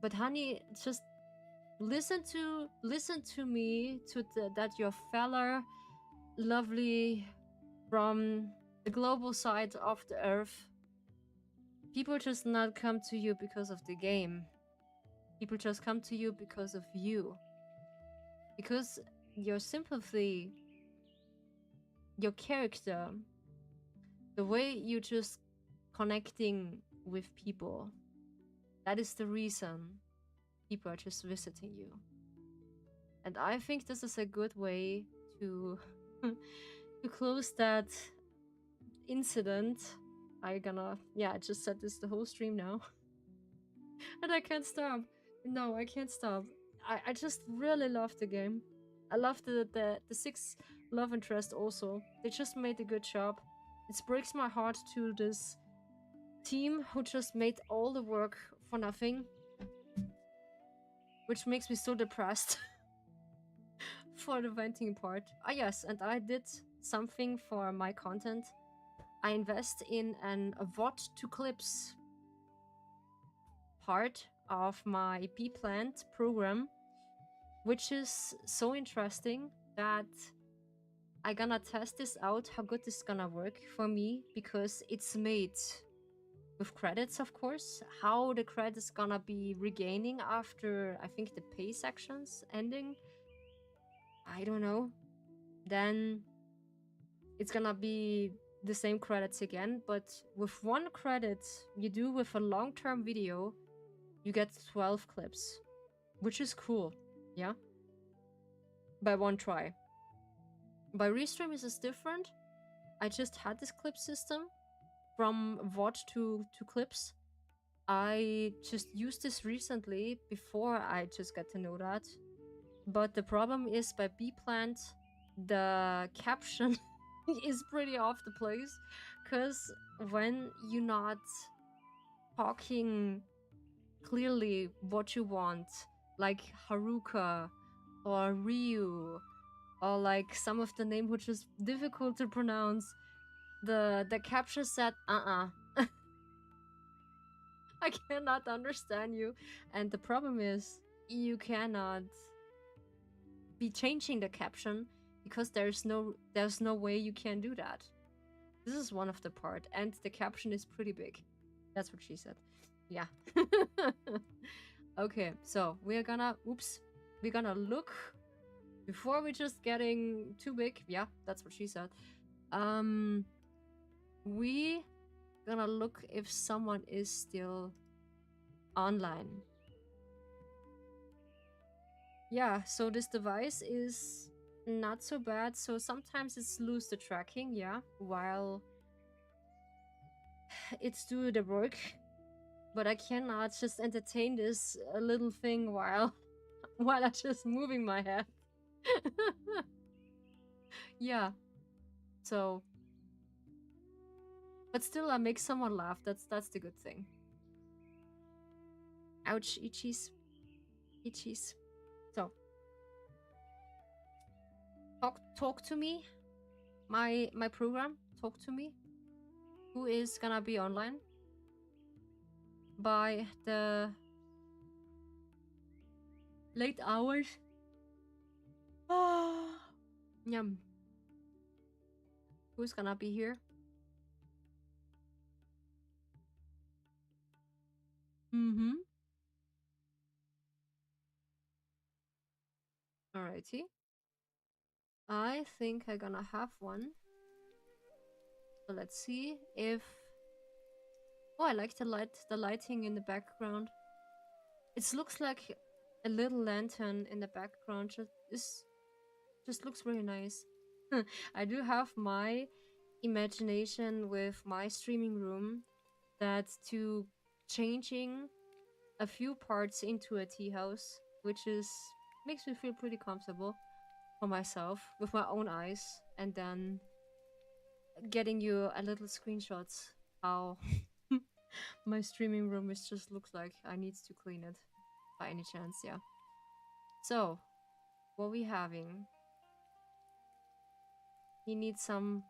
But honey, just listen to me, that your fella lovely from the global side of the earth. People just not come to you because of the game. People just come to you because of you. Because your sympathy, your character, the way you just connecting with people, that is the reason people are just visiting you. And I think this is a good way to to close that incident. I just said this the whole stream now. And I can't stop. No, I can't stop. I just really love the game. I love the 6 love interest also. They just made a good job. It breaks my heart to this team who just made all the work for nothing. Which makes me so depressed. for the venting part. Ah, yes, and I did something for my content. I invest in an a VOD to clips part of my Plant program, which is so interesting that I gonna test this out, how good this gonna work for me, because it's made with credits, of course. How the credits gonna be regaining after, I think, the pay sections ending, I don't know. Then it's gonna be the same credits again, but with one credit you do with a long-term video, you get 12 clips, which is cool, yeah? By one try. By Restream is different. I just had this clip system from VOD to clips. I just used this recently before I just got to know that. But the problem is by Plant, the caption is pretty off the place, because when you're not talking clearly what you want, like Haruka or Ryu, or like some of the name which is difficult to pronounce, the caption said I cannot understand you. And the problem is you cannot be changing the caption because there's no way you can do that. This is one of the part, and the caption is pretty big. That's what she said. Yeah. Okay, so we're gonna look before we're just getting too big. Yeah, that's what she said. We gonna look if someone is still online. Yeah, so this device is not so bad. So sometimes it's lose the tracking, yeah, while it's do the work. But I cannot just entertain this little thing while I just moving my head. Yeah. So, but still, I make someone laugh. That's the good thing. Ouch, itchies, itchies. So, talk to me. My program, talk to me. Who is gonna be online by the late hours? Yum. Who's gonna be here? Alrighty. I think I'm gonna have one. So let's see if... Oh, I like the lighting in the background. It looks like a little lantern in the background. Just looks really nice. I do have my imagination with my streaming room that to changing a few parts into a tea house, which is makes me feel pretty comfortable for myself with my own eyes, and then getting you a little screenshots how my streaming room is just looks like. I need to clean it by any chance, yeah. So, what we having? He needs some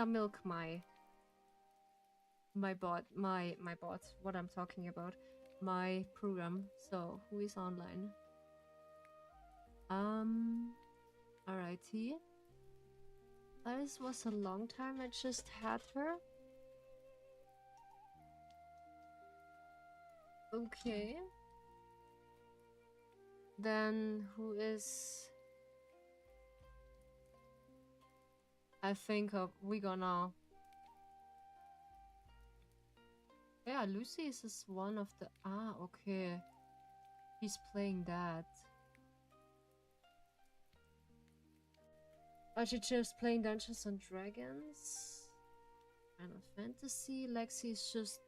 milk, my bot, what I'm talking about, my program. So, who is online? Alrighty. This was a long time I just had her. Okay. Then who is... I think we gonna... Yeah, Lucy is one of the... Ah, okay. He's playing that. I should just playing Dungeons and Dragons. Final Fantasy. Lexi is just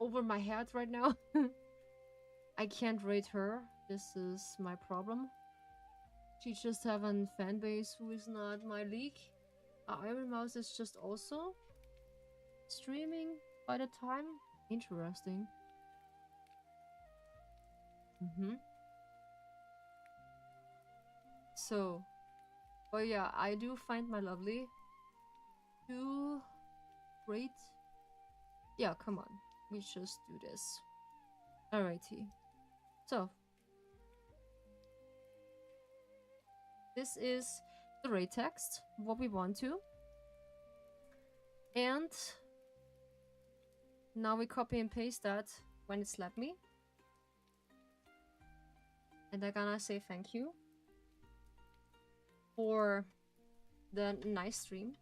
over my head right now. I can't rate her. This is my problem. She just have a fan base who is not my league. Iron Mouse is just also streaming by the time. Interesting. So, But yeah, I do find my lovely to rate. Yeah, come on. We just do this. Alrighty. So, this is the rate text, what we want to. And now we copy and paste that when it slapped me. And I'm gonna say thank you for the nice stream.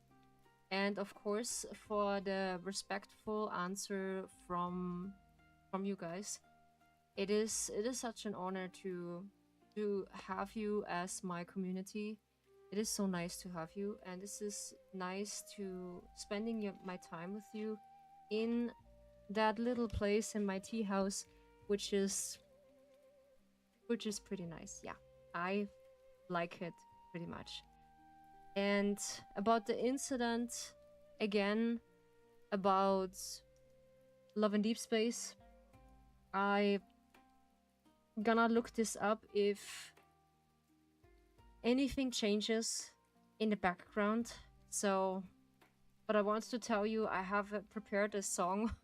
And of course for the respectful answer from you guys. It is such an honor to have you as my community. It is so nice to have you, and this is nice to spending my time with you in that little place in my tea house, which is pretty nice. Yeah, I like it pretty much. And about the incident, again, about Love in Deep Space, I gonna look this up if anything changes in the background. So, but I want to tell you, I have prepared a song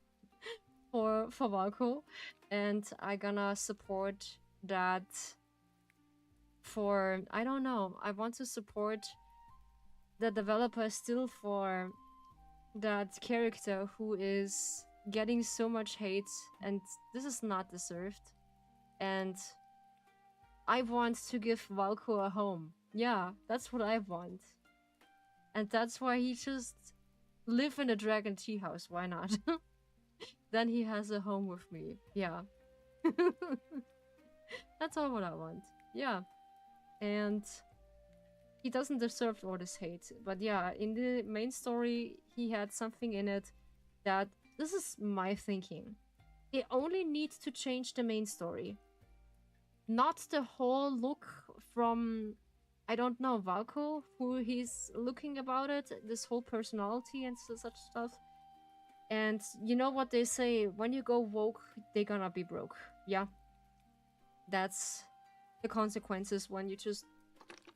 for Valko, and I gonna support that for, I don't know, I want to support the developer still for that character who is getting so much hate, and this is not deserved. And I want to give Valko a home. Yeah, that's what I want. And that's why he just live in a dragon tea house. Why not? Then he has a home with me. Yeah. That's all what I want. Yeah. And he doesn't deserve all this hate. But yeah, in the main story, he had something in it that, this is my thinking. They only need to change the main story. Not the whole look from, I don't know, Valko, who he's looking about it, this whole personality and such stuff. And you know what they say, when you go woke, they're gonna be broke. Yeah. That's the consequences when you just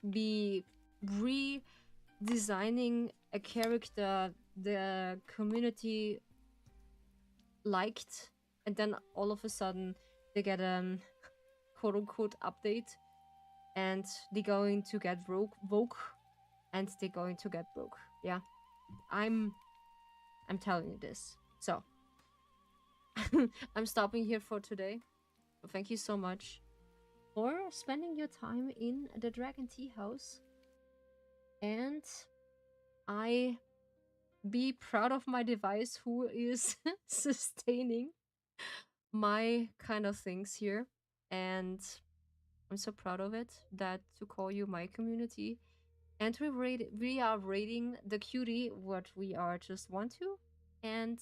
be redesigning a character the community liked, and then all of a sudden they get a quote-unquote update, and they're going to get woke, and they're going to get broke. Yeah, I'm telling you this. So I'm stopping here for today. Thank you so much for spending your time in the Dragon Tea House, and I be proud of my device who is sustaining my kind of things here, and I'm so proud of it that to call you my community. And we are rating the cutie what we are just want to. And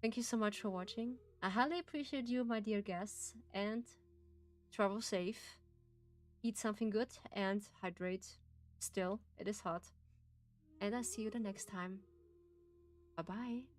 thank you so much for watching. I highly appreciate you, my dear guests, and travel safe. Eat something good and hydrate. Still, it is hot. And I see you the next time. Bye bye.